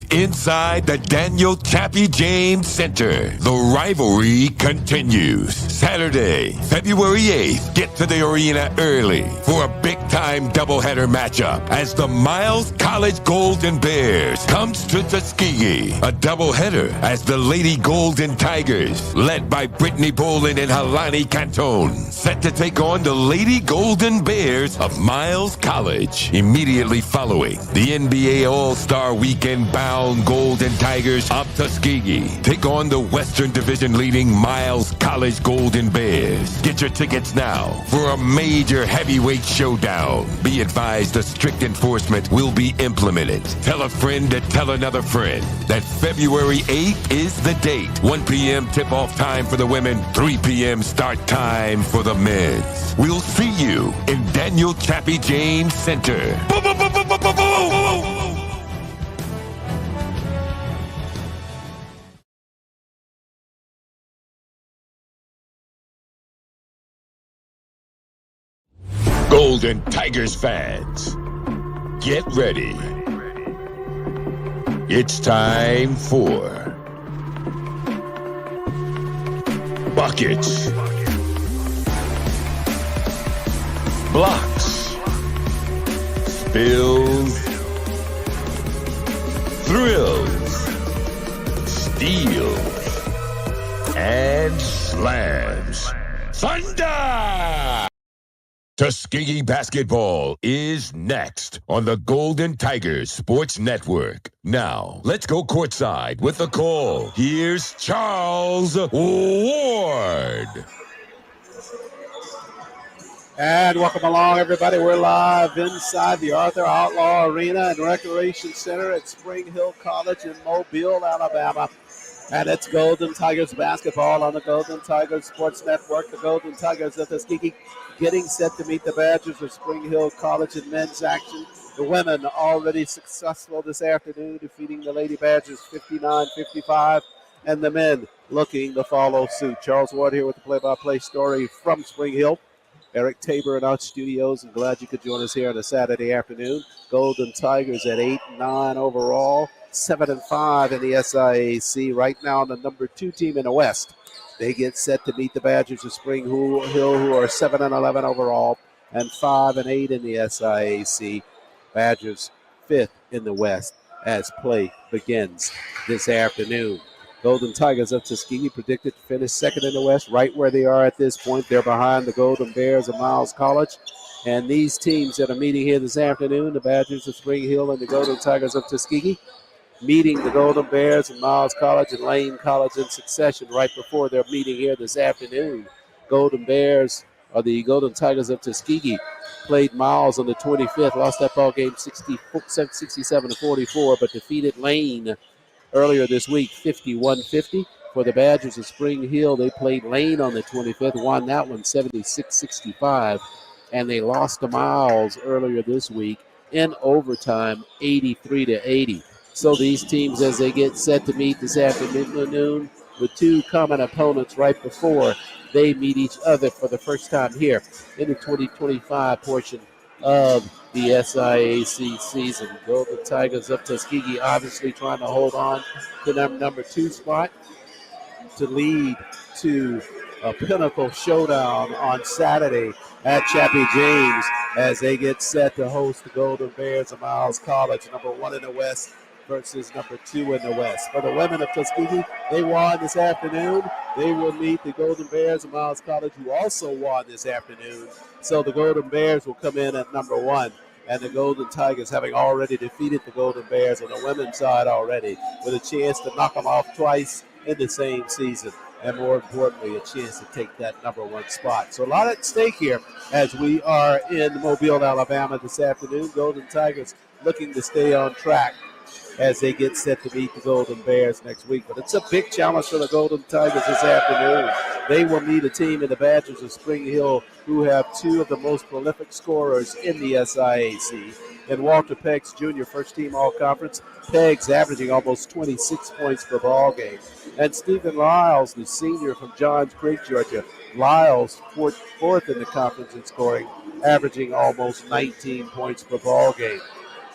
Inside the Daniel Chappie James Center, the rivalry continues. Saturday, February 8th, get to the arena early for a big-time doubleheader matchup as the Miles College Golden Bears comes to Tuskegee. A doubleheader as the Lady Golden Tigers, led by Brittany Bolin and Halani Canton, set to take on the Lady Golden Bears of Miles College. Immediately following, the NBA All-Star Weekend bound Golden Tigers of Tuskegee take on the Western Division leading Miles College Golden Bears. Get your tickets now for a major heavyweight showdown. Be advised the strict enforcement will be implemented. Tell a friend to tell another friend that February 8th is the date. 1 p.m. tip-off time for the women, 3 p.m. start time for the men. We'll see you in Daniel Chappie James Center. Golden Tigers fans, get ready. It's time for buckets, blocks, spills, thrills, steals, and slams. Thunder! Tuskegee basketball is next on the Golden Tigers Sports Network. Now, let's go courtside with the call. Here's Charles Ward. And welcome along, everybody. We're live inside the Arthur Outlaw Arena and Recreation Center at Spring Hill College in Mobile, Alabama. And it's Golden Tigers basketball on the Golden Tigers Sports Network. The Golden Tigers of Tuskegee getting set to meet the Badgers of Spring Hill College in men's action. The women already successful this afternoon, defeating the Lady Badgers 59-55. And the men looking to follow suit. Charles Ward here with the play-by-play story from Spring Hill. Eric Tabor in our studios, and glad you could join us here on a Saturday afternoon. Golden Tigers at 8-9 overall, 7-5 in the SIAC. Right now, the number 2 team in the West. They get set to meet the Badgers of Spring Hill, who are 7-11 overall and 5-8 in the SIAC. Badgers 5th in the West as play begins this afternoon. Golden Tigers of Tuskegee predicted to finish 2nd in the West, right where they are at this point. They're behind the Golden Bears of Miles College. And these teams that are meeting here this afternoon, the Badgers of Spring Hill and the Golden Tigers of Tuskegee, meeting the Golden Bears of Miles College and Lane College in succession right before their meeting here this afternoon. Golden Bears, or the Golden Tigers of Tuskegee, played Miles on the 25th, lost that ball game 67-44, but defeated Lane earlier this week, 51-50. For the Badgers of Spring Hill, they played Lane on the 25th, won that one 76-65, and they lost to Miles earlier this week in overtime, 83-80. So these teams, as they get set to meet this afternoon, with 2 common opponents right before they meet each other for the first time here in the 2025 portion of the SIAC season. Golden Tigers of Tuskegee obviously trying to hold on to number 2 spot to lead to a pinnacle showdown on Saturday at Chappie James as they get set to host the Golden Bears of Miles College, number 1 in the West versus number 2 in the West. For the women of Tuskegee, they won this afternoon. They will meet the Golden Bears of Miles College, who also won this afternoon. So the Golden Bears will come in at number 1, and the Golden Tigers, having already defeated the Golden Bears on the women's side already, with a chance to knock them off twice in the same season, and more importantly, a chance to take that number 1 spot. So a lot at stake here as we are in Mobile, Alabama this afternoon. Golden Tigers looking to stay on track as they get set to meet the Golden Bears next week. But it's a big challenge for the Golden Tigers this afternoon. They will meet a team in the Badgers of Spring Hill who have 2 of the most prolific scorers in the SIAC. And Walter Peggs Jr., first-team all-conference. Peggs averaging almost 26 points per ball game. And Stephen Lyles, the senior from Johns Creek, Georgia. Lyles, fourth in the conference in scoring, averaging almost 19 points per ball game.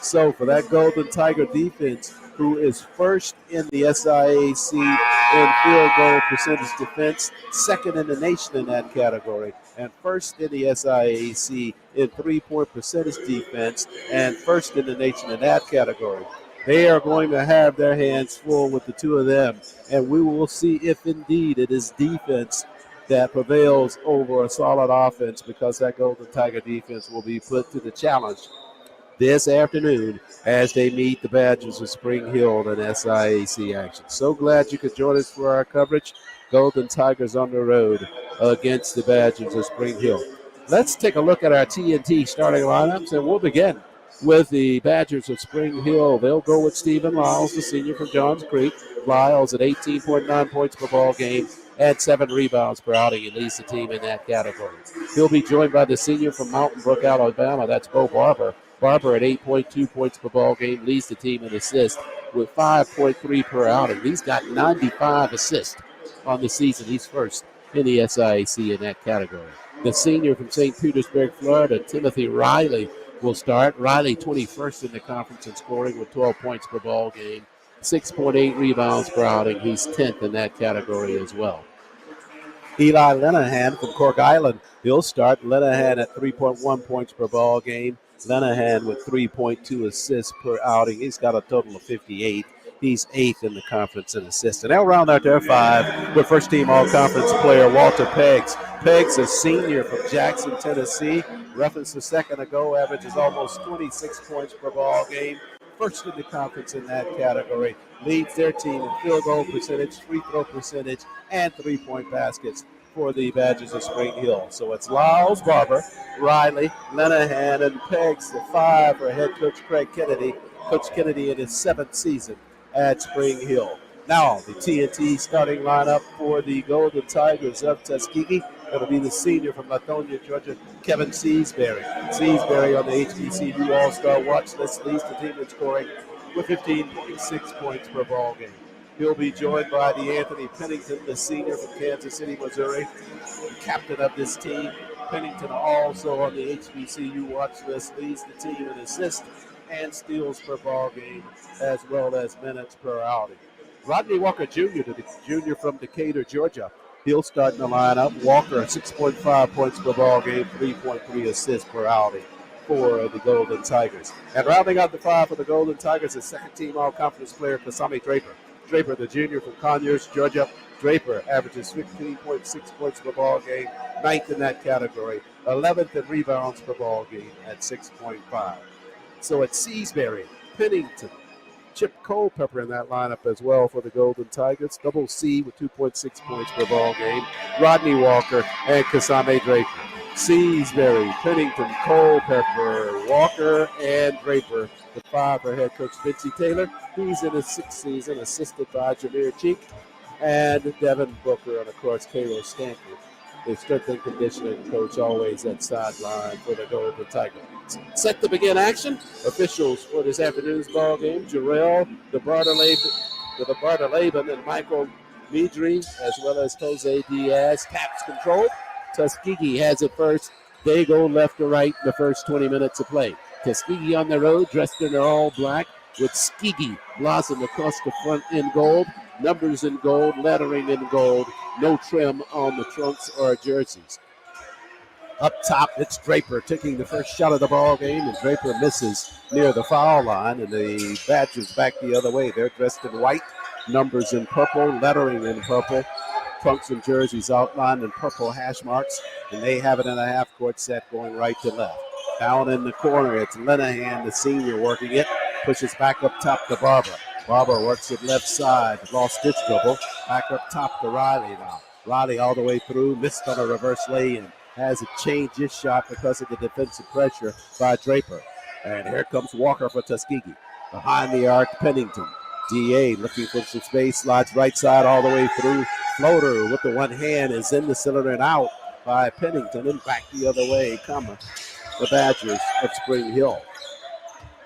So for that Golden Tiger defense who is first in the SIAC in field goal percentage defense, second in the nation in that category, and first in the SIAC in three-point percentage defense, and first in the nation in that category. They are going to have their hands full with the two of them, and we will see if indeed it is defense that prevails over a solid offense, because that Golden Tiger defense will be put to the challenge this afternoon as they meet the Badgers of Spring Hill in SIAC action. So glad you could join us for our coverage. Golden Tigers on the road against the Badgers of Spring Hill. Let's take a look at our TNT starting lineups, and we'll begin with the Badgers of Spring Hill. They'll go with Stephen Lyles, the senior from Johns Creek. Lyles at 18.9 points per ball game and 7 rebounds per outing. He leads the team in that category. He'll be joined by the senior from Mountain Brook, Alabama. That's Bo Barber. Barber at 8.2 points per ball game leads the team in assists with 5.3 per outing. He's got 95 assists on the season. He's first in the SIAC in that category. The senior from St. Petersburg, Florida, Timothy Riley, will start. Riley 21st in the conference in scoring with 12 points per ball game, 6.8 rebounds per outing. He's 10th in that category as well. Eli Lenahan from Cork Island, he'll start. Lenahan at 3.1 points per ball game. Lenahan with 3.2 assists per outing. He's got a total of 58. He's 8th in the conference in assists. And they'll round out their 5 with first-team all-conference player Walter Peggs. Peggs, a senior from Jackson, Tennessee. Referenced a second ago, averages almost 26 points per ball game. First in the conference in that category. Leads their team in field goal percentage, free throw percentage, and three-point baskets for the Badgers of Spring Hill. So it's Lyles, Barber, Riley, Lenahan, and Peggs, the 5 for head coach Craig Kennedy. Coach Kennedy in his 7th season at Spring Hill. Now, the TNT starting lineup for the Golden Tigers of Tuskegee. It'll be the senior from Lithonia, Georgia, Kevin Seasbury. Seasbury on the HBCU All-Star watch list leads the team in scoring with 15.6 points per ball game. He'll be joined by the Anthony Pennington, the senior from Kansas City, Missouri, the captain of this team. Pennington also on the HBCU watch list leads the team in assists and steals per ball game, as well as minutes per outing. Rodney Walker Jr., the junior from Decatur, Georgia. He'll start in the lineup. Walker, 6.5 points per ball game, 3.3 assists per outing for the Golden Tigers. And rounding out the 5 for the Golden Tigers is second-team all-conference player Kasami Draper. Draper, the junior from Conyers, Georgia. Draper averages 15.6 points per ball game, 9th in that category, 11th in rebounds per ball game at 6.5. So it's Seasbury, Pennington, Chip Culpepper in that lineup as well for the Golden Tigers. Double C with 2.6 points per ball game. Rodney Walker and Kasame Draper. Seasbury, Pennington, Culpepper, Walker, and Draper. The 5 for head coach Vincie Taylor. He's in his 6th season, assisted by Jameer Cheek and Devin Booker, and of course Cairo Stanford, the strength and conditioning coach, always at sideline for the Golden Tigers. Set to begin action. Officials for this afternoon's ball game: Jarrell, the Bartolabin, and Michael Midri, as well as Jose Diaz. Caps control. Tuskegee has it first. They go left to right in the first 20 minutes of play. Tuskegee on the road, dressed in their all black, with Skegee blossom across the front in gold, numbers in gold, lettering in gold, no trim on the trunks or jerseys. Up top, it's Draper taking the first shot of the ball game, and Draper misses near the foul line, and the Badgers back the other way. They're dressed in white, numbers in purple, lettering in purple, trunks and jerseys outlined in purple hash marks, and they have it in a half-court set going right to left. Down in the corner, it's Lenahan, the senior, working it, pushes back up top to Barber. Barber works it left side, lost ditch dribble, back up top to Riley now. Riley all the way through, missed on a reverse lay-in. Has to change his shot because of the defensive pressure by Draper. And here comes Walker for Tuskegee. Behind the arc, Pennington. DA looking for some space, slides right side all the way through. Floater with the one hand is in the cylinder and out by Pennington, and back the other way come the Badgers of Spring Hill.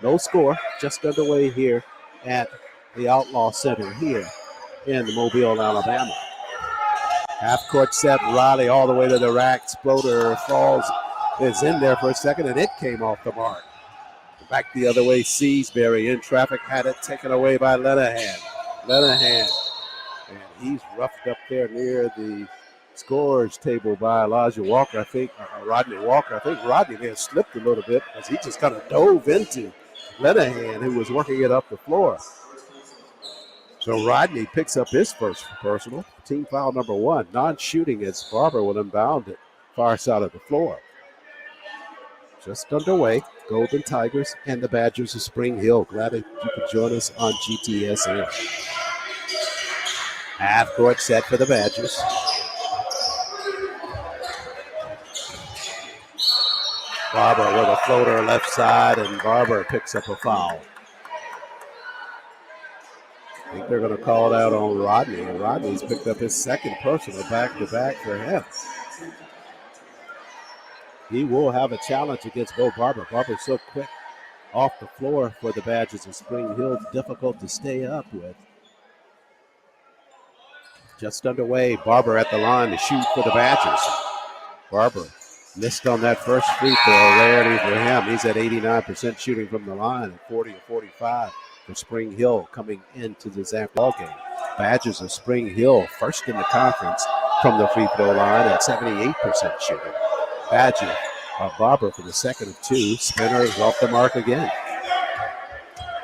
No score, just underway here at the Outlaw Center here in Mobile, Alabama. Half-court set, Riley all the way to the rack. Exploder falls, is in there for a second, and it came off the mark. Back the other way, Seasbury in traffic, had it taken away by Lenahan. And he's roughed up there near the scores table by Elijah Walker. I think Rodney Walker. I think Rodney may have slipped a little bit as he just kind of dove into Lenahan, who was working it up the floor. So Rodney picks up his first personal. Team foul number 1. Non-shooting as Barber will inbound it far side of the floor. Just underway. Golden Tigers and the Badgers of Spring Hill. Glad that you could join us on GTSN. Half court set for the Badgers. Barber with a floater left side, and Barber picks up a foul. I think they're going to call it out on Rodney, and Rodney's picked up his second personal back-to-back for him. He will have a challenge against Bo Barber. Barber's so quick off the floor for the Badgers of Spring Hill. Difficult to stay up with. Just underway, Barber at the line to shoot for the Badgers. Barber missed on that first free throw. Rarity for him. He's at 89% shooting from the line and 40 or 45 for Spring Hill coming into this ball game. Badgers of Spring Hill first in the conference from the free throw line at 78% shooting. Badger, Barber for the second of 2. Spinner is off the mark again.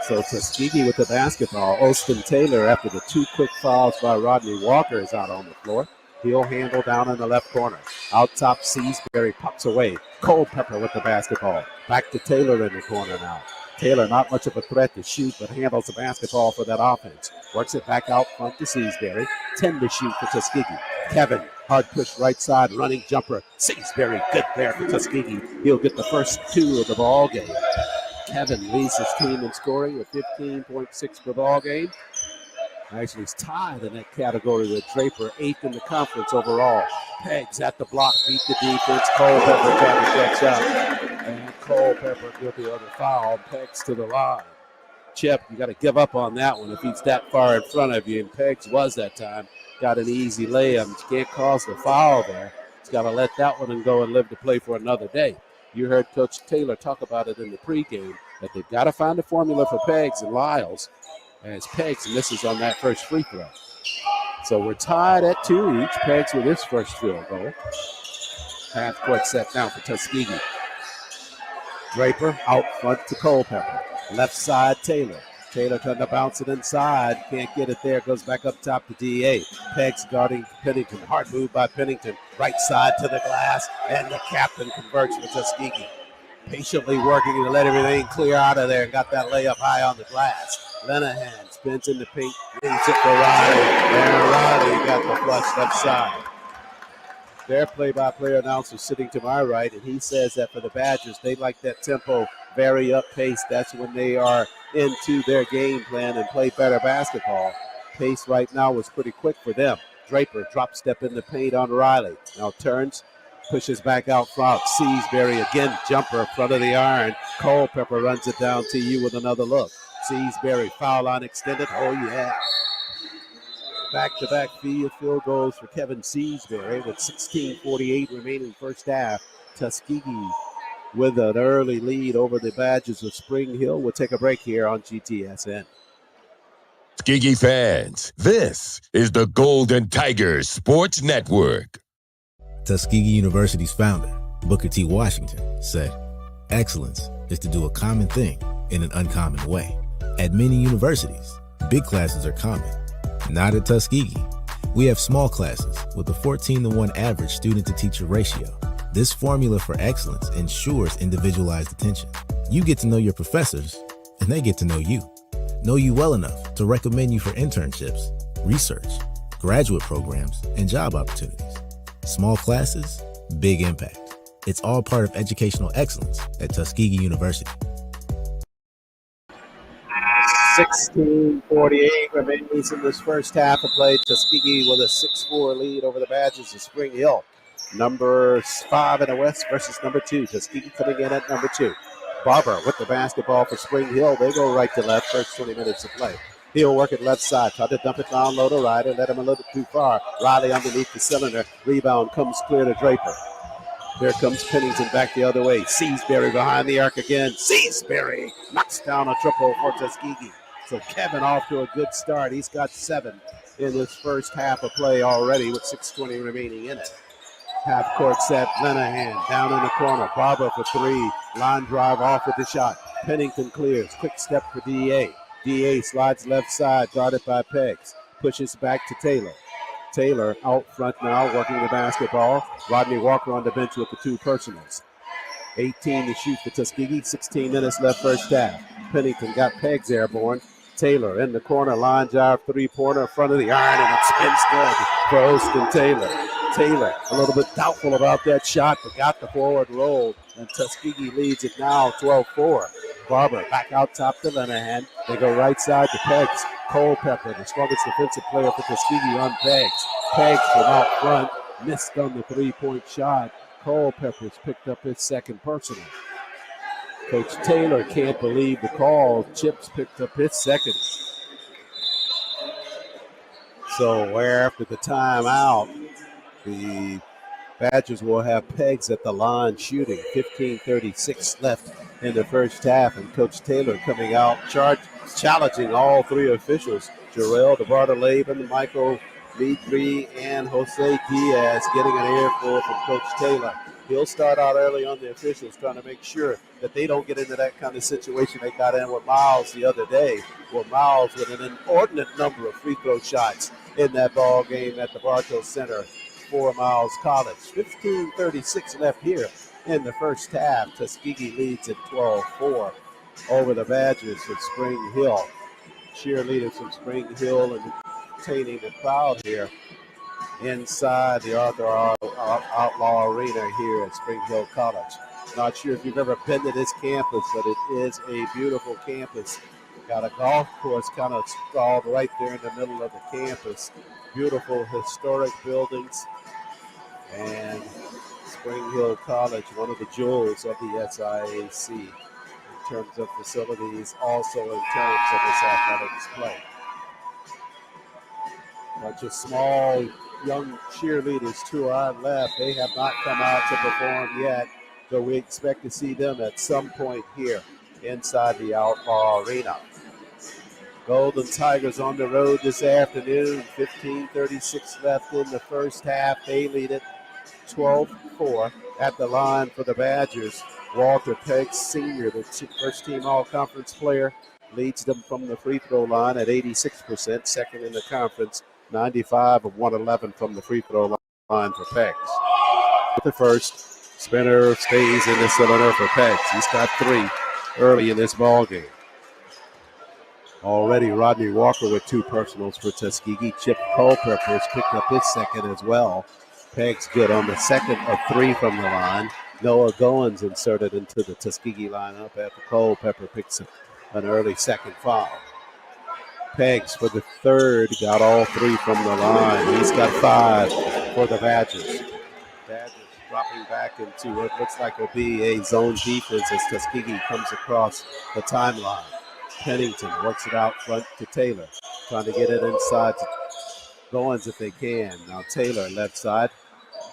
So Tuskegee with the basketball. Austin Taylor, after the 2 quick fouls by Rodney Walker, is out on the floor. He'll handle down in the left corner. Out top, Seasbury pops away. Culpepper with the basketball. Back to Taylor in the corner now. Taylor, not much of a threat to shoot, but handles the basketball for that offense. Works it back out front to Seasbury. 10 to shoot for Tuskegee. Kevin, hard push right side, running jumper. Seasbury, good there for Tuskegee. He'll get the first 2 of the ball game. Kevin leads his team in scoring with 15.6 per ball game. Actually, he's tied in that category with Draper, 8th in the conference overall. Peggs at the block, beat the defense. Culpepper trying to catch up. And Culpepper guilty of the foul. Peggs to the line. Chip, you got to give up on that one if he's that far in front of you. And Peggs was that time. Got an easy layup. You can't cause the foul there. He's got to let that one and go and live to play for another day. You heard Coach Taylor talk about it in the pregame, that they've got to find a formula for Peggs and Lyles, as Peggs misses on that first free throw. So we're tied at 2 each. Peggs with his first field goal. Half court set down for Tuskegee. Draper out front to Culpepper. Left side, Taylor. Taylor trying to bounce it inside. Can't get it there. Goes back up top to DA. Peggs guarding Pennington. Hard move by Pennington. Right side to the glass. And the captain converts for Tuskegee. Patiently working to let everything clear out of there. And got that layup high on the glass. Lenahan spins in the paint. Leaves it for Riley. And Riley got the flush left side. Their play-by-play announcer sitting to my right, and he says that for the Badgers, they like that tempo, very up-paced. That's when they are into their game plan and play better basketball. Pace right now was pretty quick for them. Draper drop step in the paint on Riley. Now turns, pushes back out front. Seasbury again, jumper, front of the iron. Culpepper runs it down to you with another look. Seasbury, foul line extended. Oh, yeah. Back-to-back field goals for Kevin Seasbury with 16:48 remaining first half. Tuskegee with an early lead over the Badgers of Spring Hill. We'll take a break here on GTSN. Tuskegee fans, this is the Golden Tigers Sports Network. Tuskegee University's founder, Booker T. Washington, said, "Excellence is to do a common thing in an uncommon way." At many universities, big classes are common. Not at Tuskegee. We have small classes with a 14-to-1 average student-to-teacher ratio. This formula for excellence ensures individualized attention. You get to know your professors, and they get to know you. Know you well enough to recommend you for internships, research, graduate programs, and job opportunities. Small classes, big impact. It's all part of educational excellence at Tuskegee University. 16:48 remains in this first half of play. Tuskegee with a 6-4 lead over the Badgers of Spring Hill. Number 5 in the West versus number 2. Tuskegee coming in at number 2. Barber with the basketball for Spring Hill. They go right to left, first 20 minutes of play. He'll work it left side. Try to dump it down low to Ryder. Let him a little bit too far. Riley underneath the cylinder. Rebound comes clear to Draper. Here comes Pennington back the other way. Seasbury behind the arc again. Seasbury knocks down a triple for Tuskegee. So Kevin off to a good start. He's got 7 in this first half of play already with 6:20 remaining in it. Half court set, Lenahan down in the corner. Barber for 3. Line drive off with the shot. Pennington clears. Quick step for DA. DA slides left side, guarded by Peggs. Pushes back to Taylor. Taylor out front now, working the basketball. Rodney Walker on the bench with the 2 personals. 18 to shoot for Tuskegee. 16 minutes left first half. Pennington got Peggs airborne. Taylor in the corner, line drive, 3-pointer in front of the iron, and it spins good for Austin Taylor. Taylor a little bit doubtful about that shot, but got the forward roll, and Tuskegee leads it now 12-4. Barber back out top to Lenahan. They go right side to Peggs. Culpepper, the strongest defensive player for Tuskegee, on Peggs. Peggs from out front, missed on the 3-point shot. Culpepper's picked up his second personal. Coach Taylor can't believe the call. Chips picked up his second. So where after the timeout, the Badgers will have Peggs at the line shooting. 15:36 left in the first half, and Coach Taylor coming out challenging all 3 officials. Jarrell DeBartoleben, Michael Mitri, and Jose Diaz getting an earful from Coach Taylor. He'll start out early on the officials, trying to make sure that they don't get into that kind of situation they got in with Miles the other day. Well, Miles with an inordinate number of free throw shots in that ball game at the Bartow Center for Miles College. 15:36 left here in the first half. Tuskegee leads at 12-4 over the Badgers of Spring Hill. Cheerleaders from Spring Hill entertaining the crowd here inside the Arthur Outlaw Arena here at Spring Hill College. Not sure if you've ever been to this campus, but it is a beautiful campus. Got a golf course kind of installed right there in the middle of the campus. Beautiful historic buildings. And Spring Hill College, one of the jewels of the SIAC in terms of facilities, also in terms of its athletics play. Bunch of small young cheerleaders to our left. They have not come out to perform yet, but we expect to see them at some point here inside the Outlaw Arena. Golden Tigers on the road this afternoon. 15:36 left in the first half. They lead it 12-4 at the line for the Badgers. Walter Peggs, senior, the first team all-conference player, leads them from the free throw line at 86%, second in the conference. 95 of 111 from the free throw line for Peggs. The first, Spinner stays in the cylinder for Peggs. He's got 3 early in this ball game. Already Rodney Walker with 2 personals for Tuskegee. Chip Culpepper has picked up his second as well. Peggs good on the second of 3 from the line. Noah Goins inserted into the Tuskegee lineup after Culpepper picks up an early second foul. Peggs for the third, got all 3 from the line. He's got 5 for the Badgers. Badgers dropping back into what looks like will be a zone defense as Tuskegee comes across the timeline. Pennington works it out front to Taylor, trying to get it inside to Goins if they can. Now Taylor left side,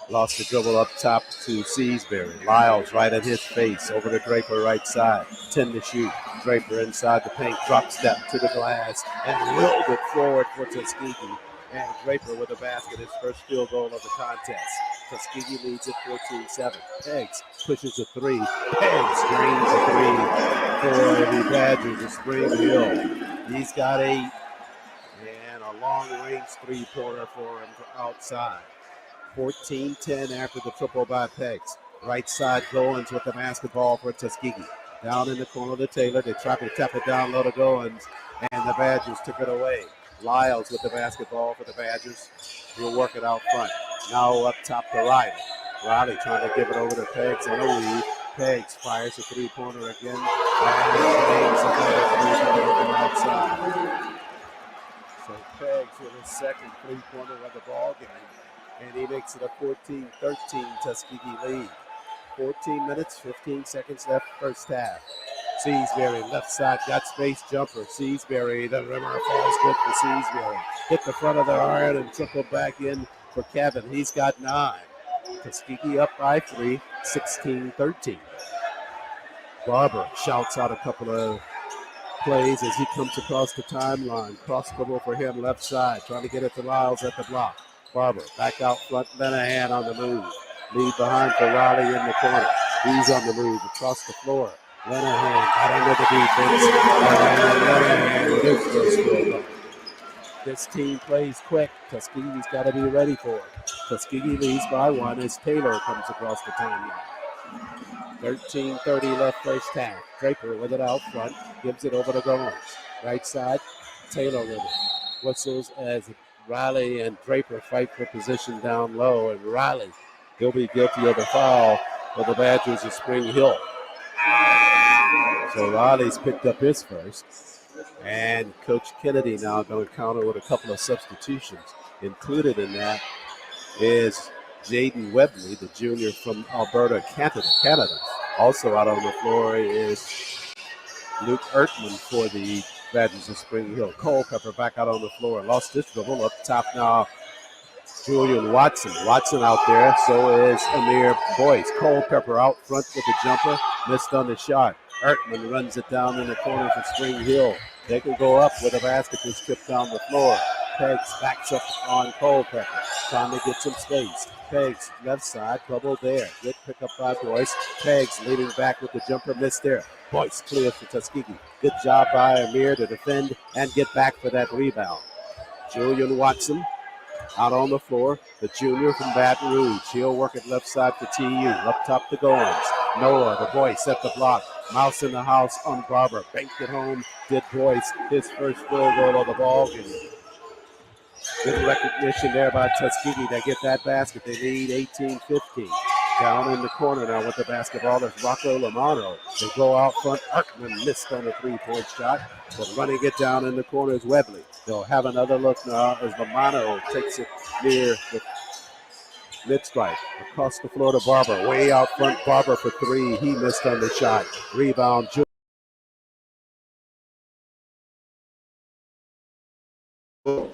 lost the dribble up top to Seasbury. Lyles right at his face, over to Draper right side. 10 to shoot. Draper inside the paint, drop step to the glass, and willed it forward for Tuskegee. And Draper with a basket, his first field goal of the contest. Tuskegee leads at 14-7. Peggs pushes a 3. Peggs drains a 3 for the Badgers of Spring Hill. He's got 8. And a long-range 3-pointer for him outside. 14-10 after the triple by Peggs. Right side Goins with the basketball for Tuskegee. Down in the corner to Taylor. They try to tap it down low to Goins, and the Badgers took it away. Lyles with the basketball for the Badgers. He'll work it out front. Now up top to Riley. Riley trying to give it over to Peggs on a lead. Peggs fires a 3-pointer again. And makes another 3-pointer from outside. So Peggs with his second 3-pointer of the ball game. And he makes it a 14-13 Tuskegee lead. 14 minutes, 15 seconds left first half. Seasbury, left side, got space jumper. Seasbury, the rimmer falls good for Seasbury. Hit the front of the iron and trickle back in for Kevin. He's got 9. Tuskegee up by 3, 16-13. Barber shouts out a couple of plays as he comes across the timeline. Cross dribble for him, left side, trying to get it to Lyles at the block. Barber back out front, Lenahan on the move. Lead behind for Riley in the corner. He's on the move across the floor. Lenahan got under the defense. Lenahan with his first goal. This team plays quick. Tuskegee's got to be ready for it. Tuskegee leads by 1 as Taylor comes across the timeline. 13:30 left first half. Draper with it out front. Gives it over to Gomes. Right side, Taylor with it. Whistles as Riley and Draper fight for position down low. And Riley, he'll be guilty of the foul for the Badgers of Spring Hill. So Riley's picked up his first. And Coach Kennedy now going to counter with a couple of substitutions. Included in that is Jaden Webley, the junior from Alberta, Canada. Also out on the floor is Luke Ertman for the Badgers of Spring Hill. Culpepper back out on the floor. Lost this dribble. Up top now, Julian Watson. Watson out there. So is Amir Boyce. Culpepper out front with the jumper. Missed on the shot. Ertman runs it down in the corner for Spring Hill. They can go up with a basket that's stripped down the floor. Peggs backs up on Culpepper, trying to get some space. Peggs left side, bubble there. Good pickup by Boyce. Peggs leading back with the jumper, missed there. Boyce clears for Tuskegee. Good job by Amir to defend and get back for that rebound. Julian Watson out on the floor, the junior from Baton Rouge. He'll work it left side for TU. Up top to Goins. Noah, the Boyce at the block. Mouse in the house on Barber. Banked it home. Did Boyce his first field goal of the ball game. Good recognition there by Tuskegee. They get that basket. They lead 18-15. Down in the corner now with the basketball is Rocco Lamano. They go out front. Arkman missed on a three-point shot. But running it down in the corner is Webley. They'll have another look now as Lamano takes it near the mid-strike. Across the floor to Barber. Way out front, Barber for 3. He missed on the shot. Rebound,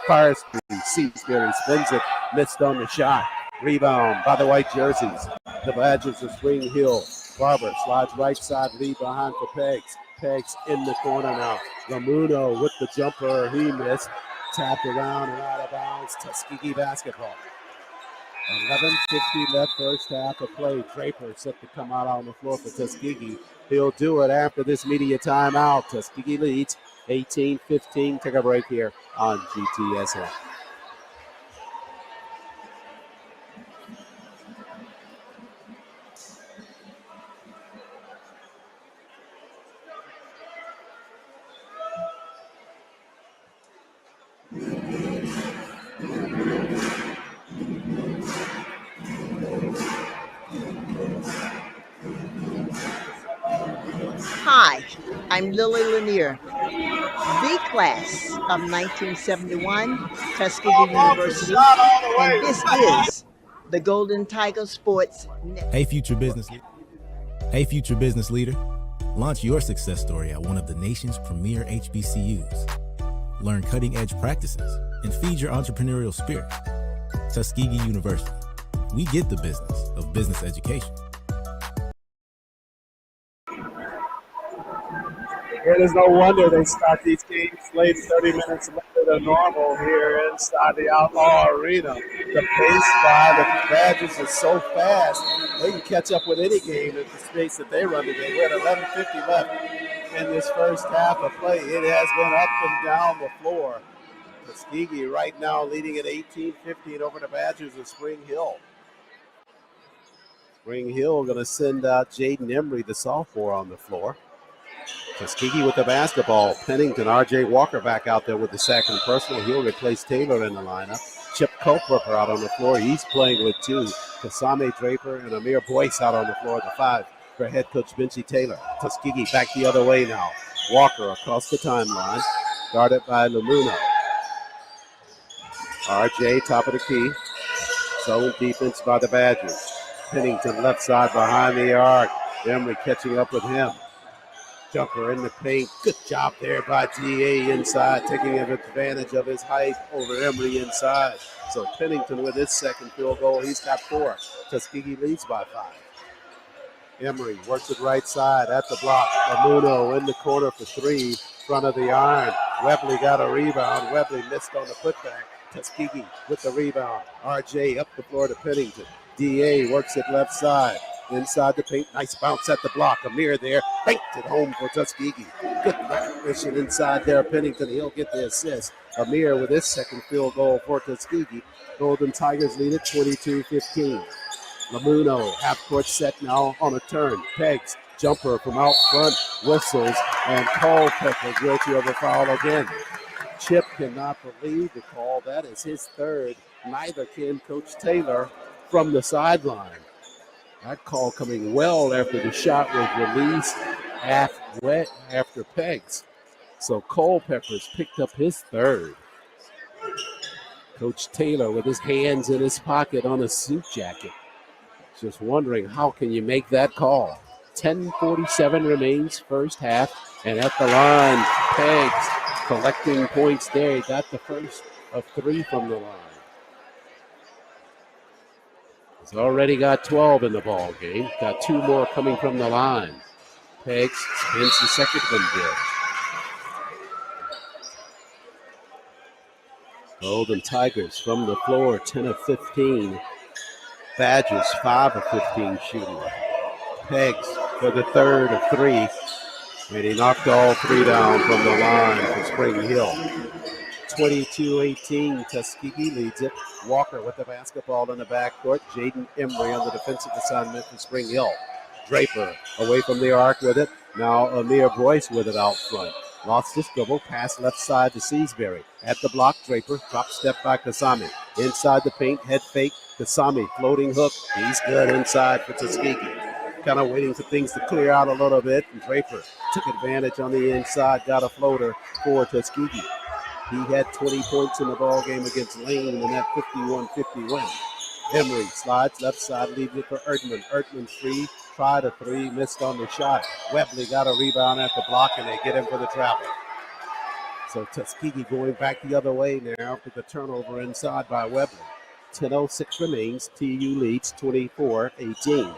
fire speed. Seasbury spins it. Missed on the shot. Rebound by the white jerseys. The Badgers of Spring Hill. Barber slides right side, lead behind for Peggs. Peggs in the corner now. Lamuno with the jumper. He missed. Tapped around and out of bounds. Tuskegee basketball. 11:50 left first half of play. Draper set to come out on the floor for Tuskegee. He'll do it after this media timeout. Tuskegee leads 18-15. Take a break here on GTSN. Hi, I'm Lily Lanier, the class of 1971, Tuskegee University, and this is the Golden Tiger Sports Network. Hey, future business leader. Launch your success story at one of the nation's premier HBCUs. Learn cutting-edge practices and feed your entrepreneurial spirit. Tuskegee University. We get the business of business education. It is no wonder they start these games late, 30 minutes later than normal here inside the Outlaw Arena. The pace by the Badgers is so fast, they can catch up with any game at the pace that they run today. We're at 11:50 left in this first half of play. It has been up and down the floor. Tuskegee right now leading at 18-15 over the Badgers of Spring Hill. Spring Hill going to send out Jaden Emery, the sophomore, on the floor. Tuskegee with the basketball. Pennington, R.J. Walker back out there with the second personal. He'll replace Taylor in the lineup. Chip Culpepper out on the floor. He's playing with 2. Kasame Draper and Amir Boyce out on the floor at the 5 for head coach Benji Taylor. Tuskegee back the other way now. Walker across the timeline. Guarded by Lamuno. R.J. top of the key. Zone defense by the Badgers. Pennington left side behind the arc. Emery catching up with him. Jumper in the paint. Good job there by DA inside, taking advantage of his height over Emory inside. So Pennington with his second field goal. He's got 4. Tuskegee leads by 5. Emory works it right side at the block. Lamuno in the corner for 3. Front of the iron. Webley got a rebound. Webley missed on the putback. Tuskegee with the rebound. RJ up the floor to Pennington. DA works it left side. Inside the paint. Nice bounce at the block. Amir there. Banked it home for Tuskegee. Good recognition inside there. Pennington. He'll get the assist. Amir with his second field goal for Tuskegee. Golden Tigers lead at 22-15. Lamuno, half-court set now on a turn. Pegs, jumper from out front, whistles, and Culpepper guilty of a foul again. Chip cannot believe the call. That is his third. Neither can Coach Taylor from the sideline. That call coming well after the shot was released after Pegs. So Culpepper's picked up his third. Coach Taylor with his hands in his pocket on a suit jacket. Just wondering, how can you make that call? 10:47 remains first half, and at the line, Pegs collecting points there. He got the first of 3 from the line. He's already got 12 in the ball game. Got 2 more coming from the line. Pegs spins the second one good. Golden Tigers from the floor, 10 of 15. Badgers, 5 of 15 shooting. Pegs for the third of 3. And he knocked all 3 down from the line for Spring Hill. 22-18, Tuskegee leads it. Walker with the basketball in the backcourt. Jaden Emory on the defensive assignment for Spring Hill. Draper away from the arc with it. Now Amir Boyce with it out front. Lost his dribble, pass left side to Seasbury. At the block, Draper, drop step by Kasami. Inside the paint, head fake, Kasami, floating hook. He's good inside for Tuskegee. Kind of waiting for things to clear out a little bit. And Draper took advantage on the inside, got a floater for Tuskegee. He had 20 points in the ball game against Lane in that 51-50 win. Emory slides left side, leaves it for Erdman. Erdman free, tried a 3, missed on the shot. Webley got a rebound at the block, and they get him for the travel. So Tuskegee going back the other way now after the turnover inside by Webley. 10:06 remains. TU leads 24-18.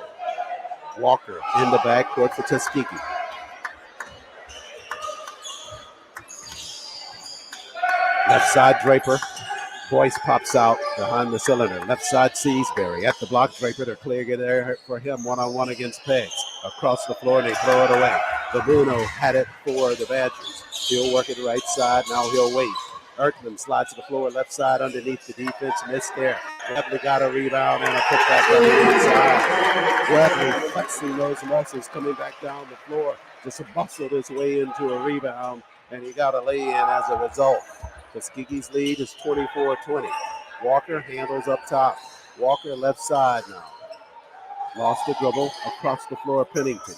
Walker in the backcourt for Tuskegee. Left side, Draper. Boyce pops out behind the cylinder. Left side, Seasbury. At the block, Draper. They're clearing it there for him one-on-one against Pegs. Across the floor, and they throw it away. Lamuno had it for the Badgers. He'll work it right side. Now he'll wait. Ertman slides to the floor, left side underneath the defense. Missed there. Webley got a rebound and a putback on the inside. Webley flexing those muscles, coming back down the floor. Just muscled his way into a rebound, and he got a lay-in as a result. Tuskegee's lead is 24-20. Walker handles up top. Walker left side now. Lost the dribble. Across the floor, Pennington.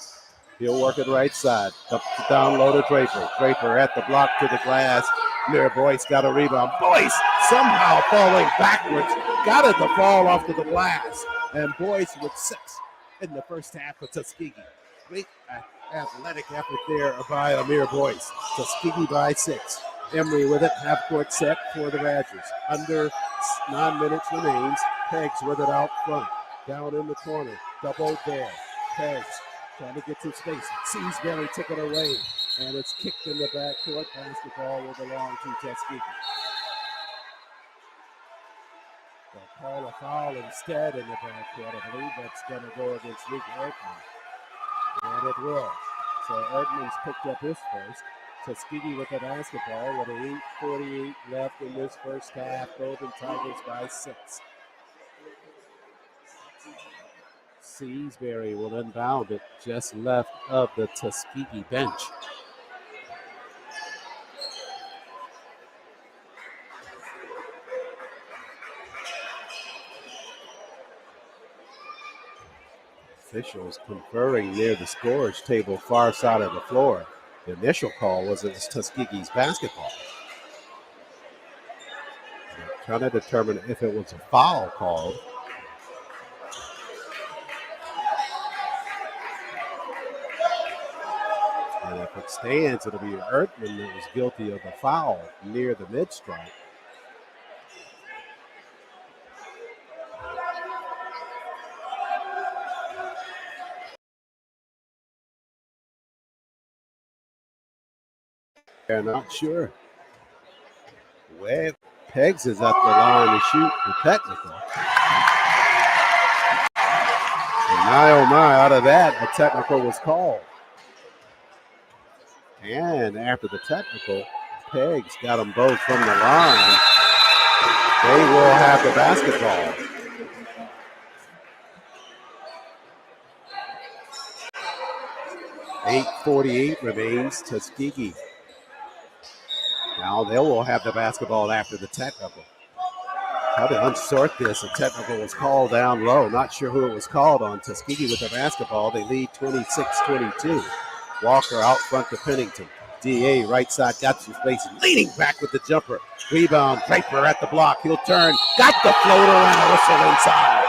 He'll work it right side. Up to down low to Draper. Draper at the block to the glass. Near Boyce got a rebound. Boyce somehow falling backwards. Got it to fall off to the glass. And Boyce with 6 in the first half of Tuskegee. Great athletic effort there by Amir Boyce. Tuskegee by 6. Emory with it, half-court set for the Badgers. Under 9 minutes remains. Pegs with it out front. Down in the corner. Double there. Pegs trying to get some space. Seasbury took it away. And it's kicked in the backcourt. Basketball will belong to Tuskegee. They'll call a foul instead in the backcourt. I believe that's going to go against Luke Erdman. And it will. So Erdman's picked up his first. Tuskegee with the basketball with 8:48 left in this first half. Golden Tigers by 6. Seasbury will inbound it just left of the Tuskegee bench. Officials conferring near the scorer's table far side of the floor. The initial call was against Tuskegee's basketball. They're trying to determine if it was a foul called. And if hands. It'll be Ertman that was guilty of the foul near the mid-stripe. They're not sure. Peggs is at the line to shoot the technical. And my, oh my, out of that, a technical was called. And after the technical, Peggs got them both from the line. They will have the basketball. .8:48 remains. Tuskegee. Now they will have the basketball after the technical. How to unsort this? A technical was called down low. Not sure who it was called on. Tuskegee with the basketball. They lead 26-22. Walker out front to Pennington. DA right side got some space. Leaning back with the jumper. Rebound. Draper at the block. He'll turn. Got the floater and a whistle inside.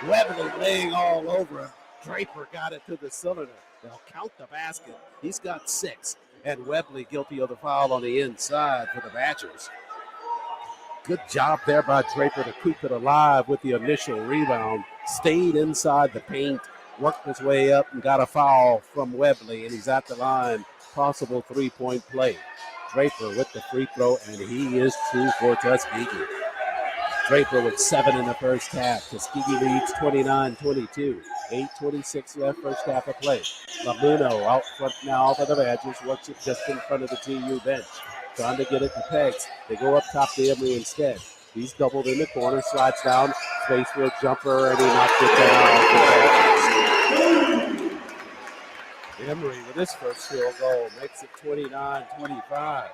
Webley laying all over him. Draper got it to the cylinder. They'll count the basket. He's got 6. And Webley guilty of the foul on the inside for the Badgers. Good job there by Draper to keep it alive with the initial rebound. Stayed inside the paint, worked his way up and got a foul from Webley, and he's at the line. Possible three-point play. Draper with the free throw, and he is two for Tuskegee. Draper with 7 in the first half. Tuskegee leads 29-22. 8:26 left, first half of play. Lamuno out front now for the Badgers. Works it just in front of the TU bench. Trying to get it to Peggs. They go up top to Emery instead. He's doubled in the corner, slides down, space for a jumper, and he knocked it down. Emery with his first field goal makes it 29-25.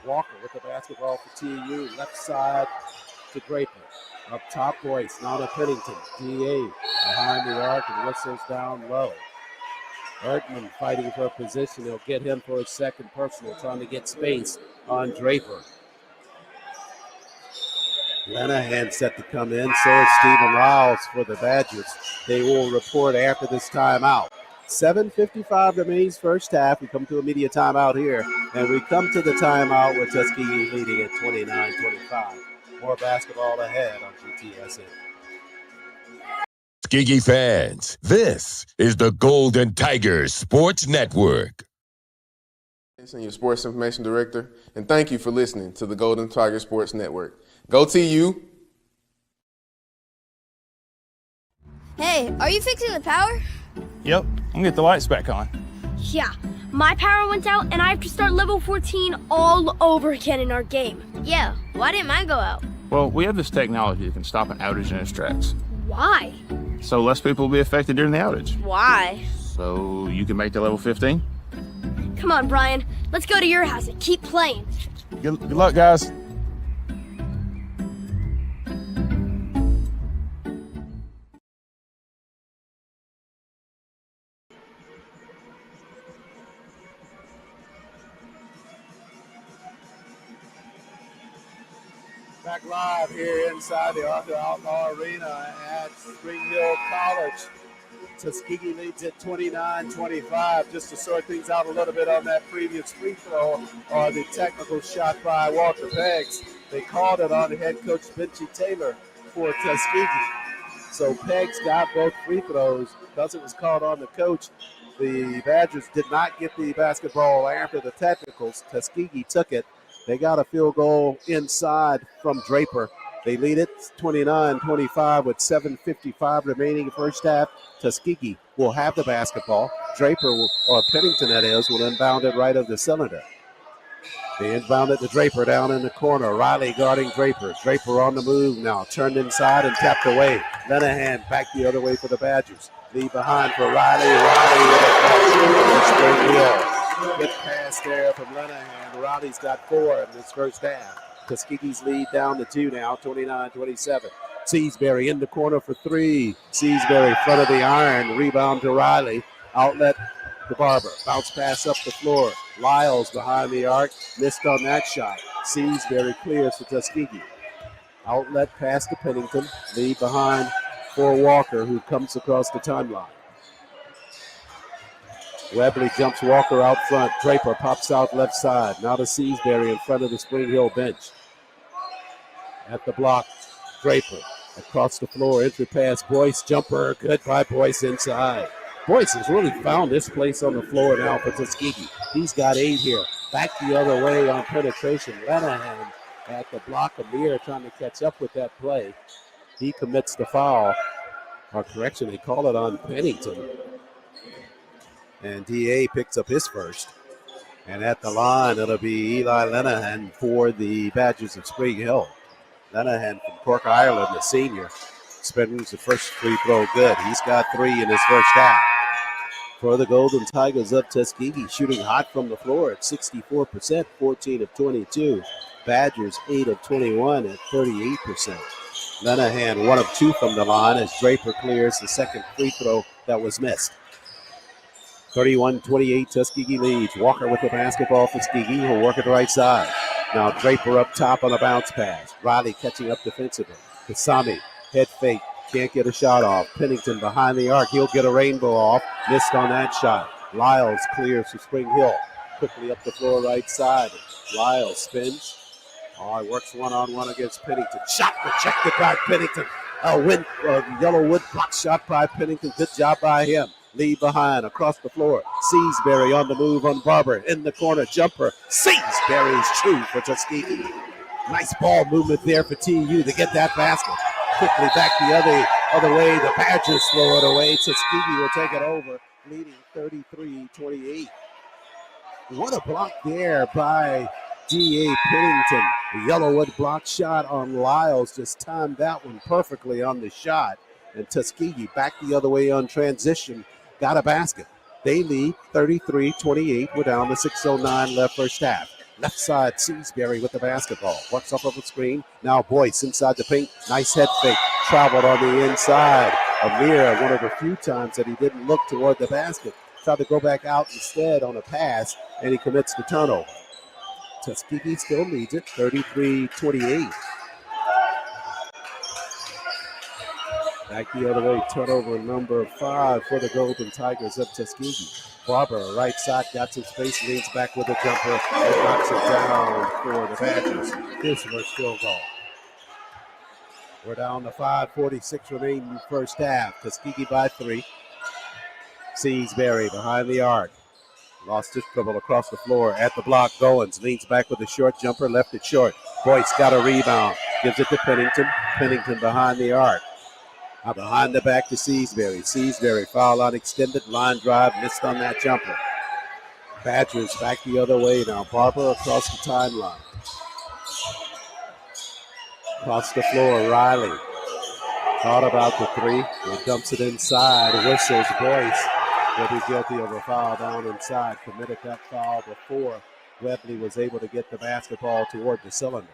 Walker with the basketball for TU. Left side to Draper. Up top, Boyce, now to Pennington. DA behind the arc and whistles down low. Ertman fighting for a position. He'll get him for his second personal, trying to get space on Draper. Lenahan set to come in. So is Stephen Riles for the Badgers. They will report after this timeout. 7:55 remains first half. We come to a media timeout here, and we come to the timeout with Tuskegee leading at 29-25. More basketball ahead on GTSN. Tuskegee fans, this is the Golden Tigers Sports Network. I'm your sports information director, and thank you for listening to the Golden Tigers Sports Network. Go TU! Hey, are you fixing the power? Yep, I'm gonna get the lights back on. Yeah, my power went out and I have to start level 14 all over again in our game. Yeah, why didn't mine go out? Well, we have this technology that can stop an outage in its tracks. Why? So less people will be affected during the outage. Why? So you can make the level 15? Come on, Brian. Let's go to your house and keep playing. Good luck, guys. Back live here inside the Outlaw Arena at Spring Hill College. Tuskegee leads at 29-25. Just to sort things out a little bit on that previous free throw or the technical shot by Walker Peggs. They called it on head coach Benchy Taylor for Tuskegee. So Peggs got both free throws because it was called on the coach. The Badgers did not get the basketball after the technicals. Tuskegee took it. They got a field goal inside from Draper. They lead it 29-25 with 7:55 remaining first half. Tuskegee will have the basketball. Draper, or Pennington that is, will inbound it right of the cylinder. They inbound it to Draper down in the corner. Riley guarding Draper. Draper on the move now. Turned inside and tapped away. Lenahan back the other way for the Badgers. Lead behind for Riley. Riley with a straight wheel. Good pass there from Lenahan. Riley's got 4 in this first half. Tuskegee's lead down to 2 now, 29-27. Seasbury in the corner for 3. Seasbury front of the iron. Rebound to Riley. Outlet to Barber. Bounce pass up the floor. Lyles behind the arc. Missed on that shot. Seasbury clears for Tuskegee. Outlet pass to Pennington. Lead behind for Walker, who comes across the timeline. Webley jumps Walker out front. Draper pops out left side. Now to Seasbury in front of the Spring Hill bench. At the block, Draper across the floor. Entry pass, Boyce. Jumper, good by Boyce inside. Boyce has really found this place on the floor now for Tuskegee. He's got 8 here. Back the other way on penetration. Lenahan at the block. Amir trying to catch up with that play. He commits the foul. Or correction, they call it on Pennington. And DA picks up his first. And at the line, it'll be Eli Lenahan for the Badgers of Spring Hill. Lenahan from Cork, Ireland, the senior. Spends the first free throw good. He's got 3 in his first half. For the Golden Tigers of Tuskegee, shooting hot from the floor at 64%, 14 of 22. Badgers 8 of 21 at 38%. Lenahan 1 of 2 from the line as Draper clears the second free throw that was missed. 31-28, Tuskegee leads. Walker with the basketball for Tuskegee. He'll work it right side. Now Draper up top on a bounce pass. Riley catching up defensively. Kasami, head fake, can't get a shot off. Pennington behind the arc. He'll get a rainbow off. Missed on that shot. Lyles clears for Spring Hill. Quickly up the floor right side. Lyles spins. Oh, he works one-on-one against Pennington. Shot rejected by Pennington. Yellowwood block shot by Pennington. Good job by him. Lead behind across the floor. Seasbury on the move on Barber. In the corner, jumper. Seasbury's true for Tuskegee. Nice ball movement there for TU to get that basket. Quickly back the other way. The Badgers throw it away. Tuskegee will take it over, leading 33-28. What a block there by D.A. Pennington. The Yellowwood block shot on Lyles just timed that one perfectly on the shot. And Tuskegee back the other way on transition. Got a basket. They lead 33-28. We're down to 6:09 left first half. Left side, Seasbury with the basketball. Works off of the screen. Now Boyce inside the paint. Nice head fake. Traveled on the inside. Amir, one of the few times that he didn't look toward the basket. Tried to go back out instead on a pass, and he commits the turnover. Tuskegee still leads it, 33-28. Back the other way, turnover number 5 for the Golden Tigers of Tuskegee. Barber, right side, got some space, leans back with a jumper, and knocks it down for the Badgers. His first field goal. We're down to 5:46 remaining in the first half. Tuskegee by 3. Seasbury behind the arc. Lost his dribble across the floor at the block. Goins leans back with a short jumper, left it short. Boyce got a rebound, gives it to Pennington. Pennington behind the arc. Now behind the back to Seasbury. Seasbury foul line extended, line drive, missed on that jumper. Badgers back the other way now. Barber across the timeline. Across the floor, Riley. Thought about the 3. He dumps it inside. Whistles. Boyce will be guilty of a foul down inside. Committed that foul before Webley was able to get the basketball toward the cylinder.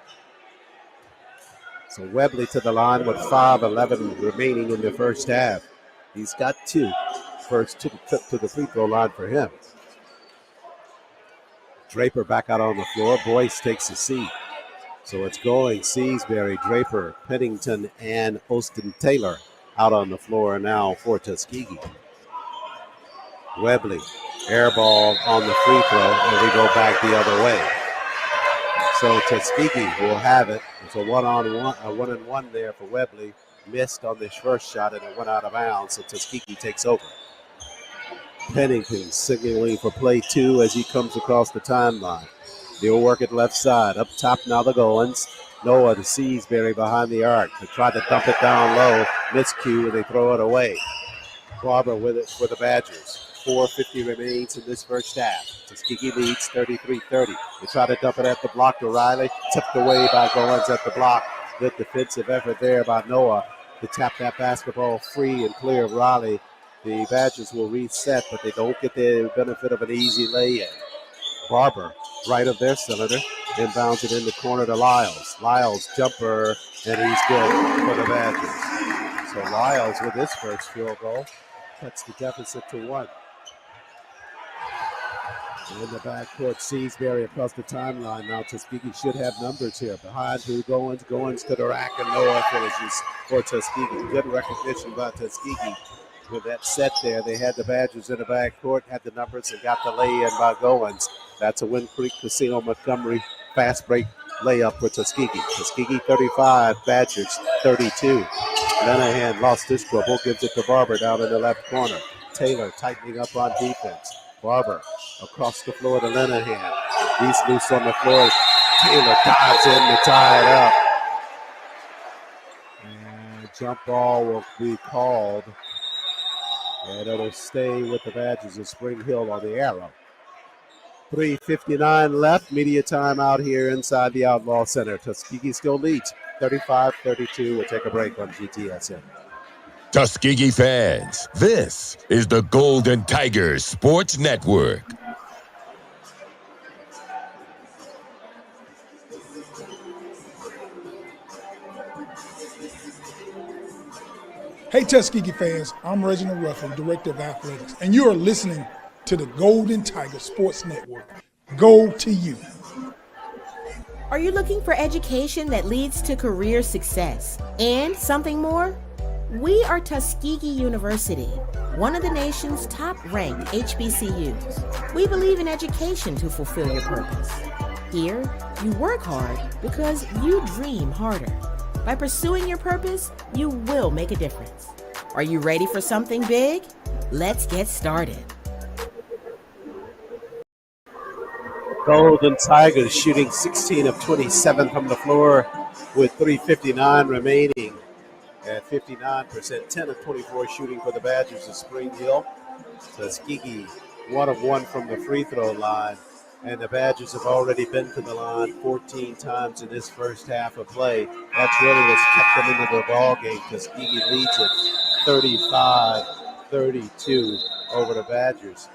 So Webley to the line with 5:11 remaining in the first half. He's got 2. First trip to the free throw line for him. Draper back out on the floor. Boyce takes a seat. So it's going Seasbury, Draper, Pennington, and Austin Taylor out on the floor now for Tuskegee. Webley, air ball on the free throw, and we go back the other way. So Tuskegee will have it. It's a one-on-one there for Webley. Missed on this first shot, and it went out of bounds, so Tuskegee takes over. Pennington signaling for play 2 as he comes across the timeline. They'll work it left side. Up top now the Goins. Noah to Seasbury behind the arc. They try to dump it down low. Miscue, and they throw it away. Barber with it for the Badgers. 4:50 remains in this first half. Tuskegee leads 33-30. They try to dump it at the block to Riley. Tipped away by Goins at the block. Good defensive effort there by Noah to tap that basketball free and clear of Riley. The Badgers will reset, but they don't get the benefit of an easy lay-in. Barber, right of their cylinder, inbounds it in the corner to Lyles. Lyles jumper, and he's good for the Badgers. So Lyles with his first field goal cuts the deficit to 1. In the backcourt, Seasbury across the timeline. Now Tuskegee should have numbers here. Behind who Goins. Goins to the rack, and Noah finishes for Tuskegee. Good recognition by Tuskegee with that set there. They had the Badgers in the backcourt, had the numbers, and got the lay-in by Goins. That's a Wind Creek Casino Montgomery fast break layup for Tuskegee. Tuskegee 35, Badgers 32. Lenahan lost this dribble, gives it to Barber down in the left corner. Taylor tightening up on defense. Barber across the floor to Lenahan. He's loose on the floor. Taylor dives in to tie it up. And jump ball will be called. And it'll stay with the Badgers of Spring Hill on the arrow. 3:59 left. Media time out here inside the Outlaw Center. Tuskegee still leads 35-32. We'll take a break on GTSN. Tuskegee fans, this is the Golden Tigers Sports Network. Hey Tuskegee fans, I'm Reginald Ruffin, Director of Athletics, and you are listening to the Golden Tiger Sports Network. Go to you. Are you looking for education that leads to career success and something more? We are Tuskegee University, one of the nation's top-ranked HBCUs. We believe in education to fulfill your purpose. Here, you work hard because you dream harder. By pursuing your purpose, you will make a difference. Are you ready for something big? Let's get started. Golden Tigers shooting 16 of 27 from the floor with 3:59 remaining at 59%. 10 of 24 shooting for the Badgers of Spring Hill. Tuskegee 1 of 1 from the free throw line. And the Badgers have already been to the line 14 times in this first half of play. That's really what's kept them into the ball game. Tuskegee leads it 35-32 over the Badgers.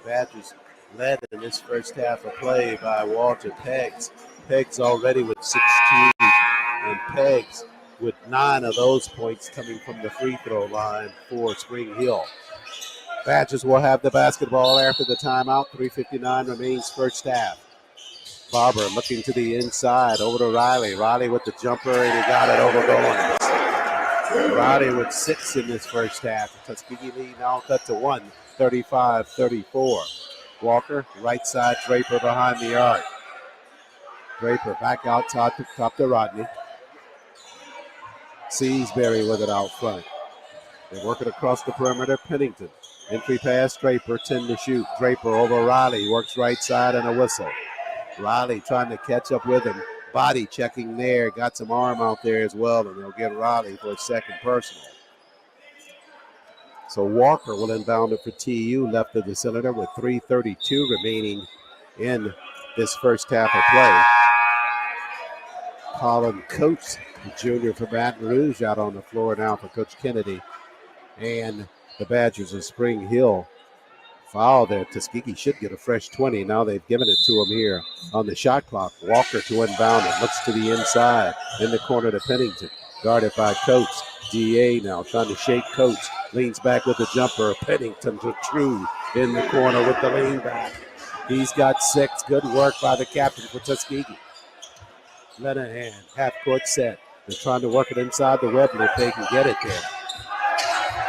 Badgers led in this first half of play by Walter Peggs. Peggs already with 16, and Peggs with 9 of those points coming from the free throw line for Spring Hill. Badgers will have the basketball after the timeout. 3:59 remains first half. Barber looking to the inside over to Riley. Riley with the jumper, and he got it over Goins. Riley with 6 in this first half. The Tuskegee lead now cut to 1, 35-34. Walker, right side, Draper behind the arc. Draper back out top to Rodney. Seasbury with it out front. They work it across the perimeter. Pennington. Entry pass, Draper, 10 to shoot. Draper over Riley, works right side and a whistle. Riley trying to catch up with him. Body checking there, got some arm out there as well, and they'll get Riley for a second personal. So Walker will inbound it for TU, left of the cylinder with 3:32 remaining in this first half of play. Colin Coates, the junior from Baton Rouge, out on the floor now for Coach Kennedy. And the Badgers of Spring Hill foul there. Tuskegee should get a fresh 20. Now they've given it to him here on the shot clock. Walker to inbound it. Looks to the inside. In the corner to Pennington. Guarded by Coates. DA now trying to shake Coates. Leans back with the jumper. Pennington to True in the corner with the lean back. He's got 6. Good work by the captain for Tuskegee. Lenahan, half court set. They're trying to work it inside the Webley if they can get it there.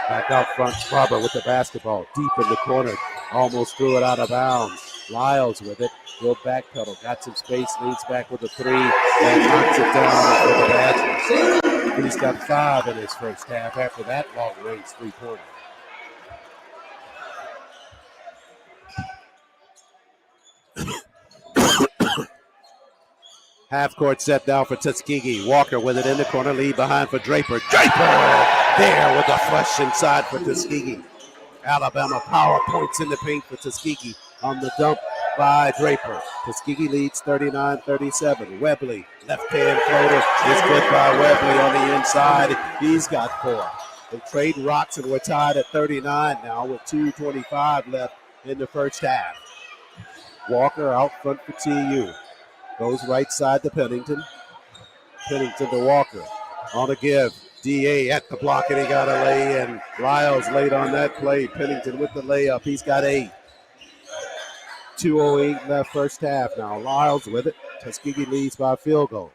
Back out front, Barber with the basketball. Deep in the corner. Almost threw it out of bounds. Lyles with it. Will backpedal. Got some space. Leads back with a 3. And knocks it down for the Badgers. He's got 5 in his first half after that long-range three-pointer. Half-court set down for Tuskegee. Walker with it in the corner. Lead behind for Draper. Draper there with a flush inside for Tuskegee. Alabama power points in the paint for Tuskegee on the dump by Draper. Tuskegee leads 39-37. Webley, left-hand floater, is good by Webley on the inside. He's got 4. They trade rocks, and we're tied at 39 now with 2:25 left in the first half. Walker out front for TU. Goes right side to Pennington. Pennington to Walker. On a give. DA at the block, and he got a lay in. Lyles late on that play. Pennington with the layup. He's got 8. 2:08 left first half now. Lyles with it. Tuskegee leads by a field goal.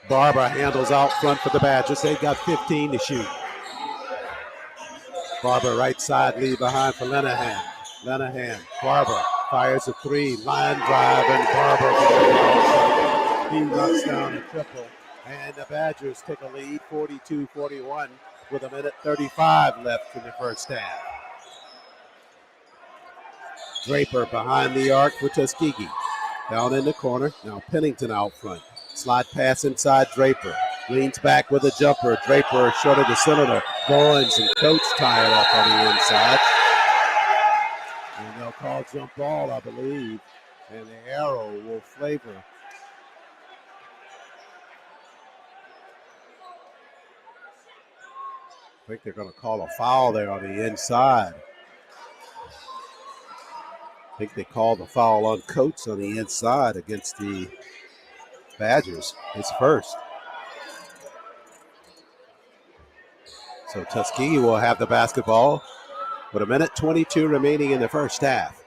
Barber handles out front for the Badgers. They've got 15 to shoot. Barber right side, lead behind for Lenahan. Lenahan, Barber fires a three, line drive, and Barber he knocks down a triple. And the Badgers take a lead, 42-41, with a minute 35 left in the first half. Draper behind the arc for Tuskegee. Down in the corner, now Pennington out front. Slide pass inside Draper. Leans back with a jumper. Draper short of the cylinder. Bowens and Coates tie it up on the inside. And they'll call jump ball, I believe. And the arrow will flavor. I think they're going to call a foul there on the inside. I think they called the foul on Coates on the inside against the Badgers. His first. So Tuskegee will have the basketball with a minute 22 remaining in the first half.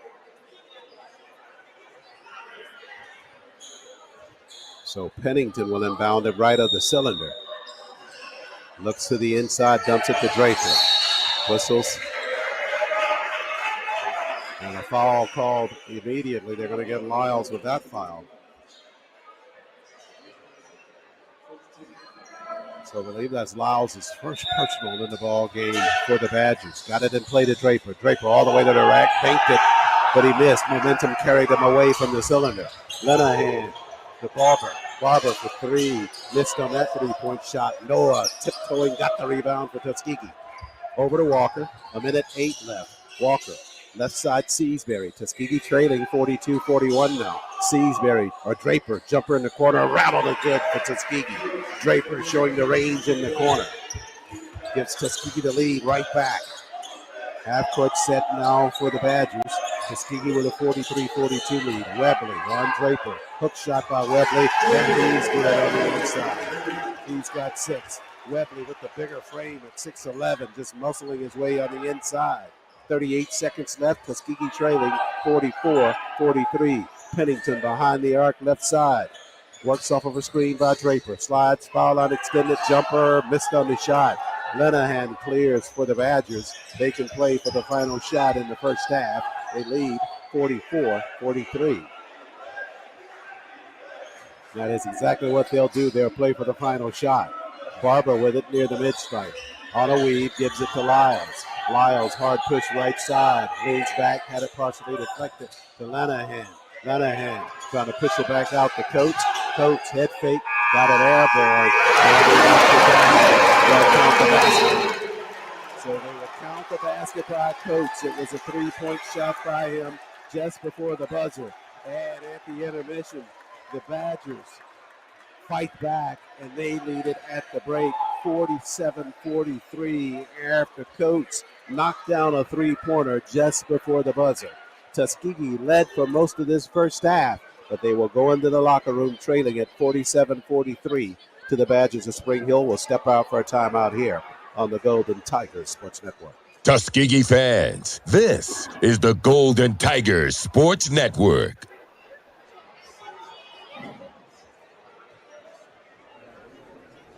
So Pennington will inbound it right of the cylinder. Looks to the inside, dumps it to Draper. Whistles. And a foul called immediately. They're going to get Lyles with that foul. So I believe that's Lyles' first personal in the ball game for the Badgers. Got it in play to Draper. Draper all the way to the rack, banked it, but he missed. Momentum carried him away from the cylinder. Lenahan to Barber. Barber for three. Missed on that three-point shot. Noah tiptoeing, got the rebound for Tuskegee. Over to Walker. A minute 8 left. Walker. Left side, Seasbury. Tuskegee trailing 42-41 now. Seasbury or Draper, jumper in the corner, rattled it good for Tuskegee. Draper showing the range in the corner. Gives Tuskegee the lead right back. Half court set now for the Badgers. Tuskegee with a 43-42 lead. Webley on Draper. Hook shot by Webley, and he's good on the inside. He's got 6. Webley with the bigger frame at 6'11", just muscling his way on the inside. 38 seconds left. Tuskegee trailing 44-43. Pennington behind the arc, left side. Works off of a screen by Draper. Slides, foul on extended jumper. Missed on the shot. Lenahan clears for the Badgers. They can play for the final shot in the first half. They lead 44-43. That is exactly what they'll do. They'll play for the final shot. Barber with it near the mid-stripe. On a weave, gives it to Lyles. Lyles, hard push right side. Leans back, had it partially deflected to Lenahan. Lenahan trying to push it back out to Coates. Coates, head fake, got it airborne. So they will count the basket by Coates. It was a three-point shot by him just before the buzzer. And at the intermission, the Badgers fight back, and they lead it at the break 47-43 after Coates knocked down a three-pointer just before the buzzer. Tuskegee led for most of this first half, but they will go into the locker room trailing at 47-43 to the Badgers of Spring Hill. Will step out for a timeout here on the Golden Tigers Sports Network. Tuskegee fans, this is the Golden Tigers Sports Network.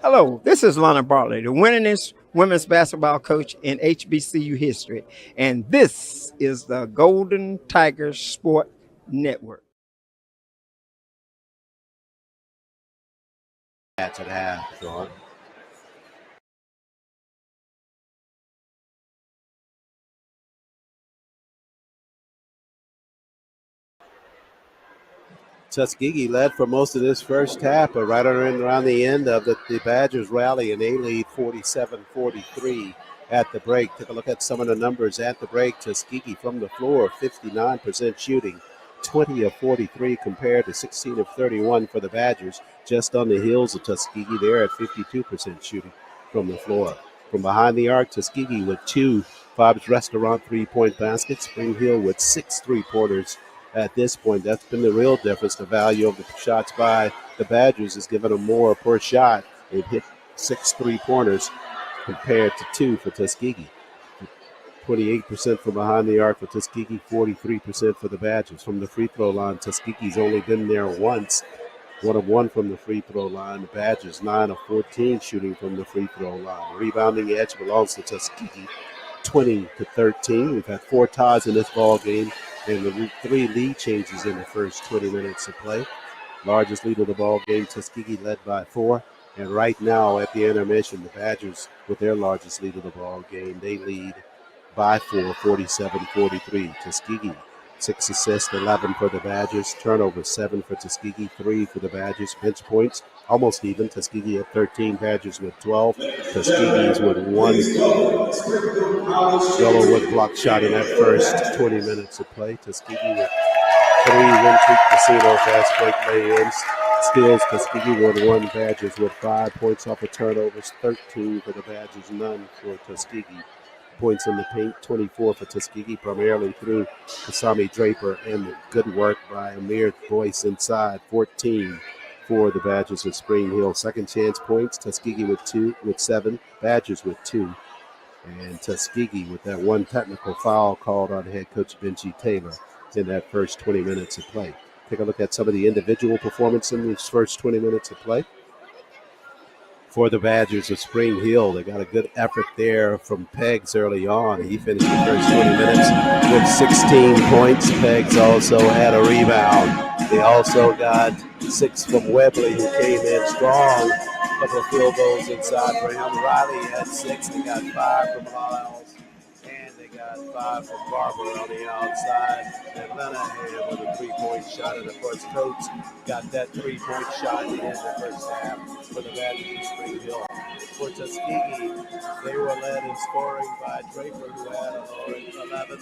Hello, this is Lana Bartley, the winningest women's basketball coach in HBCU history, and this is the Golden Tigers Sport Network. That's at half, Sean. Tuskegee led for most of this first half, but right around the end of it, the Badgers rally, and they lead 47-43 at the break. Take a look at some of the numbers at the break. Tuskegee from the floor, 59% shooting, 20 of 43 compared to 16 of 31 for the Badgers. Just on the heels of Tuskegee, they're at 52% shooting from the floor. From behind the arc, Tuskegee with 2 Bob's Restaurant three-point baskets. Spring Hill with 6 three-pointers. At this point, that's been the real difference. The value of the shots by the Badgers is giving them more per shot. They've hit 6 three-pointers compared to 2 for Tuskegee. 28% from behind the arc for Tuskegee, 43% for the Badgers. From the free throw line, Tuskegee's only been there once. 1 of 1 from the free throw line. The Badgers 9 of 14 shooting from the free throw line. Rebounding edge belongs to Tuskegee, 20-13. We've had 4 ties in this ball game and the 3 lead changes in the first 20 minutes of play. Largest lead of the ball game, Tuskegee led by 4. And right now at the intermission, the Badgers with their largest lead of the ball game, they lead by 4, 47-43. Tuskegee 6 assists, 11 for the Badgers. Turnovers 7 for Tuskegee, 3 for the Badgers. Bench points almost even. Tuskegee at 13, Badgers with 12. Tuskegee's with 1 Yellowwood block shot in that first 20 minutes of play. Tuskegee with 3 Win Creek Casino fast break lay-ins. Steals, Tuskegee with 1. Badgers with 5 points off of turnovers, 13 for the Badgers, none for Tuskegee. Points in the paint, 24 for Tuskegee, primarily through Kasami Draper and good work by Amir Boyce inside, 14 for the Badgers with Spring Hill. Second chance points, Tuskegee with 7, Badgers with 2. And Tuskegee with that 1 technical foul called on head coach Benji Taylor in that first 20 minutes of play. Take a look at some of the individual performance in these first 20 minutes of play. For the Badgers of Spring Hill, they got a good effort there from Peggs early on. He finished the first 20 minutes with 16 points. Peggs also had a rebound. They also got 6 from Webley, who came in strong. A couple of field goals inside for him. Riley had 6. They got 5 from Lyles. And they got 5 from Barber on the outside. And Lenahan with a 3-point shot. And of course, Coates got that 3-point shot in the first half for the Badgers of Spring Hill. For Tuskegee, they were led in scoring by Draper, who had 11.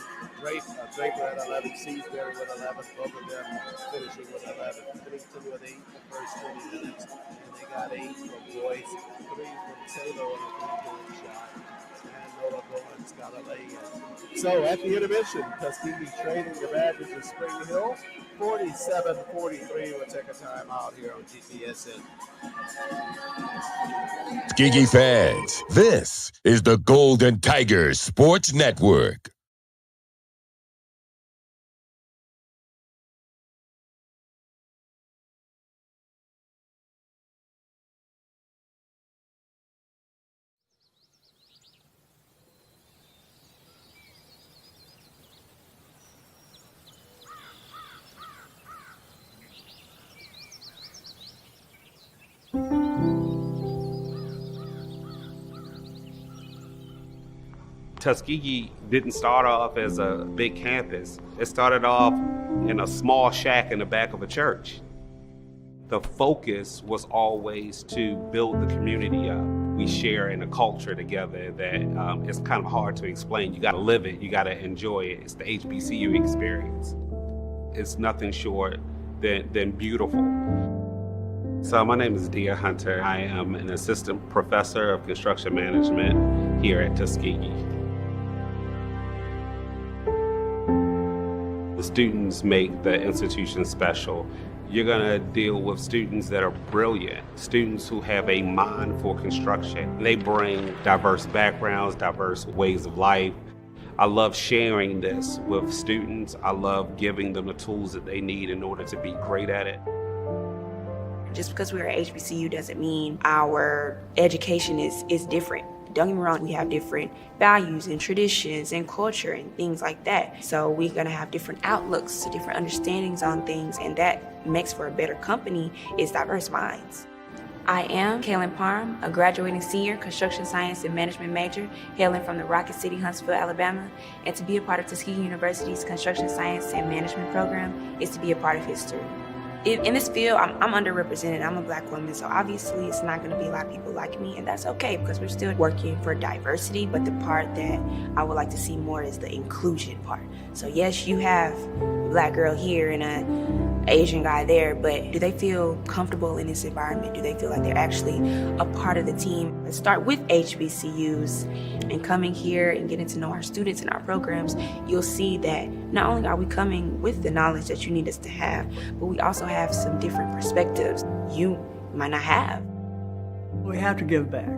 Draper had 11. Seasbury with 11. Both of them finishing with 11. Pennington with 8 in the first 20 minutes. And they got 8 from Boyce, 3 from Taylor on a 3-point shot. Noah Bowman's got a lay-in. So at the intermission, Tuskegee trading the Badgers of Spring Hill, 47-43. We'll take a time out here on GPSN. Tuskegee fans, this is the Golden Tigers Sports Network. Tuskegee didn't start off as a big campus. It started off in a small shack in the back of a church. The focus was always to build the community up. We share in a culture together that it's kind of hard to explain. You gotta live it, you gotta enjoy it. It's the HBCU experience. It's nothing short than beautiful. So my name is Dia Hunter. I am an assistant professor of construction management here at Tuskegee. The students make the institution special. You're gonna deal with students that are brilliant, students who have a mind for construction. They bring diverse backgrounds, diverse ways of life. I love sharing this with students. I love giving them the tools that they need in order to be great at it. Just because we're at HBCU doesn't mean our education is different. Don't get me wrong, we have different values and traditions and culture and things like that. So we're gonna have different outlooks, different understandings on things, and that makes for a better company is diverse minds. I am Kaylin Parham, a graduating senior construction science and management major, hailing from the Rocket City, Huntsville, Alabama. And to be a part of Tuskegee University's construction science and management program is to be a part of history. In this field, I'm underrepresented. I'm a Black woman, so obviously it's not going to be a lot of people like me, and that's okay because we're still working for diversity, but the part that I would like to see more is the inclusion part. So yes, you have a Black girl here and an Asian guy there, but do they feel comfortable in this environment? Do they feel like they're actually a part of the team? Let's start with HBCUs and coming here and getting to know our students and our programs. You'll see that not only are we coming with the knowledge that you need us to have, but we also have some different perspectives you might not have. We have to give back.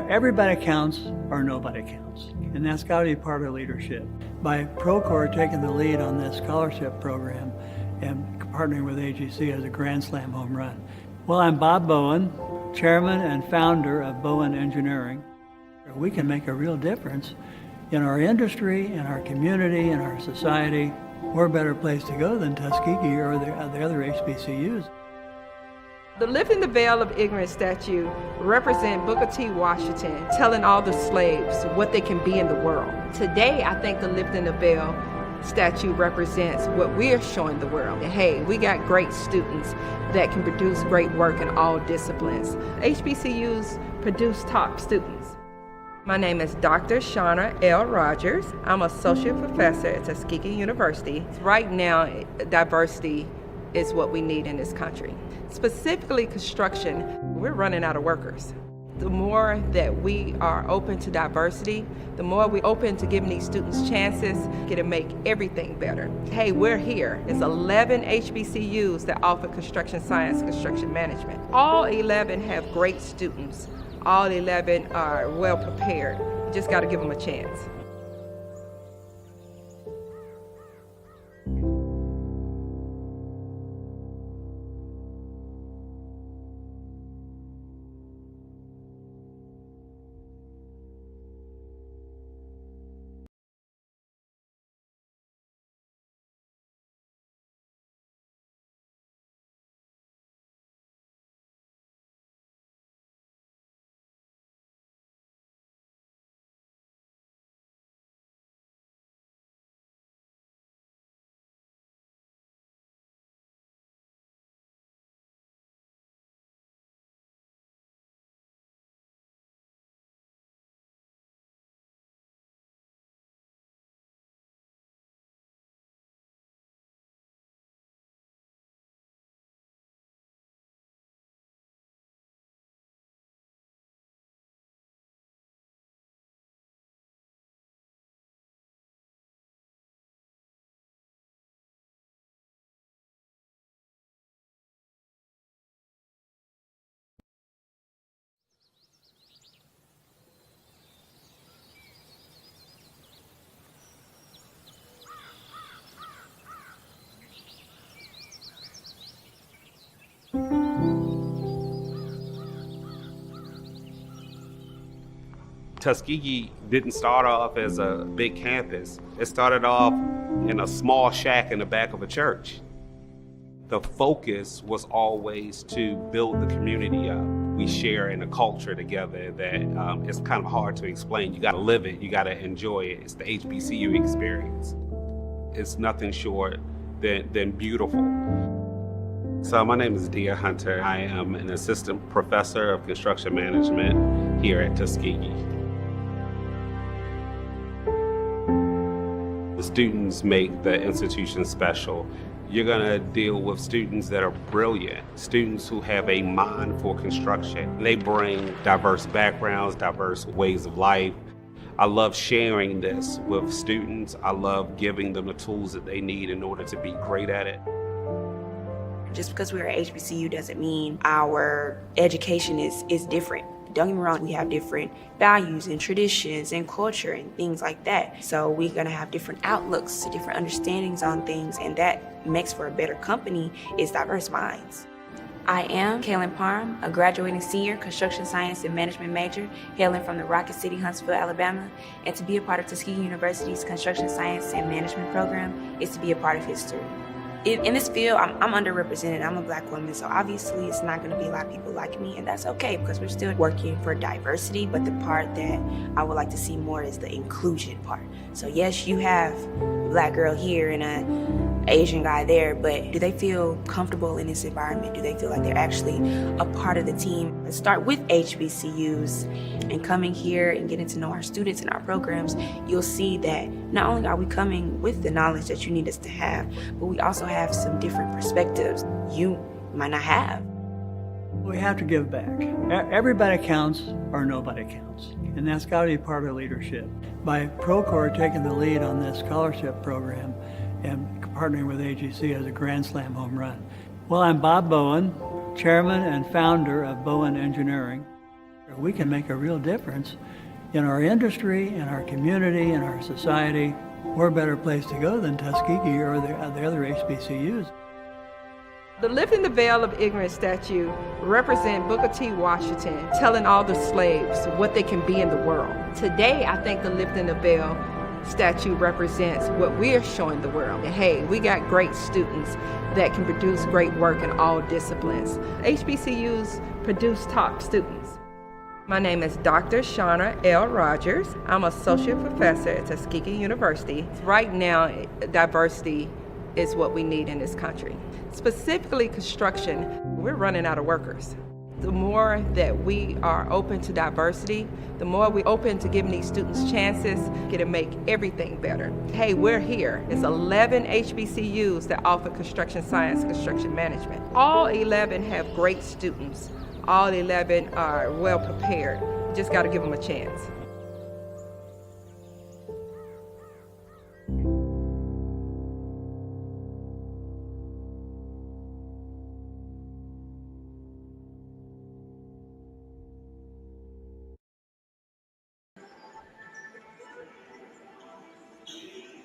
Everybody counts or nobody counts. And that's got to be part of leadership. By Procore taking the lead on this scholarship program and partnering with AGC as a Grand Slam home run. Well, I'm Bob Bowen, chairman and founder of Bowen Engineering. We can make a real difference in our industry, in our community, in our society. We're a better place to go than Tuskegee or the other HBCUs. The Lifting the Veil of Ignorance statue represents Booker T. Washington telling all the slaves what they can be in the world. Today, I think the Lifting the Veil statue represents what we're showing the world. Hey, we got great students that can produce great work in all disciplines. HBCUs produce top students. My name is Dr. Shauna L. Rogers. I'm associate professor at Tuskegee University. Right now, diversity is what we need in this country. Specifically construction, we're running out of workers. The more that we are open to diversity, the more we're open to giving these students chances, it'll make everything better. Hey, we're here. There's 11 HBCUs that offer construction science, construction management. All 11 have great students. All 11 are well prepared. You just got to give them a chance. Tuskegee didn't start off as a big campus. It started off in a small shack in the back of a church. The focus was always to build the community up. We share in a culture together that it's kind of hard to explain. You gotta live it, you gotta enjoy it. It's the HBCU experience. It's nothing short than beautiful. So my name is Dia Hunter. I am an assistant professor of construction management here at Tuskegee. The students make the institution special. You're gonna deal with students that are brilliant, students who have a mind for construction. They bring diverse backgrounds, diverse ways of life. I love sharing this with students. I love giving them the tools that they need in order to be great at it. Just because we're at HBCU doesn't mean our education is different. Don't get me wrong, we have different values and traditions and culture and things like that. So we're gonna have different outlooks, different understandings on things, and that makes for a better company is diverse minds. I am Kaylin Parham, a graduating senior construction science and management major, hailing from the Rocket City, Huntsville, Alabama. And to be a part of Tuskegee University's construction science and management program is to be a part of history. In this field, I'm underrepresented. I'm a Black woman, so obviously it's not going to be a lot of people like me, and that's okay because we're still working for diversity. But the part that I would like to see more is the inclusion part. So yes, you have a Black girl here and an Asian guy there, but do they feel comfortable in this environment? Do they feel like they're actually a part of the team? Let's start with HBCUs and coming here and getting to know our students and our programs. You'll see that not only are we coming with the knowledge that you need us to have, but we also have some different perspectives you might not have. We have to give back. Everybody counts or nobody counts. And that's got to be part of leadership. By Procore taking the lead on this scholarship program and partnering with AGC as a Grand Slam home run. Well, I'm Bob Bowen, chairman and founder of Bowen Engineering. We can make a real difference in our industry, in our community, in our society. We're a better place to go than Tuskegee or the other HBCUs. The Lifting the Veil of Ignorance statue represents Booker T. Washington telling all the slaves what they can be in the world. Today, I think the Lifting the Veil statue represents what we're showing the world. Hey, we got great students that can produce great work in all disciplines. HBCUs produce top students. My name is Dr. Shauna L. Rogers. I'm associate professor at Tuskegee University. Right now, diversity is what we need in this country. Specifically construction, we're running out of workers. The more that we are open to diversity, the more we're open to giving these students chances, it'll make everything better. Hey, we're here. It's 11 HBCUs that offer construction science, construction management. All 11 have great students. All 11 are well prepared. You just got to give them a chance.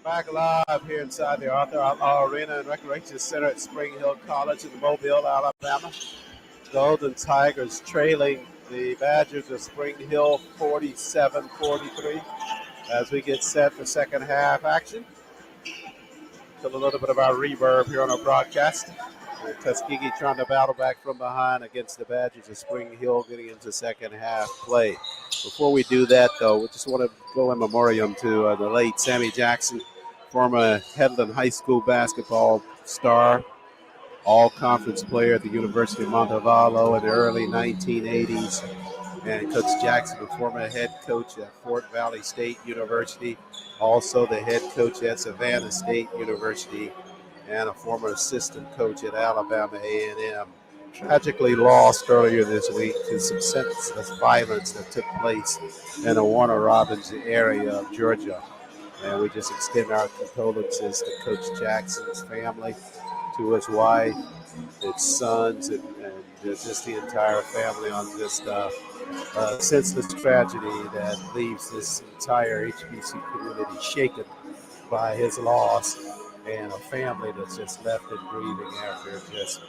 Back live here inside the Arthur Outlaw Arena and Recreation Center at Spring Hill College in Mobile, Alabama. Golden Tigers trailing the Badgers of Spring Hill 47-43 as we get set for second half action. Still a little bit of our reverb here on our broadcast. And Tuskegee trying to battle back from behind against the Badgers of Spring Hill getting into second half play. Before we do that, though, we just want to go in memoriam to the late Sammy Jackson, former Headland High School basketball star, all-conference player at the University of Montevallo in the early 1980s. And Coach Jackson, the former head coach at Fort Valley State University, also the head coach at Savannah State University, and a former assistant coach at Alabama A&M. Tragically lost earlier this week to some senseless violence that took place in the Warner Robins area of Georgia. And we just extend our condolences to Coach Jackson's family, to his wife, his sons, and just the entire family on this senseless tragedy that leaves this entire HBC community shaken by his loss, and a family that's just left and grieving after just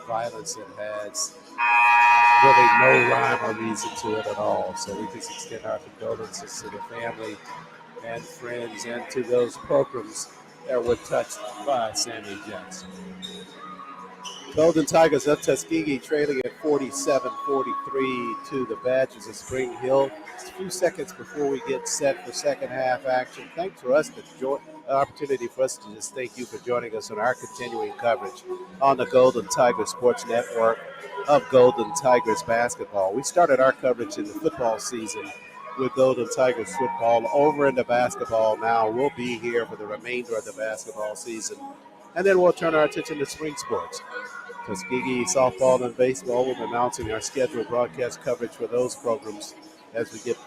violence that has really no rhyme or reason to it at all. So we just extend our condolences to the family and friends and to those programs that were touched by Sammy Jackson. Golden Tigers of Tuskegee trailing at 47-43 to the Badgers of Spring Hill. Just a few seconds before we get set for second half action. Thanks for us to opportunity for us to just thank you for joining us on our continuing coverage on the Golden Tigers Sports Network of Golden Tigers basketball. We started our coverage in the football season with Golden Tigers football. Over into basketball now. We'll be here for the remainder of the basketball season, and then we'll turn our attention to spring sports. Tuskegee softball and baseball. We'll be announcing our scheduled broadcast coverage for those programs as we get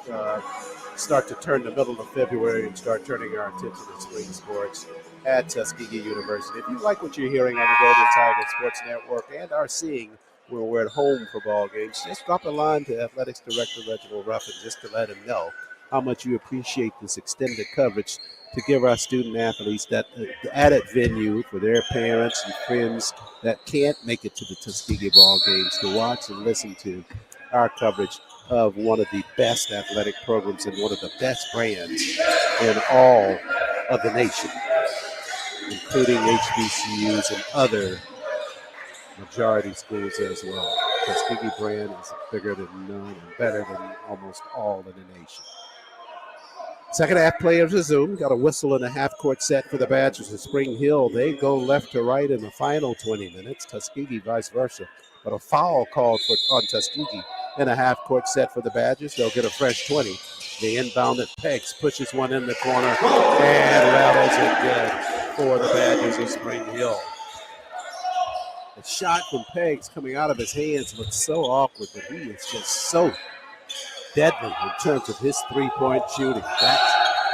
start to turn the middle of February and start turning our attention to spring sports at Tuskegee University. If you like what you're hearing on the Golden Tigers Sports Network and are seeing when we're at home for ball games, just drop a line to Athletics Director Reginald Ruffin just to let him know how much you appreciate this extended coverage to give our student athletes that added venue for their parents and friends that can't make it to the Tuskegee ball games to watch and listen to our coverage of one of the best athletic programs and one of the best brands in all of the nation, including HBCUs and other majority schools as well. Tuskegee brand is bigger than none and better than almost all in the nation. Second half play has resumed. Got a whistle and a half-court set for the Badgers of Spring Hill. They go left to right in the final 20 minutes. Tuskegee vice versa. But a foul called on Tuskegee in a half-court set for the Badgers. They'll get a fresh 20. The inbound at Pegs pushes one in the corner and rattles it good for the Badgers of Spring Hill. The shot from Pegs coming out of his hands looks so awkward, but he is just so deadly in terms of his three-point shooting. That's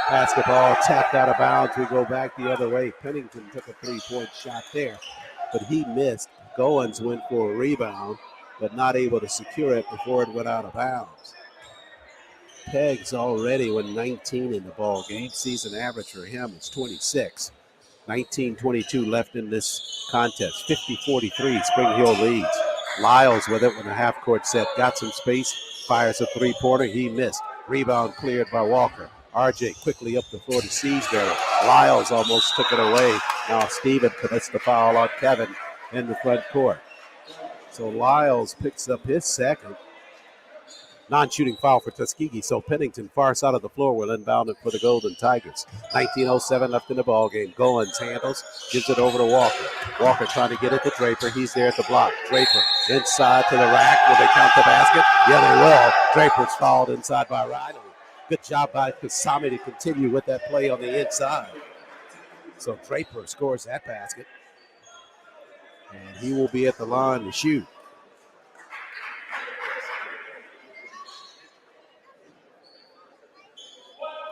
basketball tapped out of bounds. We go back the other way. Pennington took a three-point shot there, but he missed. Goins went for a rebound, but not able to secure it before it went out of bounds. Pegs already with 19 in the ball game. Season average for him is 26. 19:22 left in this contest. 50-43, Spring Hill leads. Lyles with it when the half-court set. Got some space, fires a three-pointer. He missed. Rebound cleared by Walker. RJ quickly up the floor to Seasbury. Lyles almost took it away. Now Steven commits the foul on Kevin in the front court. So Lyles picks up his second. Non-shooting foul for Tuskegee. So Pennington, far side of the floor, will inbound it for the Golden Tigers. 19:07 left in the ball game. Goins handles, gives it over to Walker. Walker trying to get it to Draper. He's there at the block. Draper inside to the rack. Will they count the basket? Yeah, they will. Draper's fouled inside by Riley. Good job by Kasami to continue with that play on the inside. So Draper scores that basket. And he will be at the line to shoot.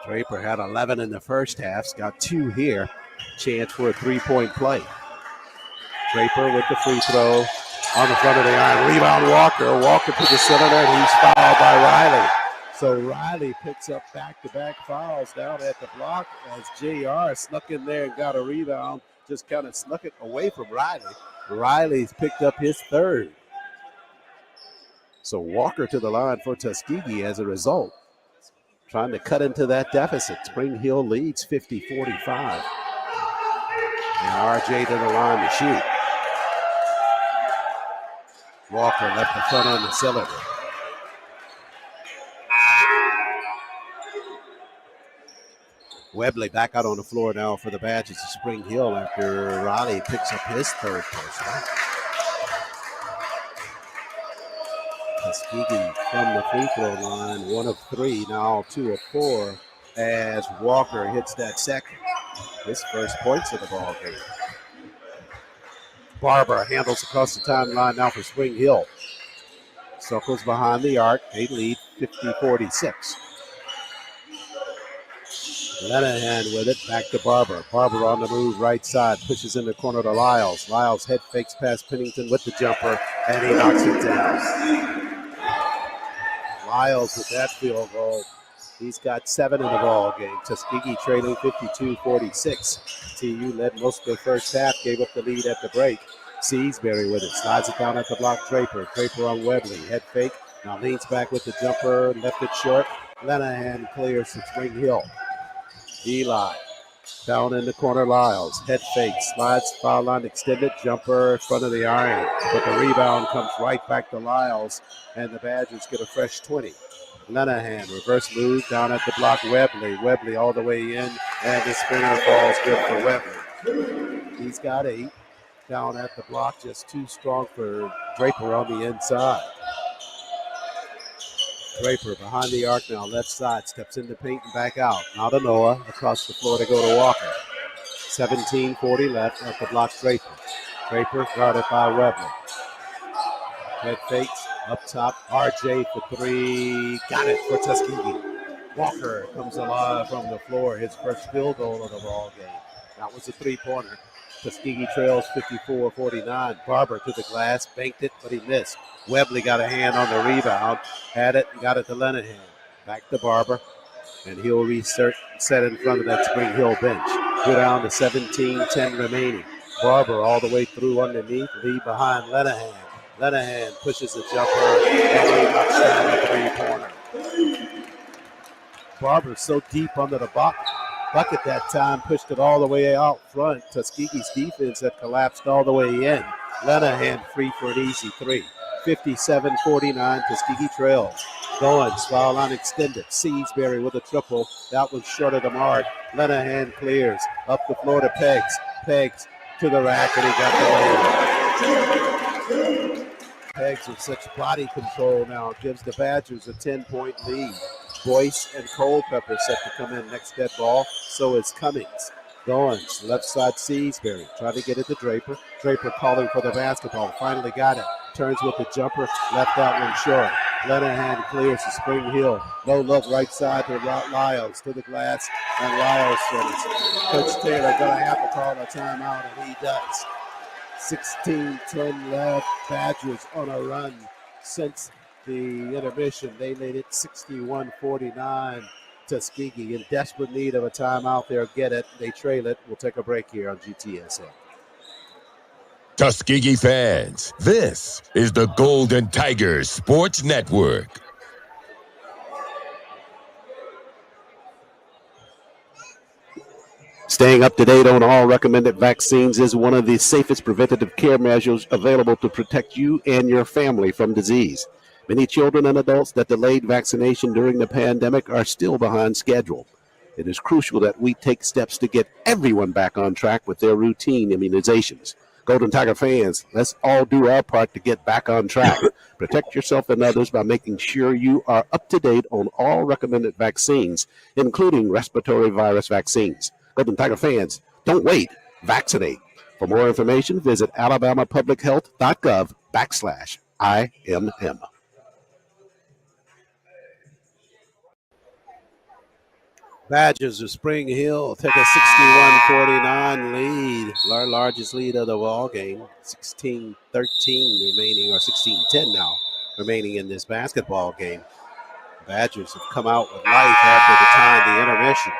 Draper had 11 in the first half. He's got 2 here. Chance for a three-point play. Draper with the free throw on the front of the iron. Rebound Walker. Walker to the center and he's fouled by Riley. So Riley picks up back-to-back fouls down at the block as JR snuck in there and got a rebound. Just kind of snuck it away from Riley. Riley's picked up his third. So Walker to the line for Tuskegee as a result. Trying to cut into that deficit. Spring Hill leads 50-45. And RJ to the line to shoot. Walker left the front end of the cylinder. Webley back out on the floor now for the Badgers of Spring Hill after Riley picks up his third personal. Tuskegee from the free throw line, 1 of 3, now 2 of 4, as Walker hits that second. His first points of the ball game. Barber handles across the timeline now for Spring Hill. Circles behind the arc. They lead 50-46. Lenahan with it, back to Barber. Barber on the move, right side, pushes in the corner to Lyles. Lyles head fakes past Pennington with the jumper, and he knocks it down. Lyles with that field goal. He's got 7 in the ball game. Tuskegee trailing 52-46. TU led most of the first half, gave up the lead at the break. Seasbury with it, slides it down at the block. Draper on Webley, head fake. Now leans back with the jumper, left it short. Lenahan clears to Spring Hill. Eli down in the corner. Lyles head fake, slides, foul line extended, jumper, front of the iron, but the rebound comes right back to Lyles, and the Badgers get a fresh 20. Lenahan reverse move down at the block. Webley all the way in, and the spinner falls good for Webley. He's got 8 down at the block, just too strong for Draper on the inside. Draper behind the arc now, left side, steps into paint and back out. Now to Noah, across the floor to go to Walker. 17:40 left at the block. Draper guarded by Webley. Head fakes, up top, RJ for 3. Got it for Tuskegee. Walker comes alive from the floor, his first field goal of the ball game. That was a 3-pointer. Tuskegee trails 54-49. Barber to the glass, banked it, but he missed. Webley got a hand on the rebound, had it, and got it to Lenahan. Back to Barber, and he'll reset in front of that Spring Hill bench. Go down to 17-10 remaining. Barber all the way through underneath, lead behind Lenahan. Lenahan pushes the jumper, and he knocks down a 3-pointer. Barber so deep under the bucket that time, pushed it all the way out front. Tuskegee's defense had collapsed all the way in. Lenahan free for an easy 3. 57-49, Tuskegee trails. Goins, foul line extended. Seasbury with a triple. That was short of the mark. Lenahan clears. Up the floor to Peggs. Peggs to the rack, and he got the layup. Peggs with such body control now gives the Badgers a 10-point lead. Boyce and Culpepper set to come in next dead ball. So is Cummings. Goins, left side Seasbury. Trying to get it to Draper. Draper calling for the basketball. Finally got it. Turns with the jumper. Left that one short. Lenahan clears to Spring Hill. No look right side to Lyles to the glass. And Lyles finishes. Coach Taylor going to have to call a timeout, and he does. 16-10 left. Badgers on a run since the intermission. They made it 61-49. Tuskegee in desperate need of a timeout. They'll get it. They trail it. We'll take a break here on GTSN. Tuskegee fans, this is the Golden Tigers Sports Network. Staying up to date on all recommended vaccines is one of the safest preventative care measures available to protect you and your family from disease. Many children and adults that delayed vaccination during the pandemic are still behind schedule. It is crucial that we take steps to get everyone back on track with their routine immunizations. Golden Tiger fans, let's all do our part to get back on track. Protect yourself and others by making sure you are up to date on all recommended vaccines, including respiratory virus vaccines. Golden Tiger fans, don't wait. Vaccinate. For more information, visit alabamapublichealth.gov/IMM. Badgers of Spring Hill take a 61-49 lead, our largest lead of the ball game. 16-13 remaining, or 16-10 now remaining in this basketball game. Badgers have come out with life after the time of the intermission.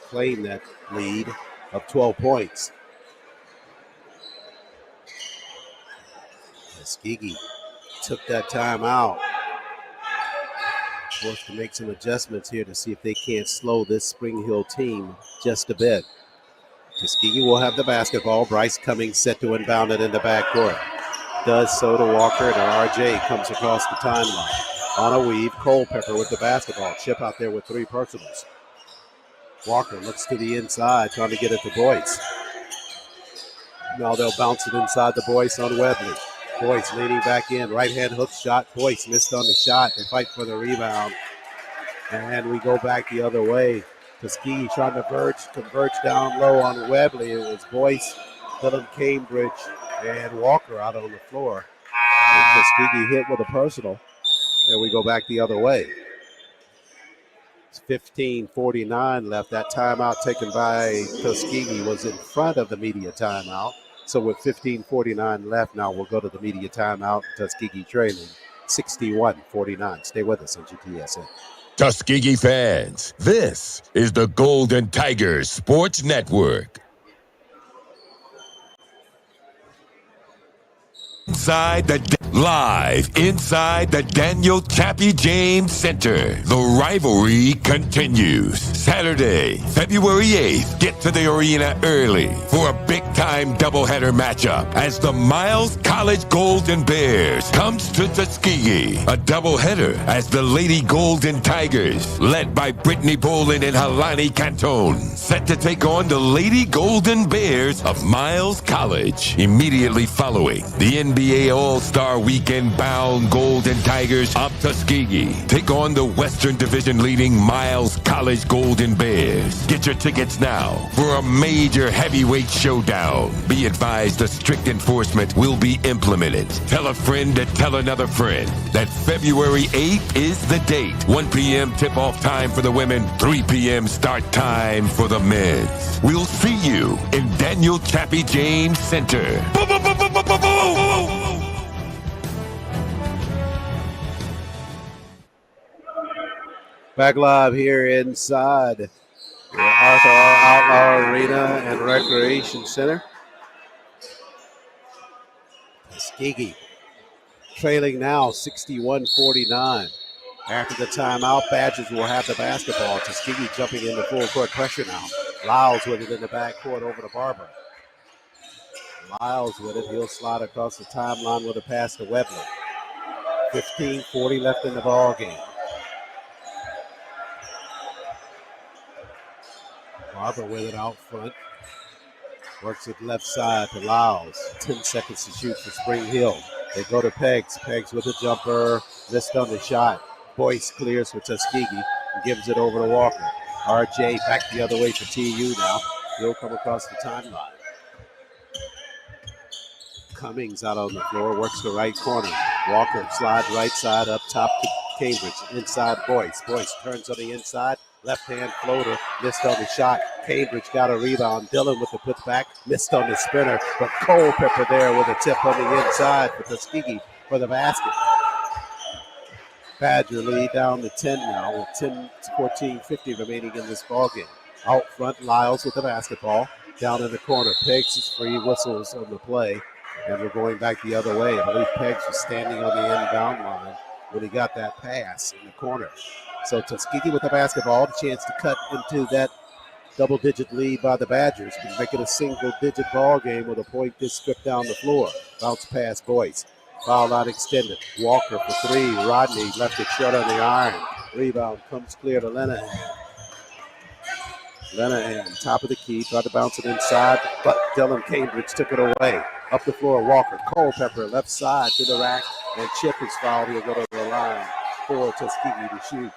Claim that lead of 12 points. Tuskegee took that time out. Forced to make some adjustments here to see if they can't slow this Spring Hill team just a bit. Tuskegee will have the basketball. Bryce Cummings set to inbound it in the backcourt. Does so to Walker, and RJ comes across the timeline. On a weave, Culpepper with the basketball. Chip out there with three personals. Walker looks to the inside, trying to get it to Boyce. Now they'll bounce it inside the Boyce on Webley. Boyce leaning back in, right-hand hook shot. Boyce missed on the shot. They fight for the rebound. And we go back the other way. Tuskegee trying to converge down low on Webley. It was Boyce, Dylan Cambridge, and Walker out on the floor. And Tuskegee hit with a personal. Then we go back the other way. 15:49 left. That timeout taken by Tuskegee was in front of the media timeout. So with 15:49 left now, we'll go to the media timeout. Tuskegee trailing 61-49. Stay with us on GTSN. Tuskegee fans, this is the Golden Tigers Sports Network. Inside the Daniel Chappie James Center, the rivalry continues. Saturday, February 8th, get to the arena early for a big-time doubleheader matchup as the Miles College Golden Bears comes to Tuskegee. A doubleheader as the Lady Golden Tigers, led by Brittany Bolin and Halani Canton, set to take on the Lady Golden Bears of Miles College. Immediately following, the NBA All-Star Weekend bound Golden Tigers of Tuskegee take on the Western Division leading Miles College Golden Bears. Get your tickets now for a major heavyweight showdown. Be advised the strict enforcement will be implemented. Tell a friend to tell another friend that February 8th is the date. 1 p.m. tip-off time for the women, 3 p.m. start time for the men. We'll see you in Daniel Chappie James Center. Back live here inside the Outlaw Arena and Recreation Center. Tuskegee trailing now 61-49. After the timeout, Badgers will have the basketball. Tuskegee jumping into full court pressure now. Lyles with it in the backcourt over to Barber. Lyles with it. He'll slide across the timeline with a pass to Webley. 15:40 left in the ball game. Barber with it out front. Works it left side to Lyles. 10 seconds to shoot for Spring Hill. They go to Peggs. Peggs with a jumper. Missed on the shot. Boyce clears for Tuskegee and gives it over to Walker. RJ back the other way for TU now. He'll come across the timeline. Cummings out on the floor. Works the right corner. Walker slides right side up top to Cambridge. Inside Boyce. Boyce turns on the inside. Left-hand floater, missed on the shot. Cambridge got a rebound. Dillon with the putback, missed on the spinner. But Culpepper there with a tip on the inside for Tuskegee for the basket. Badger lead down to 10 now with 14:50 remaining in this ballgame. Out front, Lyles with the basketball. Down in the corner, Peggs is free, whistles on the play, and we're going back the other way. I believe Peggs was standing on the inbound line when he got that pass in the corner. So Tuskegee with the basketball, the chance to cut into that double-digit lead by the Badgers. Can make it a single-digit ball game with a point this stripped down the floor. Bounce pass, Boyce. Foul line extended. Walker for three. Rodney left it short on the iron. Rebound comes clear to Lenahan. Lenahan, top of the key, tried to bounce it inside, but Dylan Cambridge took it away. Up the floor, Walker. Culpepper, left side to the rack, and Chip is fouled. He'll go to the line for Tuskegee to shoot.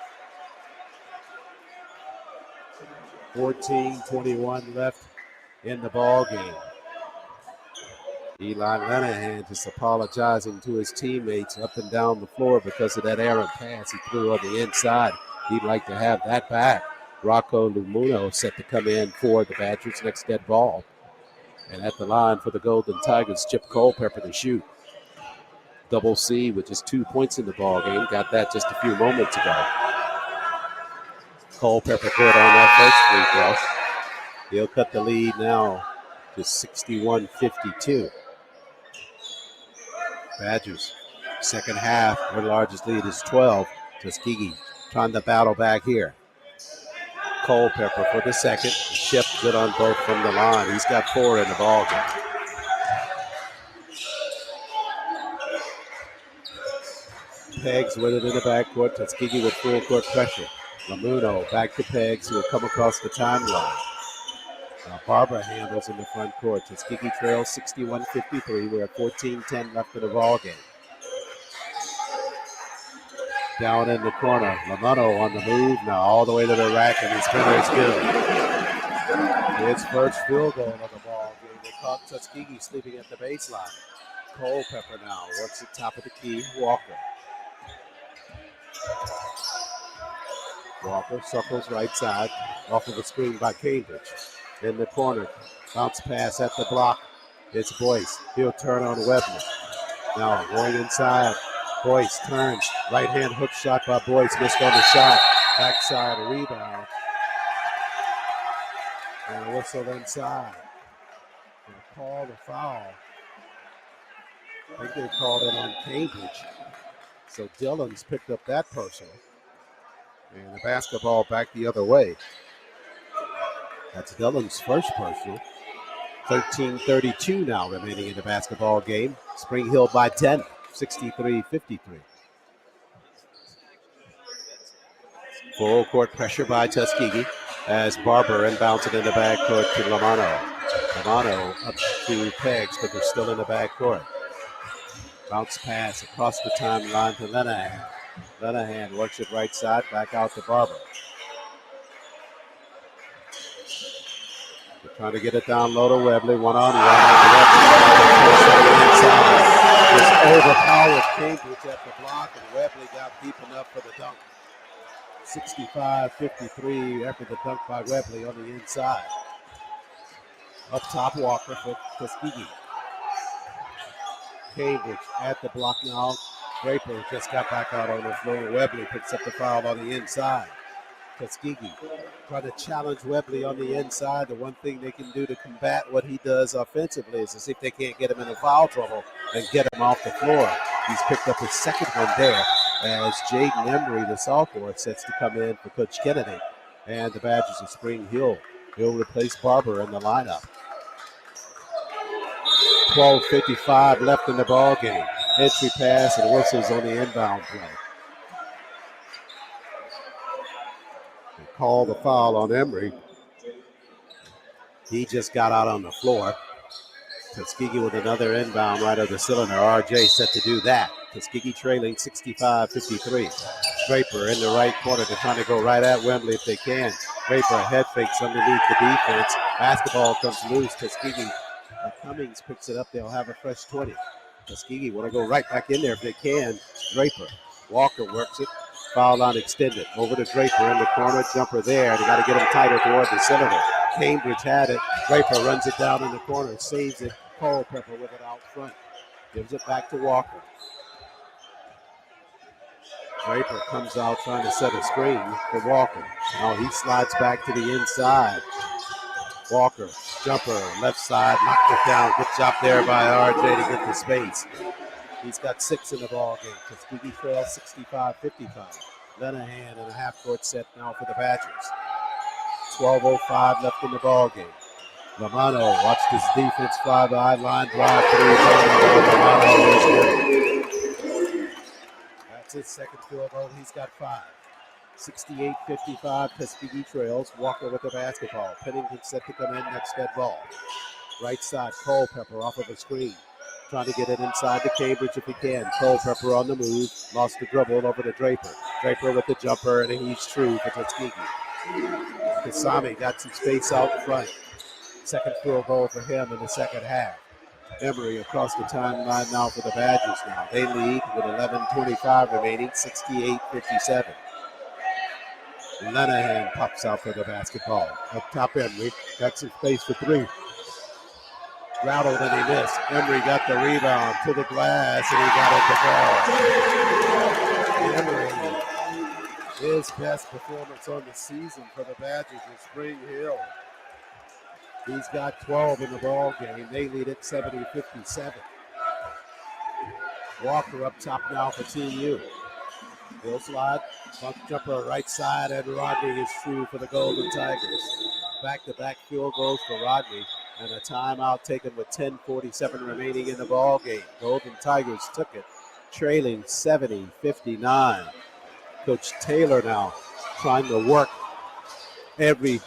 14:21 left in the ball game. Eli Lenahan just apologizing to his teammates up and down the floor because of that errant pass he threw on the inside. He'd like to have that back. Rocco Lumuno set to come in for the Badgers' next dead ball. And at the line for the Golden Tigers, Chip Culpepper to shoot. Double C with just 2 points in the ball game. Got that just a few moments ago. Culpepper good on that first free throw. He'll cut the lead now to 61-52. Badgers, second half, their largest lead is 12. Tuskegee trying to battle back here. Culpepper for the second. Chip good on both from the line. He's got 4 in the ball game. Peggs with it in the backcourt. Tuskegee with full court pressure. Lamuno back to Peggs, who will come across the timeline. Barber handles in the front court. Tuskegee trails 61-53. We're at 14:10 left in the ball game. Down in the corner, Lamuno on the move now, all the way to the rack, and his finger's good. His first field goal of the ball game. They caught Tuskegee sleeping at the baseline. Culpepper now works at top of the key. Walker circles right side, off of the screen by Cambridge. In the corner, bounce pass at the block. It's Boyce. He'll turn on Webley. Now going inside. Boyce turns. Right hand hook shot by Boyce. Missed on the shot. Backside rebound. And a whistle inside. They'll call the foul. I think they called it on Cambridge. So Dillon's picked up that personal. And the basketball back the other way. That's Dillon's first personal. 13:32 now remaining in the basketball game. Spring Hill by 10, 63-53. Full court pressure by Tuskegee as Barber inbounds it in the backcourt to Lamano. Lamano up to Peggs, but they're still in the backcourt. Bounce pass across the timeline to Lenahan. Lenahan works it right side, back out to Barber. They're trying to get it down low to Webley, one-on-one. Just overpowered Cambridge at the block, and Webley got deep enough for the dunk. 65-53 after the dunk by Webley on the inside. Up top, Walker for Tuskegee. Cambridge at the block now. Draper just got back out on the floor. Webley picks up the foul on the inside. Tuskegee trying to challenge Webley on the inside. The one thing they can do to combat what he does offensively is to see if they can't get him into foul trouble and get him off the floor. He's picked up his second one there as Jaden Emery, the sophomore, sets to come in for Coach Kennedy. And the Badgers of Spring Hill. He'll replace Barber in the lineup. 12:55 left in the ball game. Entry pass and whistles on the inbound play. They call the foul on Emery. He just got out on the floor. Tuskegee with another inbound right of the cylinder. RJ set to do that. Tuskegee trailing 65-53. Draper in the right corner. They're trying to go right at Wembley if they can. Draper head fakes underneath the defense. Basketball comes loose. Tuskegee Cummings picks it up. They'll have a fresh 20. Tuskegee want to go right back in there if they can. Draper. Walker works it. Foul line extended. Over to Draper in the corner. Jumper there. They got to get him tighter toward the cylinder. Cambridge had it. Draper runs it down in the corner. Saves it. Culpepper with it out front. Gives it back to Walker. Draper comes out trying to set a screen for Walker. Now he slides back to the inside. Walker, jumper, left side, knocked it down. Good job there by RJ to get the space. He's got 6 in the ball game. Tuskegee trails 65-55. Lenahan in a half-court set now for the Badgers. 12:05 left in the ball game. Romano watched his defense fly by, line drive through. Romano is good. That's his second field goal. He's got 5. 68-55 Tuskegee trails. Walker with the basketball. Pennington set to come in next dead ball. Right side, Culpepper off of a screen. Trying to get it inside to Cambridge if he can. Culpepper on the move. Lost the dribble over to Draper. Draper with the jumper, and he's true for Tuskegee. Kasami got some space out front. Second field goal for him in the second half. Emory across the timeline now for the Badgers now. They lead with 11:25 remaining, 68-57. Lenahan pops out for the basketball. Up top, Emory got some space for 3. Rattled and he missed. Emory got the rebound to the glass and he got it to fall. Emory, his best performance on the season for the Badgers in Spring Hill. He's got 12 in the ball game. They lead at 70-57. Walker up top now for Team U. Bill slide, bump jumper right side, and Rodney is true for the Golden Tigers. Back-to-back field goals for Rodney, and a timeout taken with 10:47 remaining in the ball game. Golden Tigers took it, trailing 70-59. Coach Taylor now trying to work every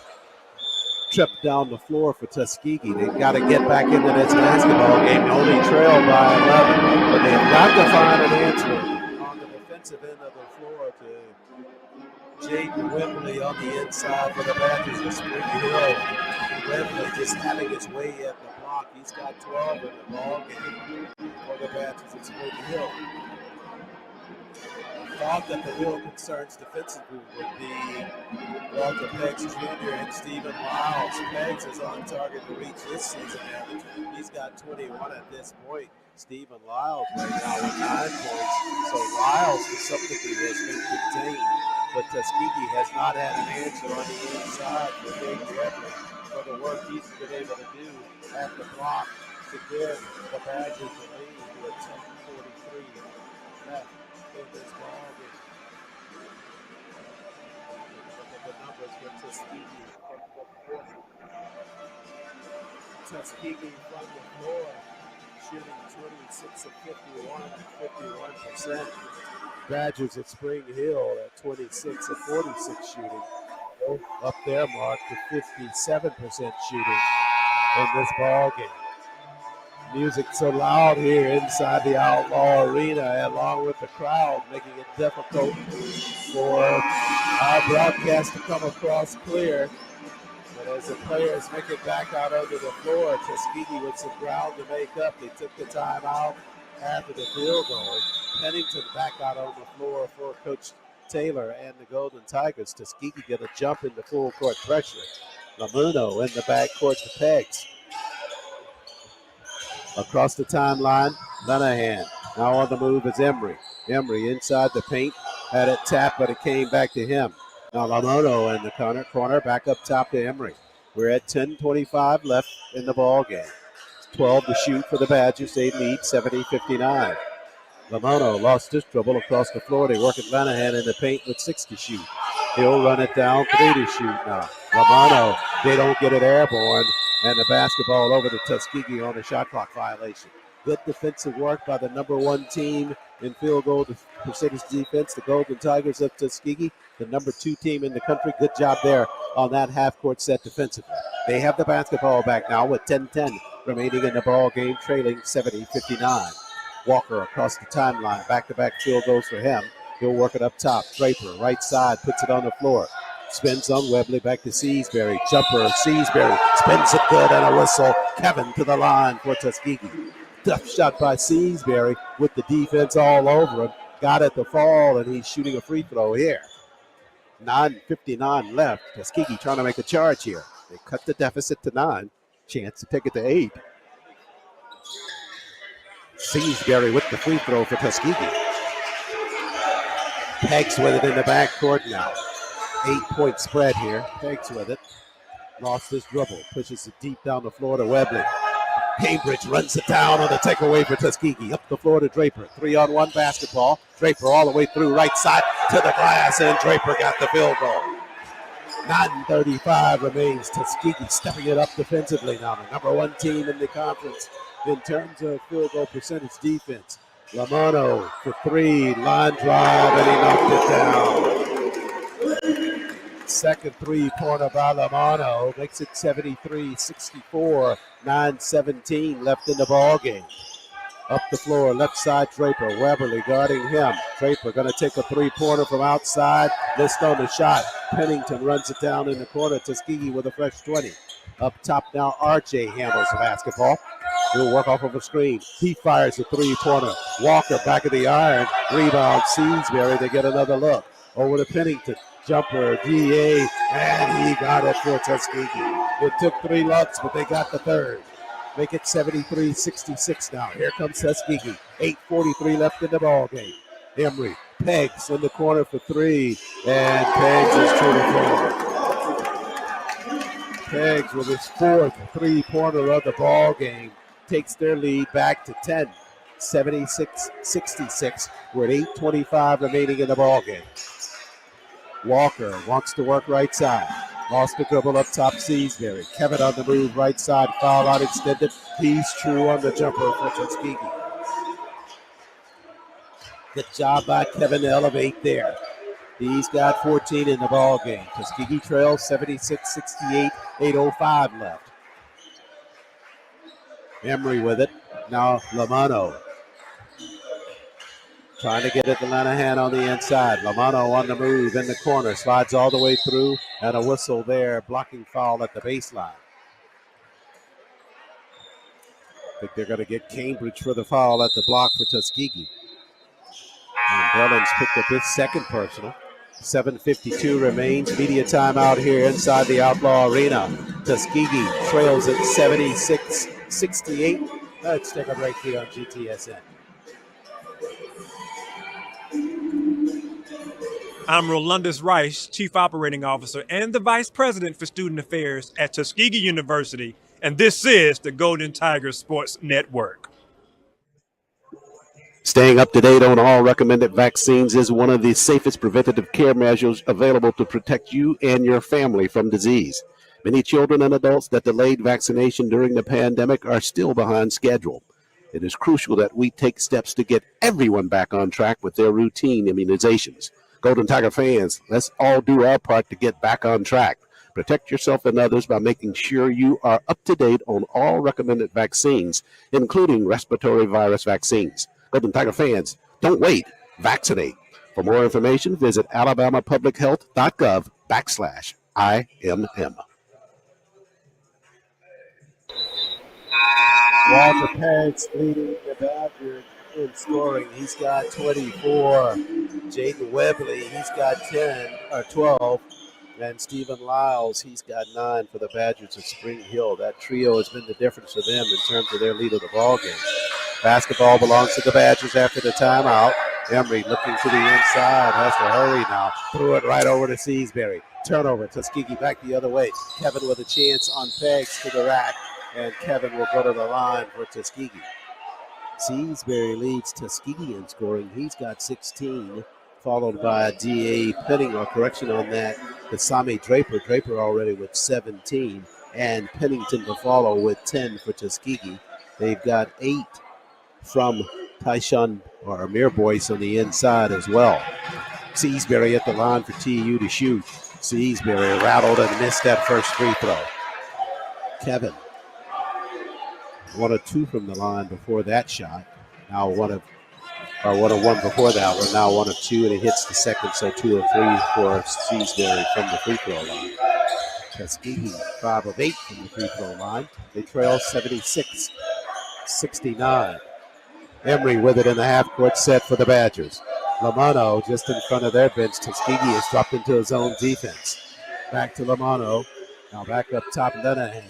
trip down the floor for Tuskegee. They've got to get back into this basketball game. Only trailed by 11, but they've got to find an answer on the defensive end of the floor to Jaden Wembley on the inside for the Badgers of Spring Hill. Wembley just having his way at the block. He's got 12 in the ball game for the Badgers of Spring Hill. Thought that the real concerns defensively would be Walter Peggs Jr. and Stephen Lyles. Peggs is on target to reach his season average. He's got 21 at this point. Stephen Lyles right now with 9 points. So Lyles to some degree has been contained, but Tuskegee has not had an answer on the inside for Dave Wembley for the work he's been able to do at the block to give the Badgers the lead with 10:43 left in this ball game. Look at the numbers for Tuskegee from the floor. Tuskegee from the floor, shooting 26 of 51, 51%. Badgers at Spring Hill at 26 of 46 shooting. Up their mark to 57% shooting in this ball game. Music so loud here inside the Outlaw Arena, along with the crowd, making it difficult for our broadcast to come across clear. But as the players make it back out onto the floor, Tuskegee with some ground to make up. They took the time out after the field goal. Pennington back out on the floor for Coach Taylor and the Golden Tigers. Tuskegee get a jump into full court pressure. Lamuno in the backcourt to Peggs. Across the timeline, Lenahan. Now on the move is Emory. Emory inside the paint. Had it tapped, but it came back to him. Now Lamono in the corner, back up top to Emory. We're at 10:25 left in the ball game. 12 to shoot for the Badgers. They lead 70-59. Lamono lost his dribble across the floor. They work at Lenahan in the paint with 6 to shoot. He'll run it down, 3 to shoot now. Lamono, they don't get it airborne. And the basketball over to Tuskegee on a shot clock violation. Good defensive work by the number 1 team in field goal percentage defense, the Golden Tigers of Tuskegee, the number 2 team in the country. Good job there on that half-court set defensively. They have the basketball back now with 10:10 remaining in the ball game, trailing 70-59. Walker across the timeline, back-to-back field goals for him. He'll work it up top. Draper, right side, puts it on the floor. Spins on Webley, back to Seasbury. Jumper, Seasbury spins it good and a whistle. Kevin to the line for Tuskegee. Tough shot by Seasbury with the defense all over him. Got it to fall, and he's shooting a free throw here. 9:59 left. Tuskegee trying to make a charge here. They cut the deficit to 9. Chance to take it to 8. Seasbury with the free throw for Tuskegee. Peggs with it in the backcourt now. 8-point spread here. Peggs with it. Lost his dribble. Pushes it deep down the floor to Webley. Cambridge runs it down on the takeaway for Tuskegee. Up the floor to Draper. 3-on-1 basketball. Draper all the way through right side to the glass, and Draper got the field goal. 9:35 remains. Tuskegee stepping it up defensively now. The number one team in the conference in terms of field goal percentage defense. Lamano for three. Line drive, and he knocked it down. Second three-pointer by Lamano makes it 73-64. 9:17 left in the ball game. Up the floor, left side Draper. Weberly guarding him. Draper going to take a three-pointer from outside. Missed on the shot. Pennington runs it down in the corner. Tuskegee with a fresh 20. Up top now, RJ handles the basketball. He'll work off of a screen. He fires a three-pointer. Walker back of the iron. Rebound Seasbury. They get another look. Over to Pennington. Jumper, DA, and he got it for Tuskegee. It took three looks, but they got the third. Make it 73-66 now. Here comes Tuskegee. 8:43 left in the ball game. Emery, Peggs in the corner for three, and Peggs is true to form. Peggs with his fourth three-pointer of the ball game takes their lead back to 10. 76-66 with 8:25 remaining in the ball game. Walker wants to work right side. Lost the dribble up top, Seasbury. Kevin on the move, right side, foul out extended. He's true on the jumper for Tuskegee. Good job by Kevin to elevate there. He's got 14 in the ball game. Tuskegee trails 76-68, 8:05 left. Emery with it. Now Lamano. Trying to get it to Lanahan on the inside. Lamano on the move in the corner. Slides all the way through. And a whistle there. Blocking foul at the baseline. I think they're going to get Cambridge for the foul at the block for Tuskegee. And Bellins picked up his second personal. 7:52 remains. Media timeout here inside the Outlaw Arena. Tuskegee trails at 76-68. Let's take a break here on GTSN. I'm Rolandus Rice, Chief Operating Officer and the Vice President for Student Affairs at Tuskegee University, and this is the Golden Tiger Sports Network. Staying up to date on all recommended vaccines is one of the safest preventative care measures available to protect you and your family from disease. Many children and adults that delayed vaccination during the pandemic are still behind schedule. It is crucial that we take steps to get everyone back on track with their routine immunizations. Golden Tiger fans, let's all do our part to get back on track. Protect yourself and others by making sure you are up to date on all recommended vaccines, including respiratory virus vaccines. Golden Tiger fans, don't wait. Vaccinate. For more information, visit alabamapublichealth.gov/IMM. Walter Peggs leading the Badgers in scoring. He's got 24. Jaden Webley, he's got 12. And Stephen Lyles, he's got 9 for the Badgers of Spring Hill. That trio has been the difference for them in terms of their lead of the ball game. Basketball belongs to the Badgers after the timeout. Emery looking to the inside, has to hurry now. Threw it right over to Seasbury. Turnover, Tuskegee back the other way. Kevin with a chance on Peggs to the rack, and Kevin will go to the line for Tuskegee. Seasbury leads Tuskegee in scoring. He's got 16, followed by D.A. Penning, or correction on that, Kasami Draper. Draper already with 17, and Pennington to follow with 10 for Tuskegee. They've got 8 from Tyshawn or Amir Boyce on the inside as well. Seasbury at the line for TU to shoot. Seasbury rattled and missed that first free throw. Kevin, 1 of 2 from the line before that shot. Now 1 of 1 before that one. Now 1 of 2, and he hits the second, so 2 of 3 for Seasbury from the free throw line. Tuskegee 5 of 8 from the free throw line. They trail 76-69. Emery with it in the half-court set for the Badgers. Lamano just in front of their bench. Tuskegee has dropped into his own defense. Back to Lamano. Now back up top, Lenahan.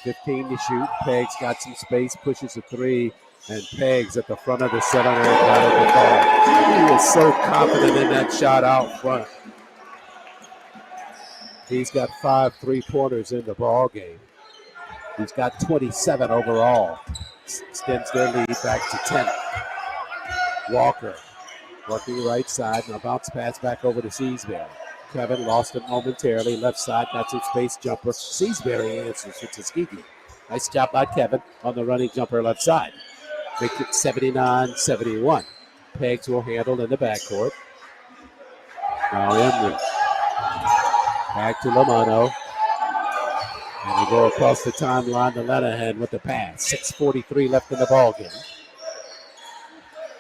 15 to shoot. Peggs got some space, pushes a 3. And Peggs at the front of the center and got it to fall. He was so confident in that shot out front. He's got 5 3-pointers in the ball game. He's got 27 overall. Extends their lead back to 10. Walker working right side. Now bounce pass back over to Seasbury. Kevin lost it momentarily. Left side, got some space jumper. Seasbury answers for Tuskegee. Nice job by Kevin on the running jumper left side. Makes it 79-71. Peggs will handle in the backcourt. Now Emery. Back to Lamano. And we go across the timeline to Lenahan with the pass. 6:43 left in the ballgame.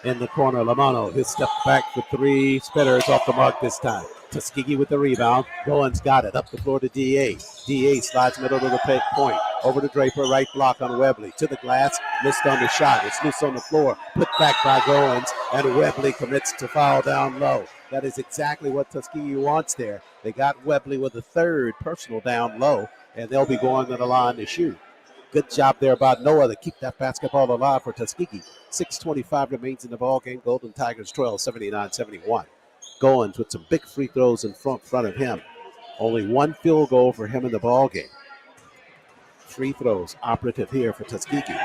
In the corner, Lamano, his step back for 3. Spitters off the mark this time. Tuskegee with the rebound. Goins got it. Up the floor to D.A. D.A. slides middle to the point. Over to Draper. Right block on Webley. To the glass. Missed on the shot. It's loose on the floor. Put back by Goins. And Webley commits to foul down low. That is exactly what Tuskegee wants there. They got Webley with the 3rd personal down low. And they'll be going to the line to shoot. Good job there by Noah to keep that basketball alive for Tuskegee. 6:25 remains in the ball game. Golden Tigers 12, 79-71. Goins with some big free throws in front of him. Only 1 field goal for him in the ball game. Free throws operative here for Tuskegee.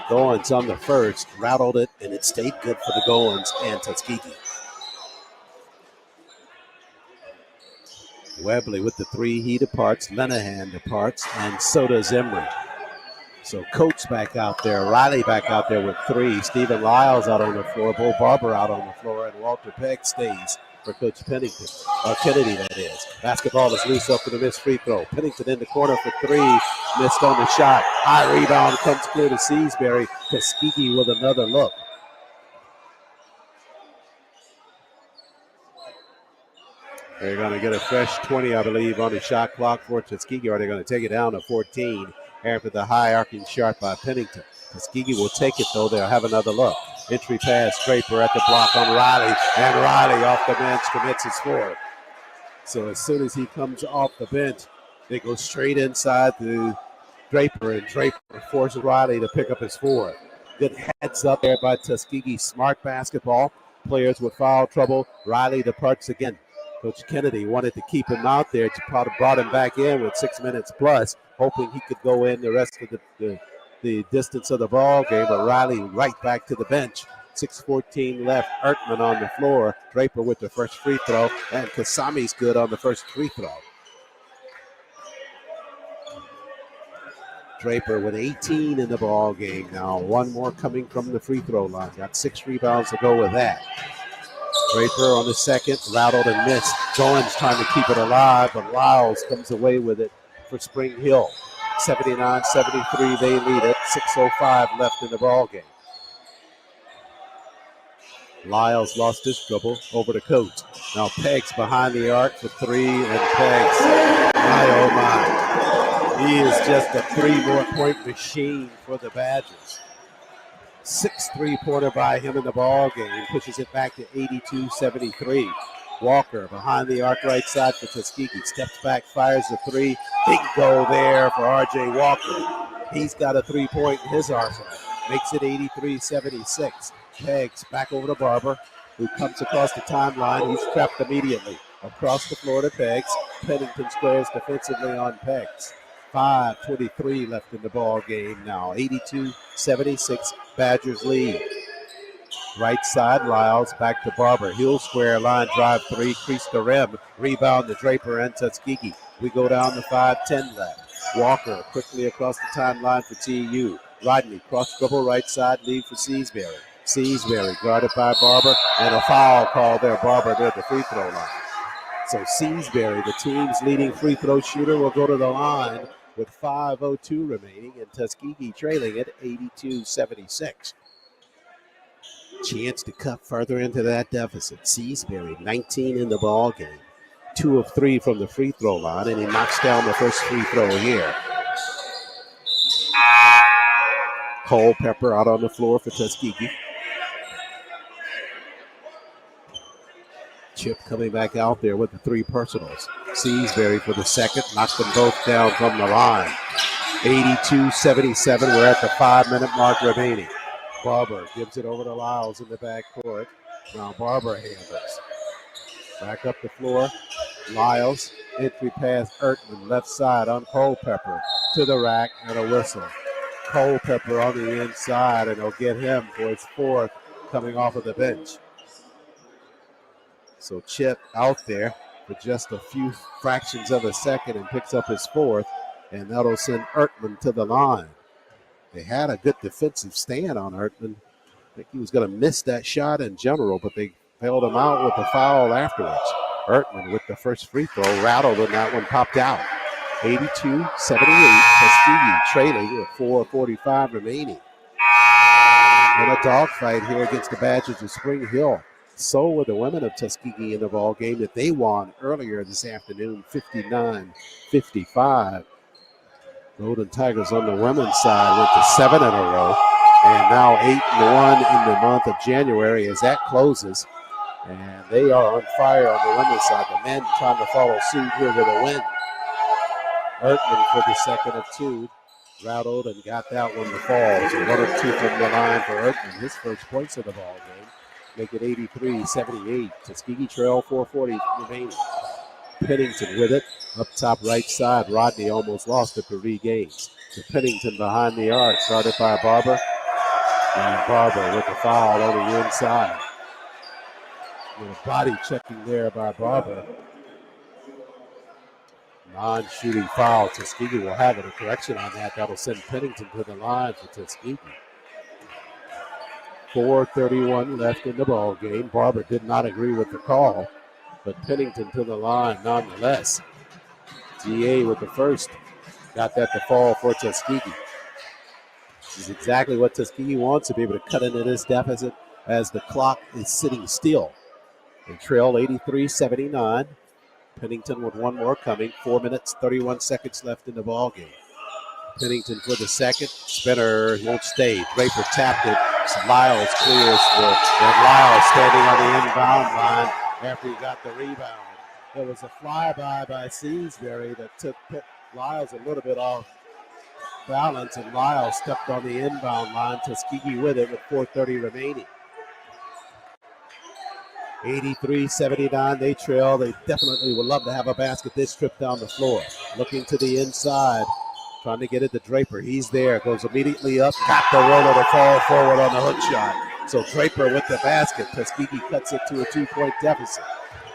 Goins on the first, rattled it, and it stayed good for the Goins and Tuskegee. Webley with the 3, he departs. Lenahan departs, and so does Emery. So Coates back out there, Riley back out there with 3. Stephen Lyles out on the floor, Bo Barber out on the floor, and Walter Pegg stays for Coach Pennington. Or Kennedy, that is. Basketball is loose up to the missed free throw. Pennington in the corner for 3. Missed on the shot. High rebound comes clear to Seasbury. Tuskegee with another look. They're going to get a fresh 20, I believe, on the shot clock for Tuskegee, or they're going to take it down to 14 after the high arcing shot by Pennington. Tuskegee will take it, though. They'll have another look. Entry pass, Draper at the block on Riley, and Riley off the bench commits his 4th. So as soon as he comes off the bench, they go straight inside to Draper, and Draper forces Riley to pick up his 4th. Good heads up there by Tuskegee. Smart basketball. Players with foul trouble. Riley departs again. Coach Kennedy wanted to keep him out there. Probably brought him back in with 6 minutes plus, hoping he could go in the rest of the distance of the ball game. But Riley right back to the bench. 6:14 left. Ertman on the floor. Draper with the first free throw, and Kasami's good on the first free throw. Draper with 18 in the ball game now. 1 more coming from the free throw line. Got 6 rebounds to go with that. Draper on the second, rattled and missed. Goins trying to keep it alive, but Lyles comes away with it for Spring Hill. 79-73, they lead it. 6:05 left in the ball game. Lyles lost his dribble over to Coates. Now Peggs behind the arc for 3, and Peggs, my oh my. He is just a 3-more-point machine for the Badgers. 6 3-pointer by him in the ball game, pushes it back to 82-73. Walker behind the arc right side for Tuskegee. Steps back, fires the 3. Bingo there for R.J. Walker. He's got a 3-point in his arsenal. Makes it 83-76. Peggs back over to Barber, who comes across the timeline. He's trapped immediately. Across the floor to Peggs. Pennington squares defensively on Peggs. 5:23 left in the ball game now. 82-76, Badgers lead. Right side, Lyles back to Barber. He'll square line, drive 3, crease the rim. Rebound to Draper and Tuskegee. We go down to 5:10 left. Walker quickly across the timeline for TU. Rodney cross dribble right side, lead for Seasbury. Seasbury guarded by Barber, and a foul called there. Barber near the free throw line. So Seasbury, the team's leading free throw shooter, will go to the line with 5:02 remaining, and Tuskegee trailing at 82-76. Chance to cut further into that deficit. Seasbury, 19 in the ball game. 2 of 3 from the free throw line, and he knocks down the first free throw here. Culpepper out on the floor for Tuskegee. Chip coming back out there with the 3 personals. Seasbury for the second, knocks them both down from the line. 82-77, we're at the 5-minute mark remaining. Barber gives it over to Lyles in the backcourt. Now Barber handles. Back up the floor. Lyles, entry pass, Ertman, left side on Culpepper to the rack and a whistle. Culpepper on the inside, and it'll get him for his fourth coming off of the bench. So Chip out there for just a few fractions of a second and picks up his fourth, and that'll send Ertman to the line. They had a good defensive stand on Ertman. I think he was going to miss that shot in general, but they bailed him out with a foul afterwards. Ertman with the first free throw, rattled and that one popped out. 82-78, Tuskegee trailing with 4:45 remaining. In a dogfight here against the Badgers of Spring Hill. So were the women of Tuskegee in the ball game that they won earlier this afternoon, 59-55. Golden Tigers on the women's side went to 7 in a row, and now 8-1 in the month of January as that closes. And they are on fire on the women's side. The men trying to follow suit here with a win. Ertman for the second of two. Rattled and got that one to fall. So 1 of 2 from the line for Ertman. His first points of the ball game. Make it 83-78. Tuskegee trail 4:40 remaining. Pennington with it. Up top right side. Rodney almost lost it, but regains. To Pennington behind the arc. Started by Barber. And Barber with the foul on the inside. With a body checking there by Barber. Non-shooting foul. Tuskegee will have it. A correction on that. That'll send Pennington to the line for Tuskegee. 4:31 left in the ball game. Barber did not agree with the call, but Pennington to the line nonetheless. GA with the first. Got that to fall for Tuskegee. This is exactly what Tuskegee wants, to be able to cut into this deficit as the clock is sitting still. They trail 83-79. Pennington with one more coming. 4 minutes, 31 seconds left in the ball game. Pennington for the second. Spinner won't stay. Draper tapped it. Lyles clears and Lyles standing on the inbound line after he got the rebound. There was a flyby by Seasbury that took Lyles a little bit off balance, and Lyles stepped on the inbound line. Tuskegee with it with 4:30 remaining. 83-79, they trail. They definitely would love to have a basket this trip down the floor. Looking to the inside, trying to get it to Draper. He's there, goes immediately up, got the roller to fall forward on the hook shot. So Draper with the basket. Tuskegee cuts it to a 2-point deficit.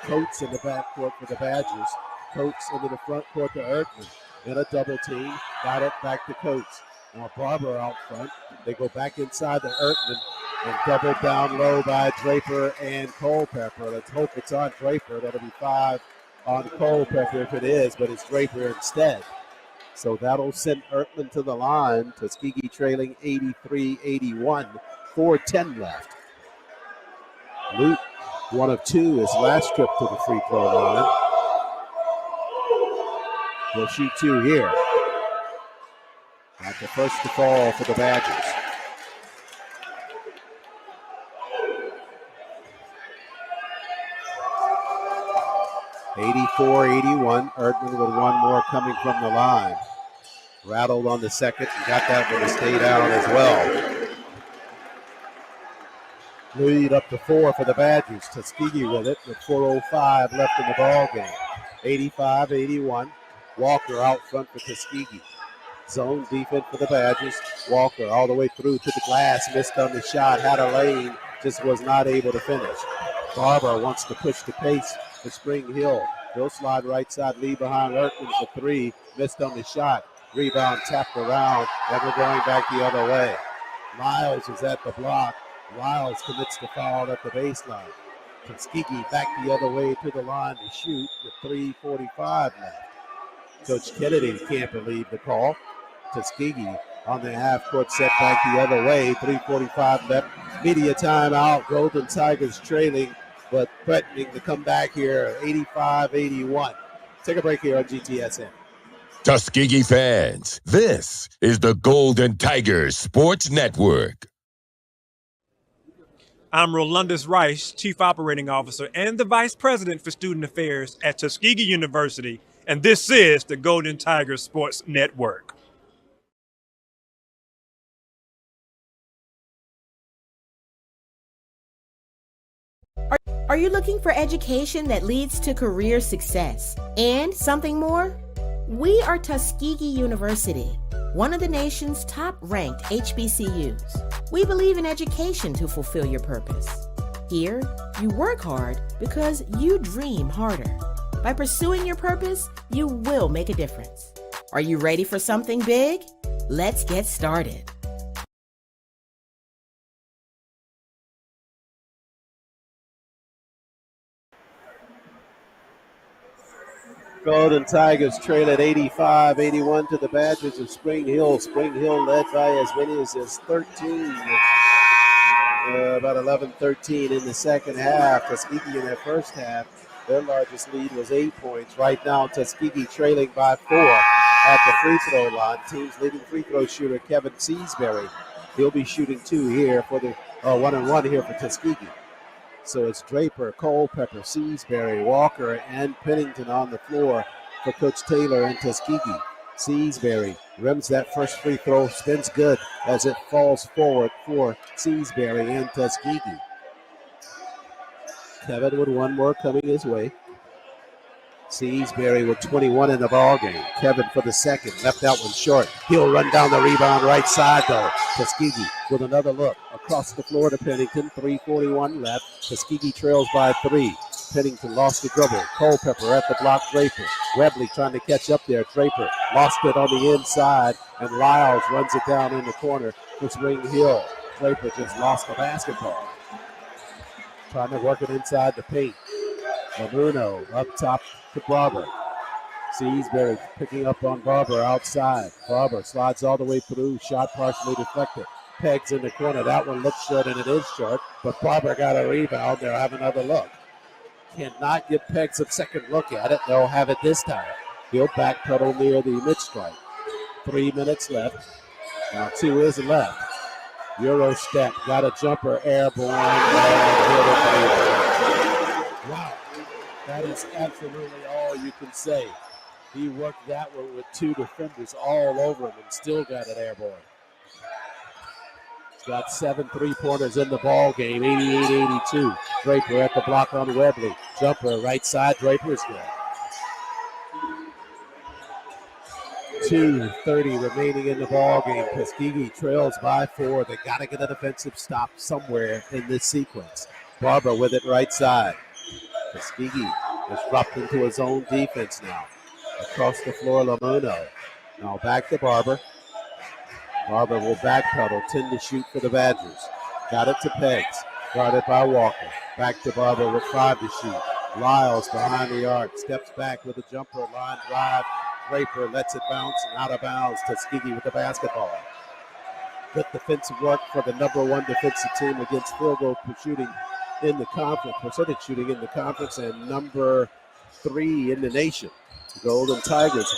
Coates in the backcourt for the Badgers. Coates into the front court to Ertman. In a double team, got it back to Coates. Now Barber out front. They go back inside to Ertman and doubled down low by Draper and Culpepper. Let's hope it's on Draper. That'll be 5 on Culpepper if it is, but it's Draper instead. So that'll send Ertman to the line. Tuskegee trailing 83-81. 4:10 left. Luke, 1 of 2, his last trip to the free throw line. He'll shoot 2 here. Not the first to fall for the Badgers. (84-81). Ertman with one more coming from the line. Rattled on the second and got that one to stay down as well. Lead up to 4 for the Badgers. Tuskegee with it with 4:05 left in the ball game. 85-81. Walker out front for Tuskegee. Zone defense for the Badgers. Walker all the way through to the glass. Missed on the shot. Had a lane. Just was not able to finish. Barber wants to push the pace for Spring Hill. He'll slide right side. Lead behind Ertman for 3. Missed on the shot. Rebound tapped around. And we're going back the other way. Lyles is at the block. Lyles commits the foul at the baseline. Tuskegee back the other way to the line to shoot with 3:45 left. Coach Kennedy can't believe the call. Tuskegee on the half-court set back the other way. 3:45 left. Media timeout. Golden Tigers trailing, but threatening to come back here. 85-81. Take a break here on GTSN. Tuskegee fans, this is the Golden Tigers Sports Network. I'm Rolandus Rice, Chief Operating Officer and the Vice President for Student Affairs at Tuskegee University, and this is the Golden Tigers Sports Network. Are you looking for education that leads to career success and something more? We are Tuskegee University, one of the nation's top-ranked HBCUs. We believe in education to fulfill your purpose. Here, you work hard because you dream harder. By pursuing your purpose, you will make a difference. Are you ready for something big? Let's get started. Golden Tigers trail at 85-81 to the Badgers of Spring Hill. Spring Hill led by as many as 13, about 11-13 in the second half. Tuskegee in that first half, their largest lead was 8 points. Right now, Tuskegee trailing by 4 at the free throw line. Team's leading free throw shooter, Kevin Seasbury. He'll be shooting 2 here for the 1-and-1 here for Tuskegee. So it's Draper, Culpepper, Seasbury, Walker, and Pennington on the floor for Coach Taylor and Tuskegee. Seasbury rims that first free throw, spins good as it falls forward for Seasbury and Tuskegee. Kevin with one more coming his way. Seasbury with 21 in the ball game. Kevin for the second, left that one short. He'll run down the rebound right side though. Tuskegee with another look across the floor to Pennington. 3:41 left. Tuskegee trails by 3. Pennington lost the dribble. Culpepper at the block. Draper. Webley trying to catch up there. Draper lost it on the inside, and Lyles runs it down in the corner for Spring Hill. Draper just lost the basketball. Trying to work it inside the paint. Lamuno up top to Barber. Seasbury picking up on Barber outside. Barber slides all the way through. Shot partially deflected. Pegs in the corner. That one looks short, and it is short. But Barber got a rebound. They'll have another look. Cannot give Pegs a second look at it. They'll have it this time. He'll backpedal near the mid-strike. 3 minutes left. Now 2 is left. Euro step. Got a jumper. Airborne. Wow. That is absolutely all you can say. He worked that one with 2 defenders all over him and still got it airborne. He's got 7 3-pointers in the ball game, 88-82. Draper at the block on Webley. Jumper right side, Draper is good. 2:30 remaining in the ball game. Tuskegee trails by 4. They got to get a defensive stop somewhere in this sequence. Barber with it right side. Tuskegee has dropped into his own defense now. Across the floor, Lamuno. Now back to Barber. Barber will backpedal, 10 to shoot for the Badgers. Got it to Pegs. Guarded by Walker. Back to Barber with 5 to shoot. Lyles behind the arc. Steps back with a jumper. Line drive. Draper lets it bounce and out of bounds. Tuskegee with the basketball. Good defensive work for the number 1 defensive team against field goal shooting in the conference, percentage shooting in the conference, and number 3 in the nation. The Golden Tigers,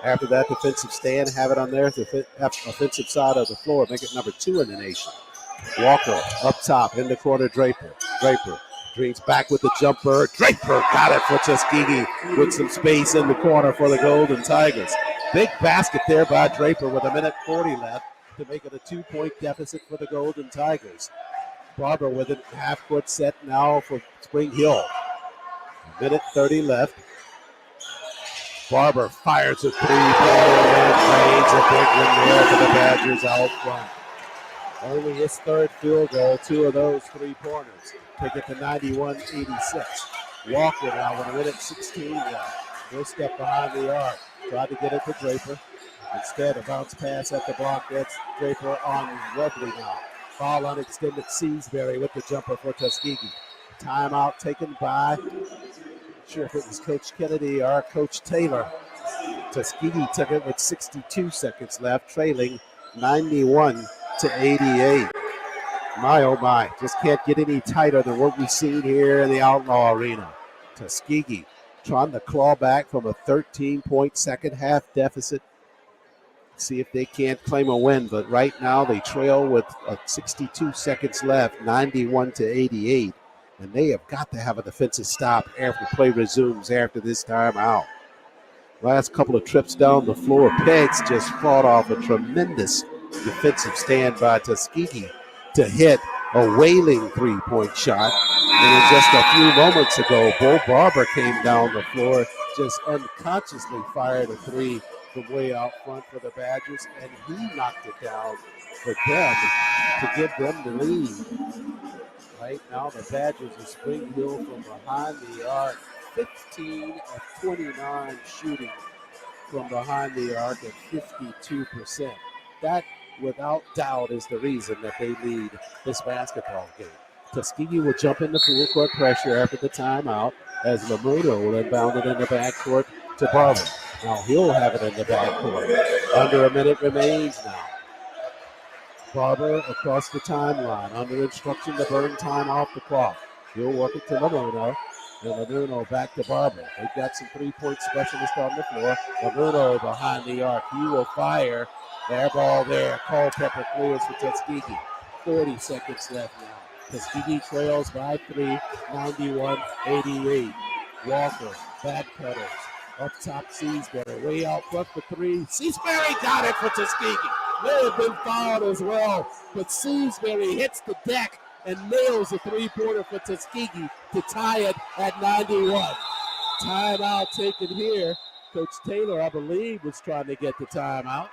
after that defensive stand, have it on their offensive side of the floor, make it number 2 in the nation. Walker up top in the corner, Draper. Draper dreams back with the jumper. Draper got it for Tuskegee with some space in the corner for the Golden Tigers. Big basket there by Draper with 1:40 left to make it a 2-point deficit for the Golden Tigers. Barber with a half-court set now for Spring Hill. 1:30 left. Barber fires a 3-pointer and drains a big one there for the Badgers out front. Only his 3rd field goal, 2 of those 3-pointers. Take it to 91-86. Walker now with 1:16 left. He'll step behind the arc. Tried to get it to Draper. Instead, a bounce pass at the block. That's Draper on Webley now. Foul on extended. Seasbury with the jumper for Tuskegee. Timeout taken by, not sure if it was Coach Kennedy or Coach Taylor. Tuskegee took it with 62 seconds left, trailing 91-88. My, oh my, just can't get any tighter than what we've seen here in the Outlaw Arena. Tuskegee trying to claw back from a 13-point second half deficit. See if they can't claim a win, but right now they trail with 62 seconds left, 91-88, and they have got to have a defensive stop after play resumes after this timeout. Last couple of trips down the floor, Pegs just fought off a tremendous defensive stand by Tuskegee to hit a wailing 3-point shot. And then just a few moments ago, Bo Barber came down the floor, just unconsciously fired a three from way out front for the Badgers, and he knocked it down for them to give them the lead. Right now, the Badgers of Spring Hill from behind the arc, 15 of 29 shooting from behind the arc at 52%. That, without doubt, is the reason that they lead this basketball game. Tuskegee will jump into full court pressure after the timeout as Lamuno will inbound it in the backcourt to Barber. Now he'll have it in the backcourt. Under a minute remains now. Barber across the timeline, under instruction to burn time off the clock. He'll work it to Lamuno. And Lamuno back to Barber. They've got some three-point specialists on the floor. Lamuno behind the arc. He will fire. Their ball there. Culpepper clears for Tuskegee. 30 seconds left now. Tuskegee trails by 3, 91-88. Walker, back pedals. Up top, Seasbury. Way out front for 3. Seasbury got it for Tuskegee. May have been fouled as well, but Seasbury hits the deck and nails a three-pointer for Tuskegee to tie it at 91. Timeout taken here. Coach Taylor, I believe, was trying to get the timeout.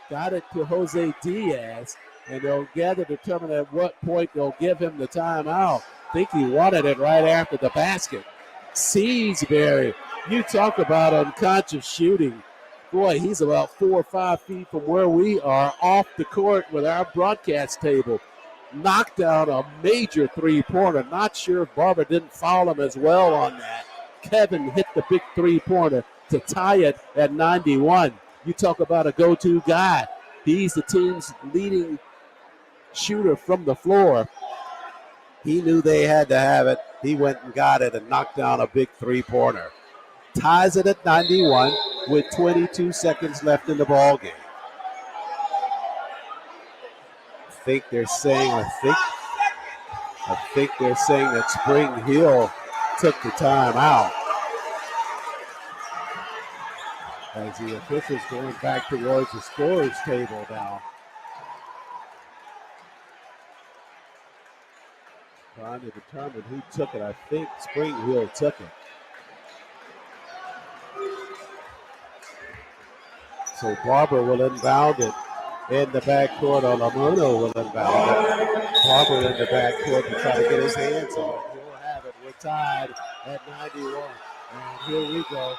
Got it to Jose Diaz, and they'll determine at what point they'll give him the timeout. I think he wanted it right after the basket. Seasbury, you talk about unconscious shooting. Boy, he's about 4 or 5 feet from where we are off the court with our broadcast table. Knocked down a major three-pointer. Not sure if Barber didn't foul him as well on that. Kevin hit the big three-pointer to tie it at 91. You talk about a go-to guy. He's the team's leading shooter from the floor. He knew they had to have it. He went and got it and knocked down a big three-pointer. Ties it at 91 with 22 seconds left in the ball game. I think they're saying that Spring Hill took the time out. As the officials going back towards the scorer's table now. Trying to determine who took it. I think Spring Hill took it. So Barber will inbound it in the backcourt, or Lamuno will inbound it. Barber in the backcourt to try to get his hands on it. He'll have it. We're tied at 91. And here we go.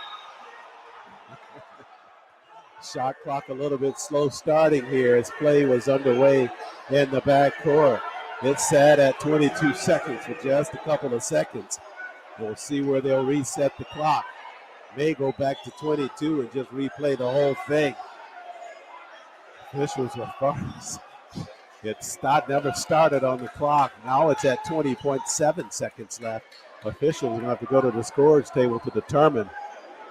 Shot clock a little bit slow starting here as play was underway in the backcourt. It's set at 22 seconds for just a couple of seconds. We'll see where they'll reset the clock. May go back to 22 and just replay the whole thing. Officials are fast. Never started on the clock. Now it's at 20.7 seconds left. Officials will have to go to the scorer's table to determine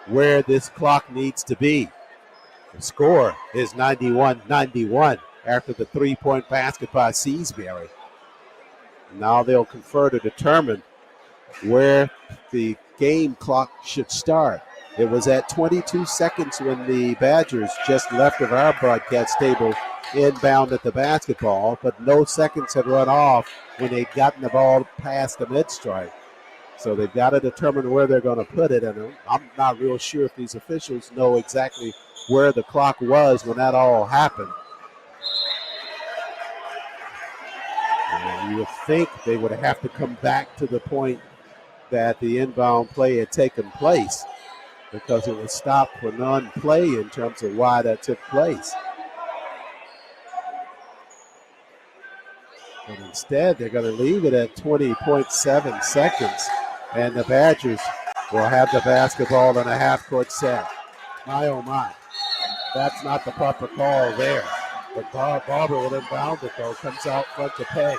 where this clock needs to be. The score is 91-91 after the three-point basket by Seasbury. Now they'll confer to determine where the game clock should start. It was at 22 seconds when the Badgers just left of our broadcast table inbound at the basketball, but no seconds had run off when they'd gotten the ball past the mid-strike. So they've got to determine where they're going to put it, and I'm not real sure if these officials know exactly where the clock was when that all happened. And you would think they would have to come back to the point that the inbound play had taken place, because it was stopped for non-play in terms of why that took place. But instead, they're going to leave it at 20.7 seconds, and the Badgers will have the basketball in a half-court set. My, oh my. That's not the proper call there. But Barber will inbound it, though. Comes out front to Peggs.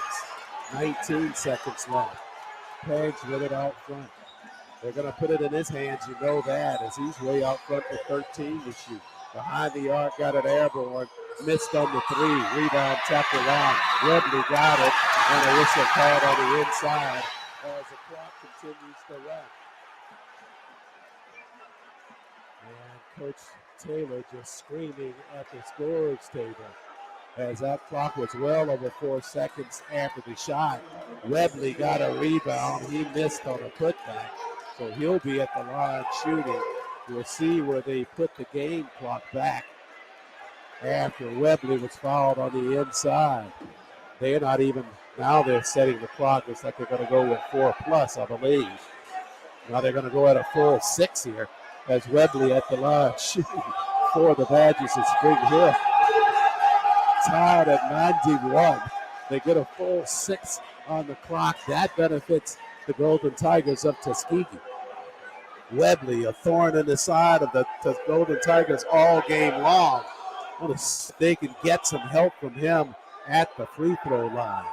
19 seconds left. Peggs with it out front. They're going to put it in his hands, you know that, as he's way out front with 13 to shoot. Behind the arc, got it airborne. Missed on the three. Rebound tapped around. Redley got it. And a whistle called on the inside as the clock continues to run. And Coach Taylor just screaming at the scorer's table. as that clock was well over 4 seconds after the shot. Webley got a rebound. He missed on a putback, so he'll be at the line shooting. We'll see where they put the game clock back after Webley was fouled on the inside. They're not even, now they're setting the clock. It's like they're going to go with 4+, I believe. Now they're going to go at a full 6 here as Webley at the line shooting for the Badgers of Spring Hill. Tied at 91. They get a full 6 on the clock. That benefits the Golden Tigers of Tuskegee. Webley, a thorn in the side of the Golden Tigers all game long. They can get some help from him at the free throw line.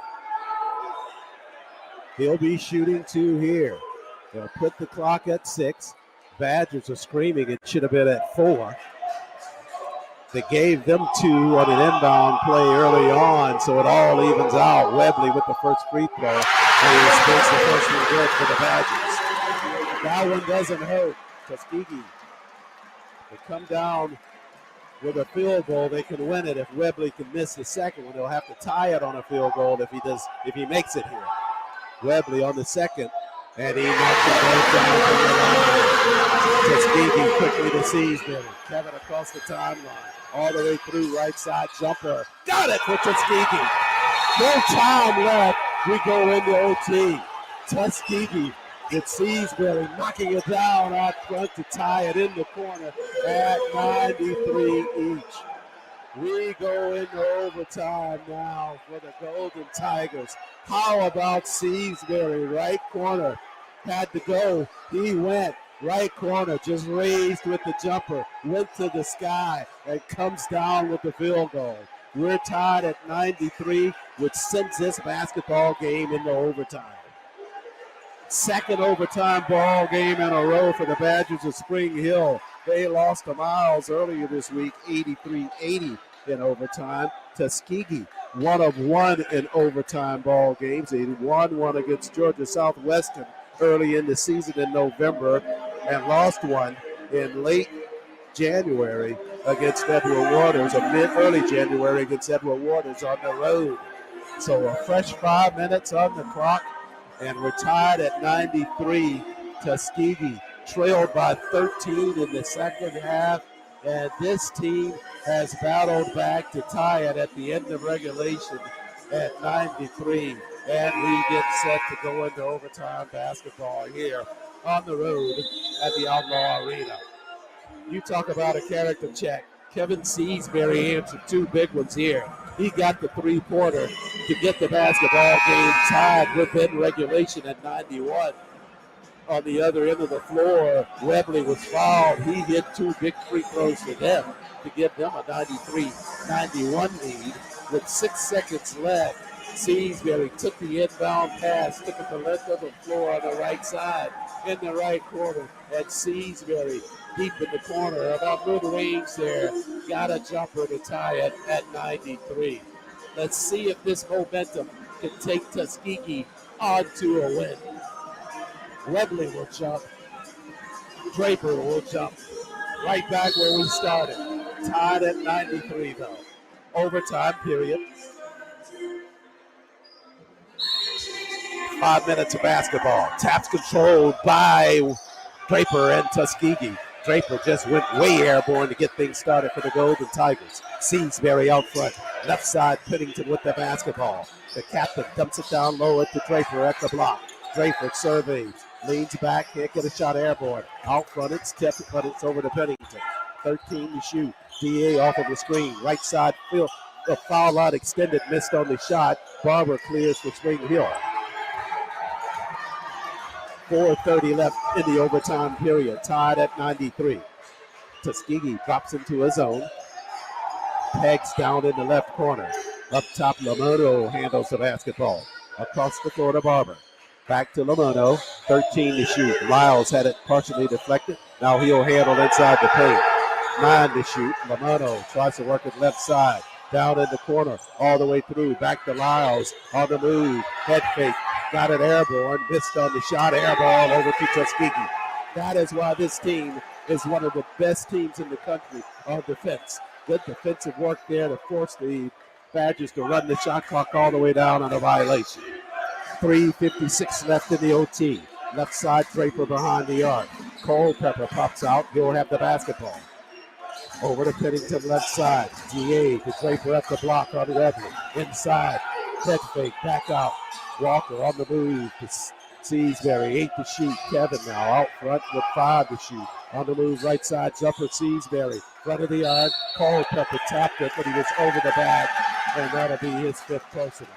He'll be shooting 2 here. They'll put the clock at 6. Badgers are screaming it should have been at 4. They gave them 2 on an inbound play early on, so it all evens out. Webley with the first free throw, and he makes the first one good for the Badgers. That one doesn't hurt Tuskegee. They come down with a field goal. They can win it. If Webley can miss the second one, they'll have to tie it on a field goal if he makes it here. Webley on the second, and he knocks it both down from the line. Tuskegee quickly to Seasbury. Kevin across the timeline, all the way through right side jumper. Got it for Tuskegee. No time left. We go into OT. Tuskegee with Seasbury knocking it down out front to tie it in the corner at 93 each. We go into overtime now for the Golden Tigers. How about Seasbury, right corner? Had to go. He went. Right corner, just raised with the jumper, went to the sky, and comes down with the field goal. We're tied at 93, which sends this basketball game into overtime. Second overtime ball game in a row for the Badgers of Spring Hill. They lost to Miles earlier this week, 83-80 in overtime. Tuskegee, 1 of 1 in overtime ball games. They won one against Georgia Southwestern early in the season in November and lost one in late January against Edward Waters, or early January against Edward Waters on the road. So a fresh 5 minutes on the clock, and we're tied at 93. Tuskegee trailed by 13 in the second half, and this team has battled back to tie it at the end of regulation at 93. And we get set to go into overtime basketball here on the road at the Outlaw Arena. You talk about a character check. Kevin Seasbury answered 2 big ones here. He got the 3-pointer to get the basketball game tied within regulation at 91. On the other end of the floor, Webley was fouled. He hit 2 big free throws for them to give them a 93-91 lead with 6 seconds left. Seasbury took the inbound pass, took it the length of the floor on the right side, in the right corner, and Seasbury deep in the corner, about mid-range there, got a jumper to tie it at 93. Let's see if this momentum can take Tuskegee onto a win. Webley will jump. Draper will jump. Right back where we started. Tied at 93, though. Overtime period. 5 minutes of basketball. Taps controlled by Draper and Tuskegee. Draper just went way airborne to get things started for the Golden Tigers. Seasbury out front. Left side, Pennington with the basketball. The captain dumps it down low at the Draper at the block. Draper surveys. Leans back, can't get a shot airborne. Out front, it's tipped, but it's over to Pennington. 13 to shoot. DA off of the screen. Right side, the foul line extended, missed on the shot. Barber clears for Spring Hill. 4:30 left in the overtime period. Tied at 93. Tuskegee drops into a zone. Pegs down in the left corner. Up top, Lamono handles the basketball. Across the floor to Barber. Back to Lamono. 13 to shoot. Lyles had it partially deflected. Now he'll handle inside the paint. 9 to shoot. Lamono tries to work it left side. Down in the corner. All the way through. Back to Lyles. On the move. Head fake. Got it airborne. Missed on the shot. Airball over to Tuskegee. That is why this team is one of the best teams in the country on defense. Good defensive work there to force the Badgers to run the shot clock all the way down on a violation. 3:56 left in the OT. Left side, Draper behind the arc. Culpepper pops out. He'll have the basketball. Over to Pennington, left side. GA to Draper at the block on Webley. Inside, head fake, back out. Walker on the move to Seasbury. 8 to shoot. Kevin now out front with 5 to shoot. On the move, right side, jumper Seasbury. Front of the arc. Culpepper tapped it, but he was over the bag, and that'll be his 5th personal.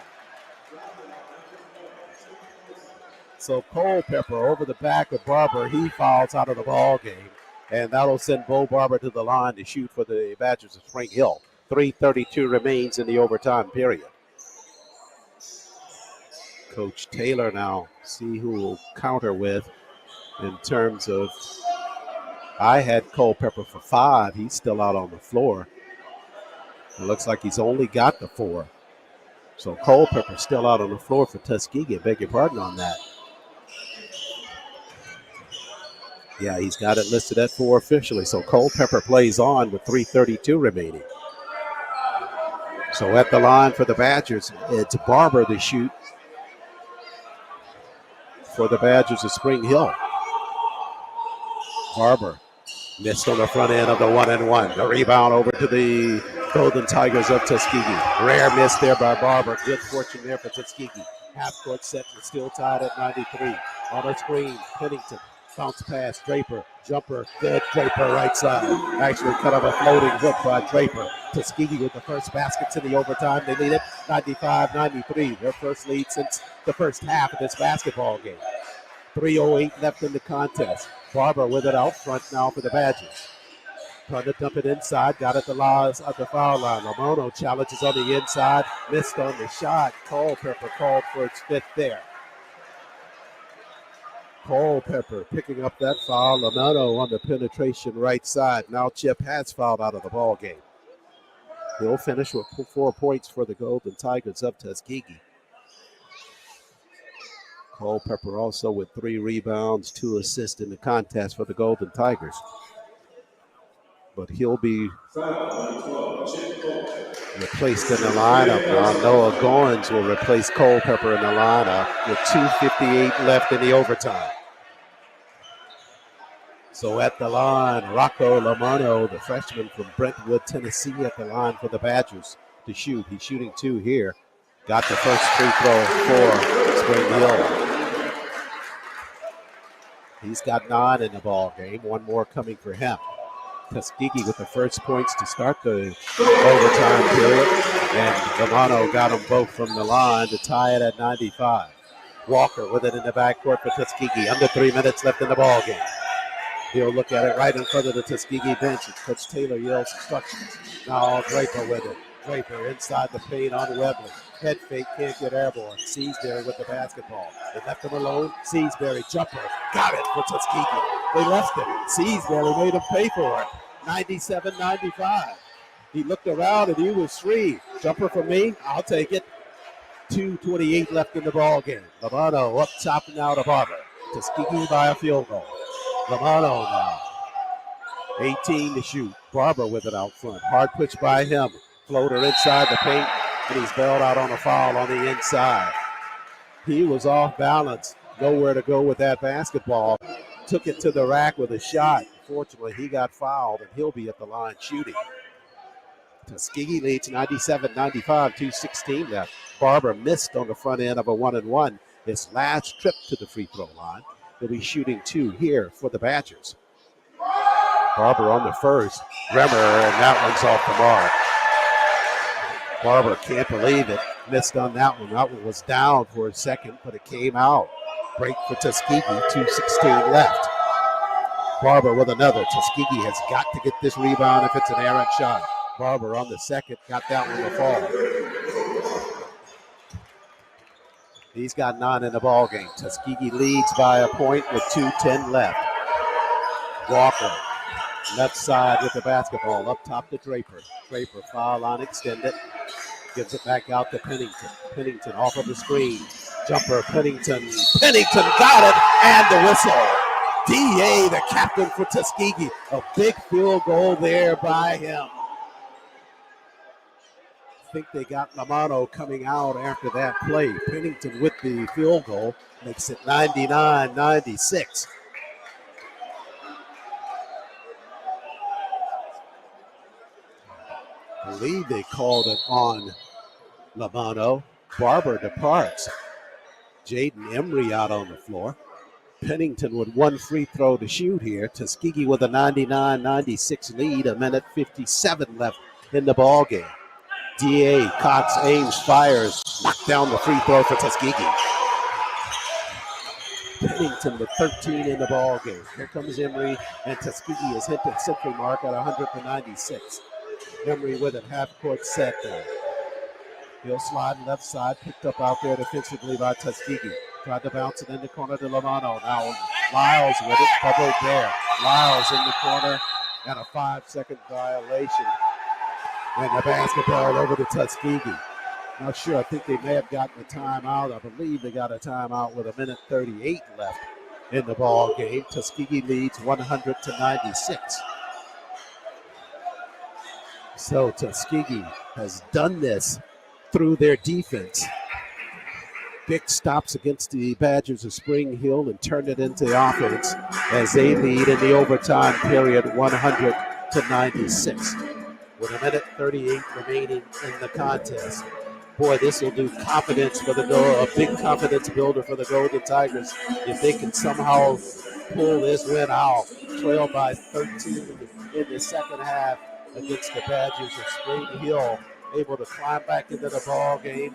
So Culpepper over the back of Barber. He fouls out of the ball game. And that'll send Bo Barber to the line to shoot for the Badgers of Spring Hill. 3:32 remains in the overtime period. Coach Taylor now, see who will counter with in terms of, I had Culpepper for 5. He's still out on the floor. It looks like he's only got the 4. So Culpepper still out on the floor for Tuskegee. I beg your pardon on that. Yeah, he's got it listed at 4 officially. So Culpepper plays on with 3:32 remaining. So at the line for the Badgers, it's Barber to shoot for the Badgers of Spring Hill. Barber missed on the front end of the 1-and-1. The rebound over to the Golden Tigers of Tuskegee. Rare miss there by Barber. Good fortune there for Tuskegee. Half court set and still tied at 93. On the screen, Pennington. Bounce pass, Draper, jumper, good, Draper right side. Actually cut off a floating hook by Draper. Tuskegee with the first baskets in the overtime. They lead it 95-93. Their first lead since the first half of this basketball game. 3:08 left in the contest. Barber with it out front now for the Badgers. Trying to dump it inside, got it at the foul line. Lamono challenges on the inside, missed on the shot. Culpepper called for its 5th there. Culpepper picking up that foul. Lamono on the penetration right side. Now Chip has fouled out of the ball game. He'll finish with 4 points for the Golden Tigers of Tuskegee. Culpepper also with 3 rebounds, 2 assists in the contest for the Golden Tigers. But he'll be replaced in the lineup. Noah Goins will replace Culpepper in the lineup with 2:58 left in the overtime. So at the line, Rocco Lamono, the freshman from Brentwood, Tennessee, at the line for the Badgers to shoot. He's shooting 2 here. Got the first free throw for Spring Hill. He's got 9 in the ball game. 1 more coming for him. Tuskegee with the first points to start the overtime period. And Lamono got them both from the line to tie it at 95. Walker with it in the backcourt for Tuskegee. Under 3 minutes left in the ball game. He'll look at it right in front of the Tuskegee bench. Coach Taylor yells instructions. Now Draper with it. Draper inside the paint on Webley. Head fake, can't get airborne. Seasbury with the basketball. They left him alone. Seasbury, jumper. Got it for Tuskegee. They left him. Seasbury made him pay for it. 97-95. He looked around and he was free. Jumper for me, I'll take it. 2:28 left in the ball game. Lamono up top now to Barber. Tuskegee by a field goal. Lamono now. 18 to shoot. Barber with it out front. Hard pitch by him. Floater inside the paint, and he's bailed out on a foul on the inside. He was off balance. Nowhere to go with that basketball. Took it to the rack with a shot. Fortunately, he got fouled, and he'll be at the line shooting. Tuskegee leads 97-95, 2:16 left. Barber missed on the front end of a 1-and-1. His last trip to the free throw line. He'll be shooting 2 here for the Badgers. Barber on the first. Remmer, and that one's off the mark. Barber can't believe it. Missed on that one. That one was down for a second, but it came out. Break for Tuskegee, 2:16 left. Barber with another. Tuskegee has got to get this rebound if it's an errant shot. Barber on the second, got that one to fall. He's got 9 in the ball game. Tuskegee leads by a point with 2:10 left. Walker, left side with the basketball, up top to Draper. Draper, foul line extended. Gives it back out to Pennington. Pennington off of the screen. Jumper, Pennington. Pennington got it, and the whistle. D.A., the captain for Tuskegee. A big field goal there by him. think they got Lamano coming out after that play. Pennington with the field goal makes it 99-96. I believe they called it on Lamano. Barber departs. Jaden Emery out on the floor. Pennington with one free throw to shoot here. Tuskegee with a 99-96 lead. A minute 57 left in the ball game. D.A. Cox aims, fires, knocked down the free throw for Tuskegee. Pennington with 13 in the ball game. Here comes Emery, and Tuskegee has hit the century mark at 100-96. Emery with it, half court set there. He'll slide left side, picked up out there defensively by Tuskegee. Tried to bounce it in the corner to Lamano. Now Lyles with it, doubled there. Lyles in the corner, and a 5-second violation. And the basketball over to Tuskegee. Not sure, I think they may have gotten a timeout. I believe they got a timeout with a minute 38 left in the ball game. Tuskegee leads 100-96. So Tuskegee has done this through their defense. Big stops against the Badgers of Spring Hill and turned it into the offense as they lead in the overtime period 100-96. With a minute 38 remaining in the contest. Boy, this will do confidence for a big confidence builder for the Golden Tigers if they can somehow pull this win out. Trail by 13 in the second half against the Badgers of Spring Hill. Able to climb back into the ball game.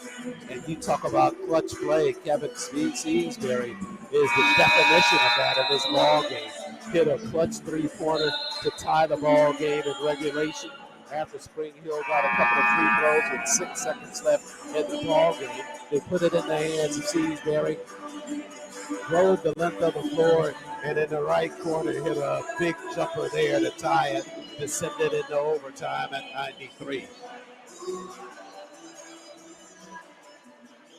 And you talk about clutch play. Kevin Seasbury is the definition of that in this ball game. Hit a clutch three-pointer to tie the ball game in regulation. After Spring Hill got a couple of free throws with 6 seconds left in the ball game, they put it in the hands of Seasbury, drove the length of the floor, and in the right corner hit a big jumper there to tie it, to send it into overtime at 93.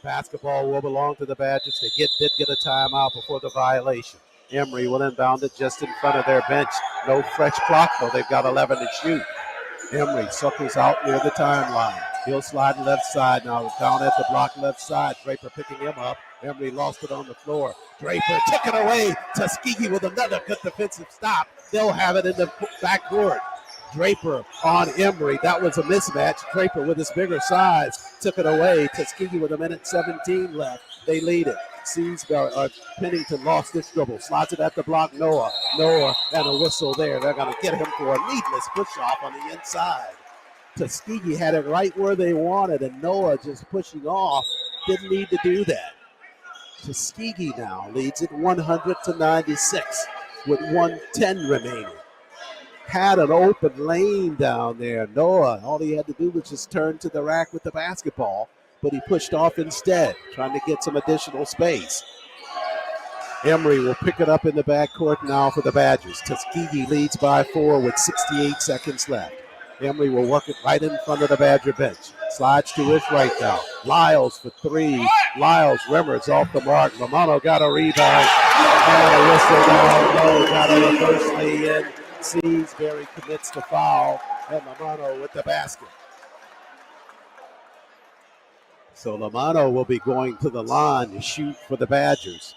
Basketball will belong to the Badgers. They did get a timeout before the violation. Emery will inbound it just in front of their bench. No fresh clock, though. They've got 11 to shoot. Emery suckers out near the timeline. He'll slide left side now. Down at the block left side. Draper picking him up. Emery lost it on the floor. Draper took it away. Tuskegee with another good defensive stop. They'll have it in the backcourt. Draper on Emery. That was a mismatch. Draper with his bigger size took it away. Tuskegee with a minute 17 left. They lead it. Pennington lost this dribble. Slides it at the block. Noah and a whistle there. They're going to get him for a needless push-off on the inside. Tuskegee had it right where they wanted, and Noah just pushing off. Didn't need to do that. Tuskegee now leads it 100-96 with 1:10 remaining. Had an open lane down there. Noah, all he had to do was just turn to the rack with the basketball, but he pushed off instead, trying to get some additional space. Emery will pick it up in the backcourt now for the Badgers. Tuskegee leads by 4 with 68 seconds left. Emery will work it right in front of the Badger bench. Slides to his right now. Lyles for 3. Lyles, Rimmers off the mark. Lamano got a rebound. And a whistle down low. Got a reverse lay in. Seasbury commits the foul, and Lamano with the basket. So Lamano will be going to the line to shoot for the Badgers.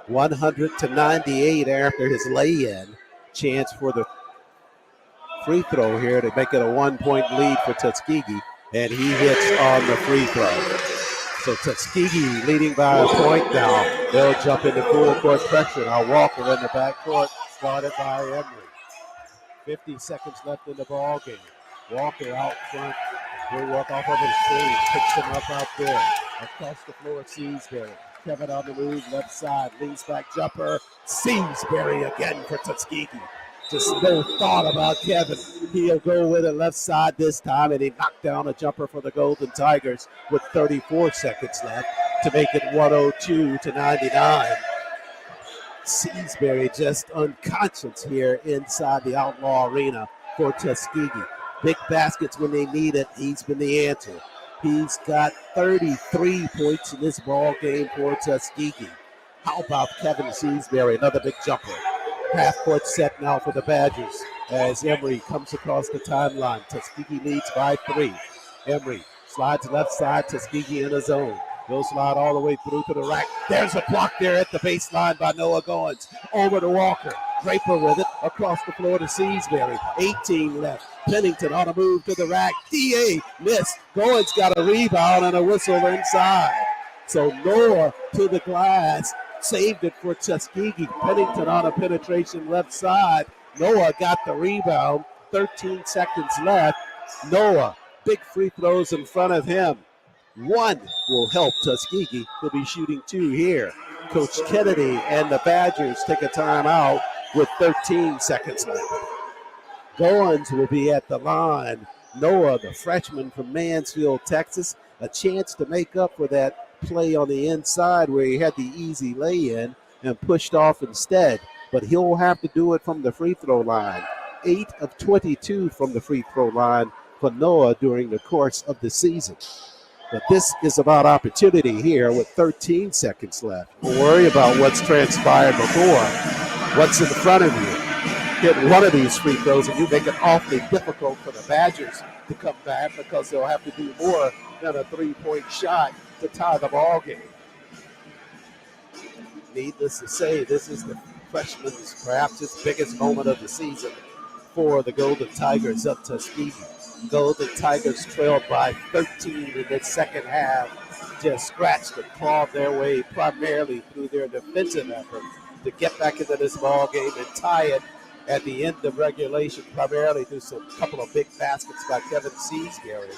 100-98 after his lay-in. Chance for the free throw here to make it a 1-point lead for Tuskegee, and he hits on the free throw. So Tuskegee leading by a point now. They'll jump into full court pressure. Now Walker in the backcourt, guarded by Emery. 50 seconds left in the ball game. Walker out front. He'll walk off of his screen. Picks him up out there. Across the floor, Seasbury. Kevin on the move, left side. Leans back jumper. Seasbury again for Tuskegee. Just no thought about Kevin. He'll go with it left side this time, and he knocked down a jumper for the Golden Tigers with 34 seconds left to make it 102-99. Seasbury just unconscious here inside the Outlaw Arena for Tuskegee. Big baskets when they need it. He's been the answer. He's got 33 points in this ball game for Tuskegee. How about Kevin Seasbury? Another big jumper. Half court set now for the Badgers as Emery comes across the timeline. Tuskegee leads by 3. Emery Slides left side, Tuskegee in the zone. He'll slide all the way through to the rack. There's a block there at the baseline by Noah Goins. Over to Walker. Draper with it across the floor to Seasbury. 18 left. Pennington on a move to the rack. DA missed. Goins got a rebound and a whistle inside. So Noah to the glass. Saved it for Tuskegee. Pennington on a penetration left side. Noah got the rebound. 13 seconds left. Noah, big free throws in front of him. One will help Tuskegee. He'll be shooting 2 here. Coach Kennedy and the Badgers take a timeout with 13 seconds left. Goins will be at the line. Noah, the freshman from Mansfield, Texas, a chance to make up for that play on the inside where he had the easy lay-in and pushed off instead. But he'll have to do it from the free throw line. 8 of 22 from the free throw line for Noah during the course of the season. But this is about opportunity here with 13 seconds left. Don't worry about what's transpired before. What's in front of you? Hit one of these free throws and you make it awfully difficult for the Badgers to come back because they'll have to do more than a 3-point shot to tie the ball game. Needless to say, this is the freshman's perhaps his biggest moment of the season for the Golden Tigers of Tuskegee. Golden Tigers trailed by 13 in the second half, just scratched and clawed their way primarily through their defensive effort to get back into this ball game and tie it at the end of regulation, primarily through some couple of big baskets by Kevin Seasbury.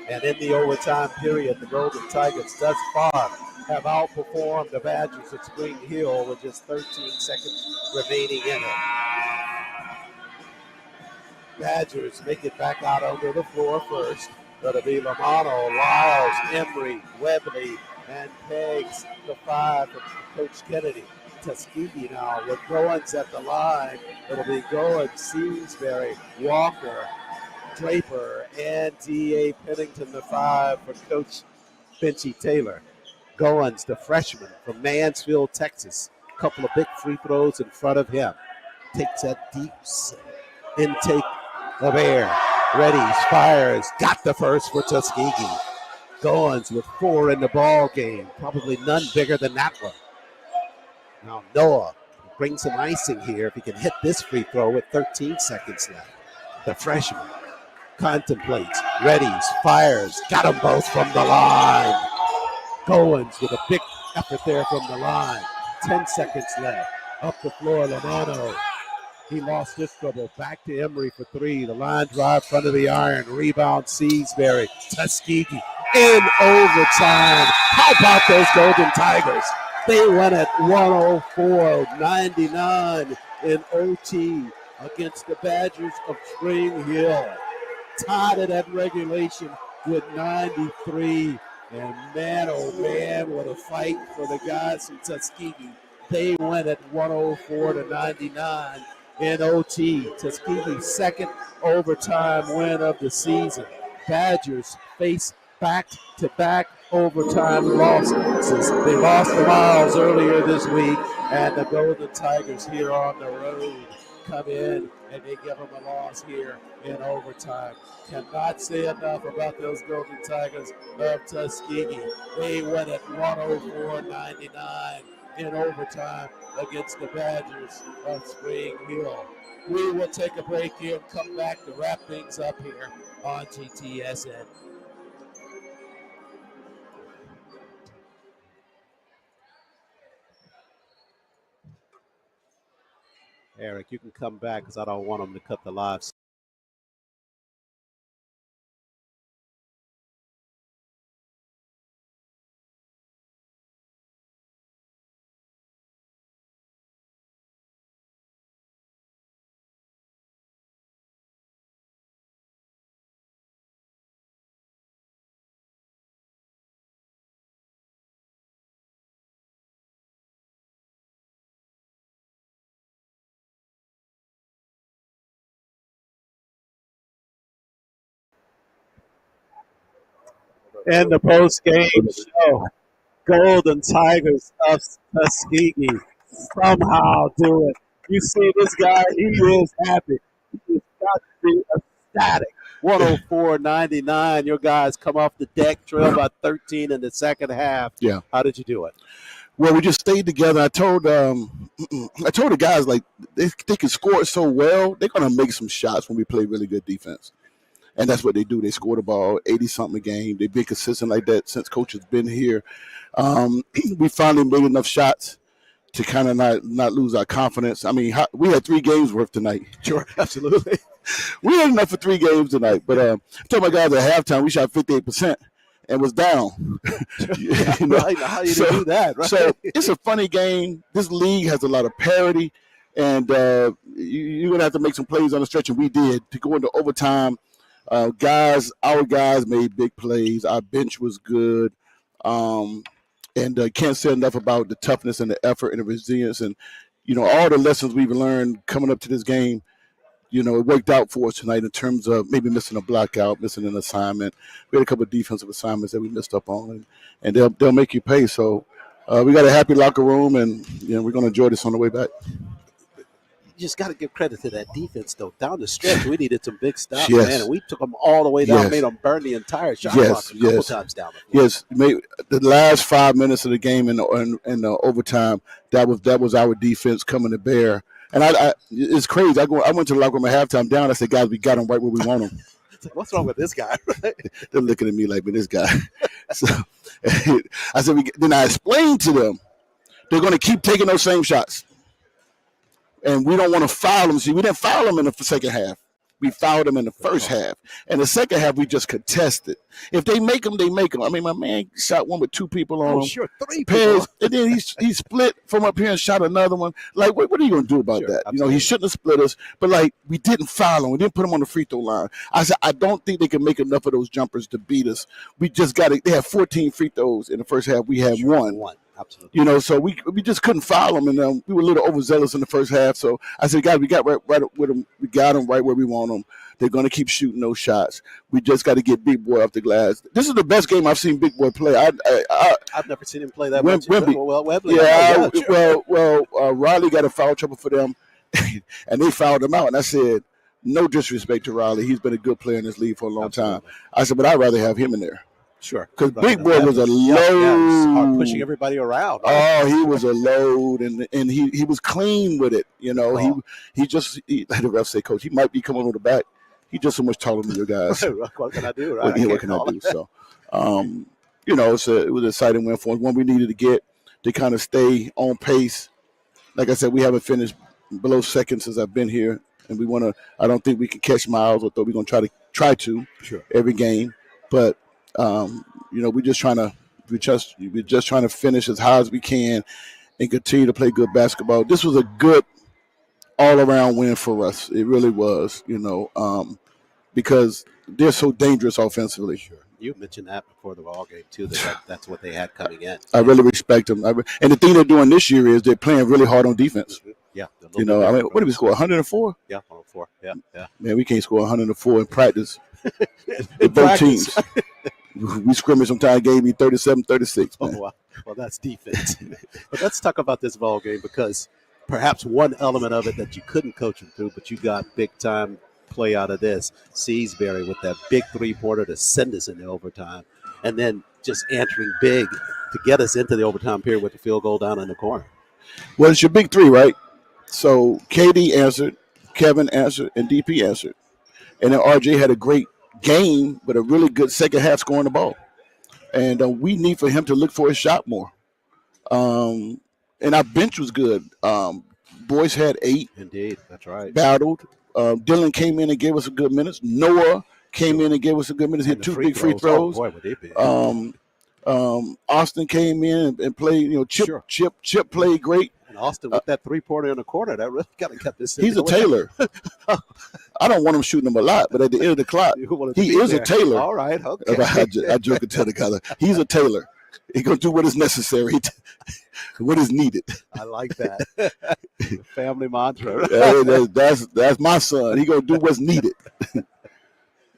And in the overtime period, the Golden Tigers thus far have outperformed the Badgers at Spring Hill with just 13 seconds remaining in it. Badgers make it back out onto the floor first. That'll be Lamano, Lyles, Emery, Webley, and Peggs, the 5 from Coach Kennedy. Tuskegee now with Goins at the line. It'll be Goins, Seasbury, Walker, Draper, and D.A. Pennington, the 5 for Coach Benchy Taylor. Goins, the freshman from Mansfield, Texas. A couple of big free throws in front of him. Takes that deep intake of air. Readies, fires, got the first for Tuskegee. Goins with 4 in the ball game. Probably none bigger than that one. Now Noah brings some icing here if he can hit this free throw with 13 seconds left. The freshman contemplates, readies, fires, got them both from the line. Goins with a big effort there from the line. 10 seconds left. Up the floor, Lamano. He lost his trouble. Back to Emery for 3. The line drive, front of the iron. Rebound, Seasbury. Tuskegee in overtime. How about those Golden Tigers? They win at 104-99 in OT against the Badgers of Spring Hill. Tied it at regulation with 93. And man, oh man, what a fight for the guys from Tuskegee. They win at 104-99 in OT. Tuskegee's second overtime win of the season. Badgers face back-to-back overtime losses. They lost to Miles earlier this week, and the Golden Tigers here on the road come in and they give them a loss here in overtime. Cannot say enough about those Golden Tigers of Tuskegee. They win at 104-99 in overtime against the Badgers of Spring Hill. We will take a break here and come back to wrap things up here on GTSN. Eric, you can come back because I don't want them to cut the live. In the post-game show, Golden Tigers of Tuskegee somehow do it. You see this guy, he is happy. He's got to be ecstatic 104-99. Your guys come off the deck, trail by 13 in the second half. Yeah. How did you do it? Well, we just stayed together. I told the guys, like, they can score so well, they're going to make some shots when we play really good defense. And that's what they do. They score the ball 80-something a game. They've been consistent like that since Coach has been here. We finally made enough shots to kind of not lose our confidence. I mean, we had 3 games worth tonight. Sure, absolutely. We had enough for 3 games tonight. But I told my guys at halftime we shot 58% and was down. You know? Right. How you do that, right? So it's a funny game. This league has a lot of parity, and you're going to have to make some plays on the stretch, and we did. To go into overtime, our guys made big plays. Our bench was good. And can't say enough about the toughness and the effort and the resilience and, all the lessons we've learned coming up to this game. It worked out for us tonight in terms of maybe missing a blockout, missing an assignment. We had a couple of defensive assignments that we missed up on, and they'll make you pay. So we got a happy locker room, and we're going to enjoy this on the way back. You just got to give credit to that defense, though. Down the stretch, we needed some big stuff, Yes. man, and we took them all the way down, Yes. made them burn the entire shot clock a couple times down the floor. Yes, the last 5 minutes of the game in the overtime, that was our defense coming to bear. And I it's crazy. I went to the locker room at halftime down. I said, guys, we got him right where we want him. It's like, what's wrong with this guy? They're looking at me like, man, this guy. So I said, then I explained to them, they're going to keep taking those same shots. And we don't want to foul them. See, we didn't foul them in the second half. We fouled them in the first half. And the second half, we just contested. If they make them, they make them. I mean, my man shot one with 2 people on him. Sure, 3 people. And then he split from up here and shot another one. Like, what are you going to do about that? Absolutely. He shouldn't have split us. But, like, we didn't foul him. We didn't put him on the free throw line. I said, I don't think they can make enough of those jumpers to beat us. We just got to – they had 14 free throws in the first half. We had one. Absolutely. So we just couldn't foul them, and we were a little overzealous in the first half. So I said, guys, we got right with them. We got them right where we want them. They're going to keep shooting those shots. We just got to get Big Boy off the glass. This is the best game I've seen Big Boy play. I've never seen him play that much. Wembley. Riley got a foul trouble for them, and they fouled him out. And I said, no disrespect to Riley. He's been a good player in this league for a long time. I said, but I'd rather have him in there. Sure. Because Big Boy was a load. Hard pushing everybody around. Oh, he was a load, and he was clean with it. He like the ref say, Coach, he might be coming on the back. He's just so much taller than your guys. What can I do? Right? What can I do? So, it was an exciting win for us. One we needed to get to kind of stay on pace. Like I said, we haven't finished below second since I've been here, and we want to. I don't think we can catch Miles, although we're going to try to every game. But we're just trying to finish as high as we can and continue to play good basketball. This was a good all-around win for us. It really was, because they're so dangerous offensively. Sure. You mentioned that before the ball game too. That's what they had coming in. I really respect them. And the thing they're doing this year is they're playing really hard on defense. Yeah. What did we score? 104? Yeah, 104. Yeah. Man, we can't score 104 in practice. In both teams. We scrimmage sometimes gave me 37-36. Oh, wow. Well, that's defense. But let's talk about this ball game, because perhaps one element of it that you couldn't coach them through, but you got big time play out of this. Seasbury with that big 3-pointer to send us into overtime, and then just answering big to get us into the overtime period with the field goal down in the corner. Well, it's your big 3, right? So KD answered, Kevin answered, and DP answered. And then RJ had a great game, but a really good second half scoring the ball. And we need for him to look for his shot more. And our bench was good. Boyce had 8. Indeed, that's right. Battled. Dylan came in and gave us some good minutes. Noah came in and gave us some good minutes. Hit 2 big free throws. Oh, boy, would they be. Austin came in and played, Chip played great. And Austin with that 3-pointer in the corner, that really kind of kept this. He's a Taylor. I don't want him shooting him a lot, but at the end of the clock, he is a Taylor. All right, okay. I joke and tell the guy, he's a Taylor. He's going to do what is necessary, what is needed. I like that. Family mantra. That's my son. He's going to do what's needed.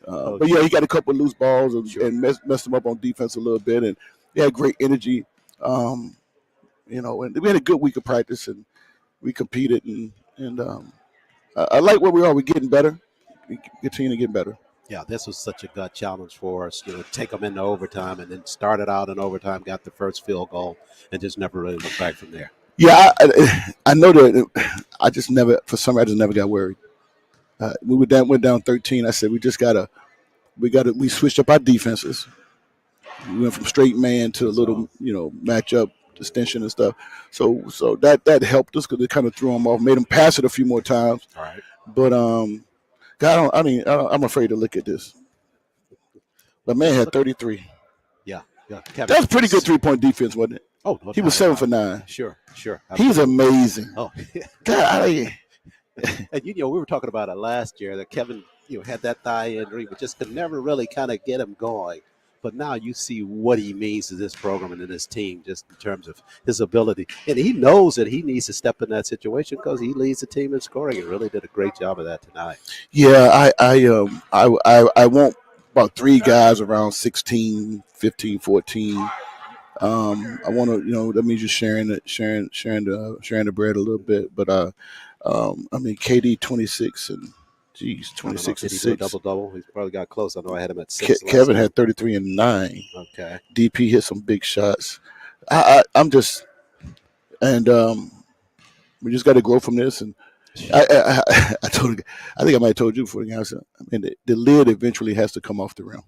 But, yeah, he got a couple of loose balls and messed him up on defense a little bit. And he had great energy. And we had a good week of practice, and we competed. And I like where we are. We're getting better. We continue to get better. Yeah, this was such a gut challenge for us. Take them into overtime, and then started out in overtime, got the first field goal, and just never really looked back from there. Yeah, I know that. I just never, for some reason, I just never got worried. Went down 13. I said we switched up our defenses. We went from straight man to a little, matchup extension and stuff. So that helped us because it kind of threw them off, made them pass it a few more times. All right. But God, I'm afraid to look at this. But man had 33. Yeah. That was pretty good 3-point defense, wasn't it? Oh, no, he was 7 for 9. Sure. He's amazing. Oh, God, and we were talking about it last year that Kevin, had that thigh injury, but just could never really kind of get him going. But now you see what he means to this program and to this team, just in terms of his ability. And he knows that he needs to step in that situation because he leads the team in scoring. He really did a great job of that tonight. Yeah, I want about 3 guys around 16, 15, 14. I want to, that means just sharing the bread a little bit. But KD 26 and 26 and 6. Double. He's probably got close. I know I had him at 6. Kevin had 33 and 9. Okay. DP hit some big shots. I'm just, and we just got to grow from this. And I told, I think I might have told you before the game. I said, the lid eventually has to come off the rim.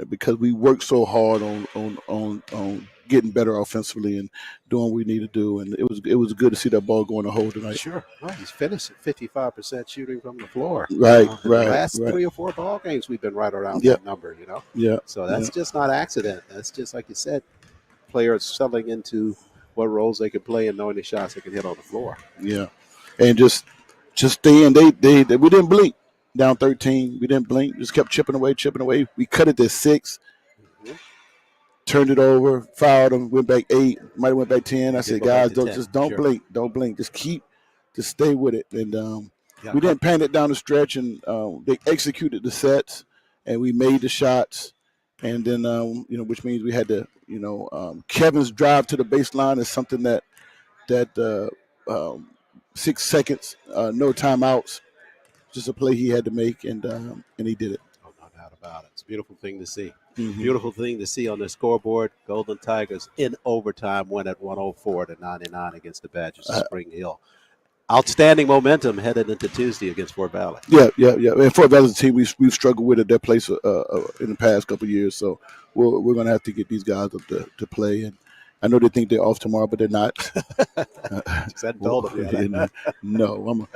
Because we work so hard on getting better offensively and doing what we need to do, and it was good to see that ball go in the hole tonight. Sure, well, he's finished at 55% shooting from the floor. Right. The last 3 or 4 ball games, we've been right around that number. Yeah. So that's just not accident. That's just like you said, players settling into what roles they can play and knowing the shots they can hit on the floor. Yeah, and just stay in. They we didn't blink. Down 13, we didn't blink. Just kept chipping away. We cut it to 6. Turned it over, fouled them, went back 8, might have went back 10. I said, guys, don't blink. Don't blink. Just stay with it. And we didn't panic down the stretch, and they executed the sets, and we made the shots. And then, which means we had to, Kevin's drive to the baseline is something that 6 seconds, no timeouts. Just a play he had to make, and he did it. Oh, no doubt about it. It's a beautiful thing to see. Mm-hmm. Beautiful thing to see on the scoreboard. Golden Tigers in overtime win at 104-99 against the Badgers of Spring Hill. Outstanding momentum headed into Tuesday against Fort Valley. Yeah. And Fort Valley's a team we've struggled with at that place in the past couple of years. So we're going to have to get these guys up to play. And I know they think they're off tomorrow, but they're not. Told them no,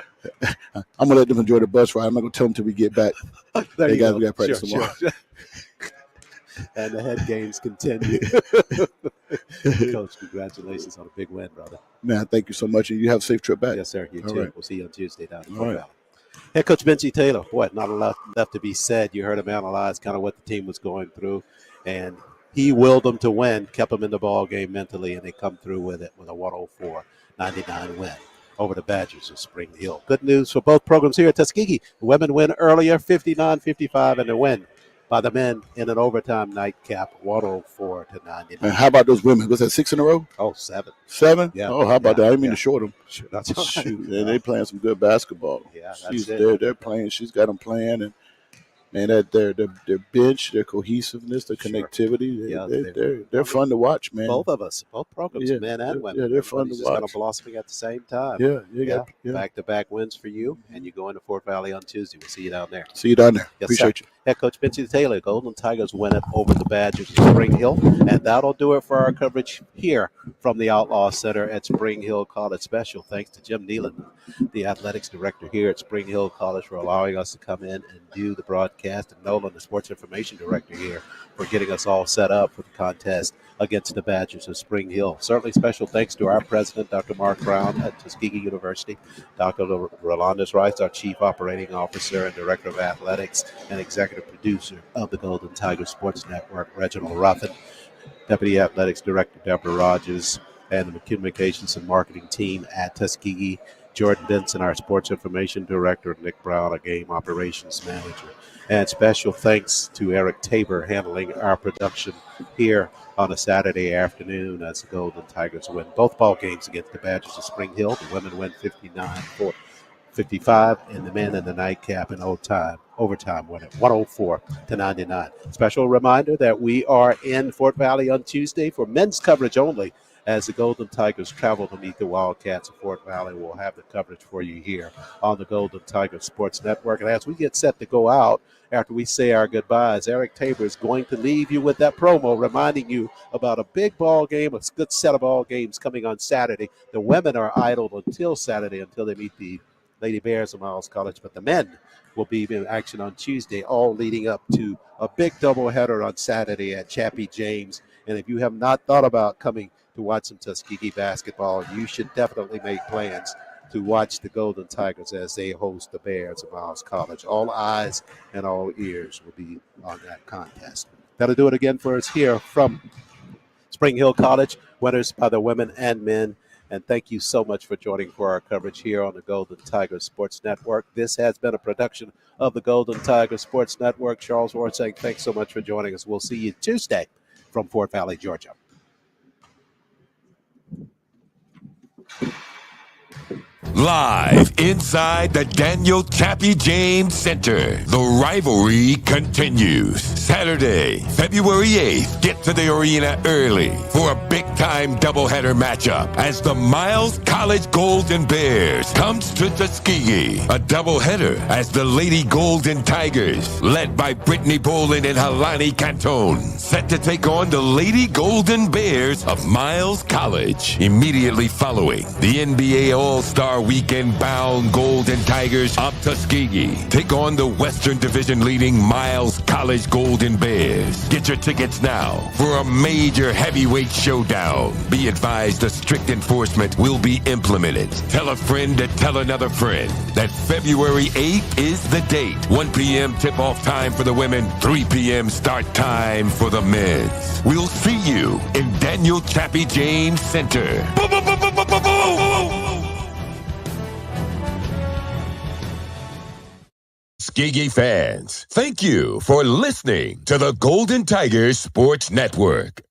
I'm gonna let them enjoy the bus ride. I'm not gonna tell them till we get back. Hey guys, we got practice tomorrow. Sure. And the head games continue. Coach, congratulations on a big win, brother. Man, thank you so much, and you have a safe trip back. Yes, sir. You All too. right. We'll see you on Tuesday down in Fort Valley. Head coach Benji Taylor, not a lot left to be said. You heard him analyze kind of what the team was going through, and he willed them to win, kept them in the ball game mentally, and they come through with it with a 104-99 win over the Badgers of Spring Hill. Good news for both programs here at Tuskegee. The women win earlier, 59-55, and the win by the men in an overtime nightcap, 104-99. And how about those women? Was that 6 in a row? Oh, 7. 7? Yeah. Oh, how about that? I didn't mean to short them. Sure, that's all right. Shoot, and they playing some good basketball. Yeah, that's it. They're playing. She's got them playing, and that their bench, their cohesiveness, their connectivity. They're fun to watch, man. Both of us, both programs, men and women. Yeah, they're fun to watch. Kind of blossoming at the same time. Yeah. Back-to-back wins for you, and you go into Fort Valley on Tuesday. We'll see you down there. See you down there. Yes, Appreciate you. Head coach Benji Taylor, Golden Tigers win it over the Badgers of Spring Hill, and that'll do it for our coverage here from the Outlaw Center at Spring Hill College. Special thanks to Jim Nealon, the athletics director here at Spring Hill College, for allowing us to come in and do the broadcast, and Nolan, the sports information director here, for getting us all set up for the contest against the Badgers of Spring Hill. Certainly special thanks to our president, Dr. Mark Brown at Tuskegee University, Dr. Rolandis Rice, our chief operating officer and director of athletics and executive producer of the Golden Tiger Sports Network, Reginald Ruffin, deputy athletics director, Deborah Rogers, and the communications and marketing team at Tuskegee, Jordan Benson, our sports information director, Nick Brown, our game operations manager. And special thanks to Eric Tabor handling our production here on a Saturday afternoon as the Golden Tigers win both ball games against the Badgers of Spring Hill. The women win 55, and the men in the nightcap in overtime win it 104-99. Special reminder that we are in Fort Valley on Tuesday for men's coverage only as the Golden Tigers travel to meet the Wildcats of Fort Valley. We'll have the coverage for you here on the Golden Tigers Sports Network. And as we get set to go out, after we say our goodbyes, Eric Tabor is going to leave you with that promo reminding you about a big ball game, a good set of ball games coming on Saturday. The women are idled until Saturday until they meet the Lady Bears of Miles College, but the men will be in action on Tuesday, all leading up to a big doubleheader on Saturday at Chappie James. And if you have not thought about coming to watch some Tuskegee basketball, you should definitely make plans to watch the Golden Tigers as they host the Bears of Miles College. All eyes and all ears will be on that contest. That'll do it again for us here from Spring Hill College, winners by the women and men. And thank you so much for joining for our coverage here on the Golden Tigers Sports Network. This has been a production of the Golden Tigers Sports Network. Charles Ward saying thanks so much for joining us. We'll see you Tuesday from Fort Valley, Georgia. Live inside the Daniel Chappie James Center, the rivalry continues. Saturday, February 8th, get to the arena early for a big-time doubleheader matchup as the Miles College Golden Bears comes to Tuskegee. A doubleheader as the Lady Golden Tigers, led by Brittany Boland and Halani Canton, set to take on the Lady Golden Bears of Miles College. Immediately following, the NBA All-Star Weekend-bound Golden Tigers of Tuskegee take on the Western Division leading Miles College Golden Bears. Get your tickets now for a major heavyweight showdown. Be advised the strict enforcement will be implemented. Tell a friend to tell another friend that February 8th is the date. 1 p.m. tip-off time for the women, 3 p.m. start time for the men. We'll see you in Daniel Chappie James Center. Tuskegee fans, thank you for listening to the Golden Tigers Sports Network.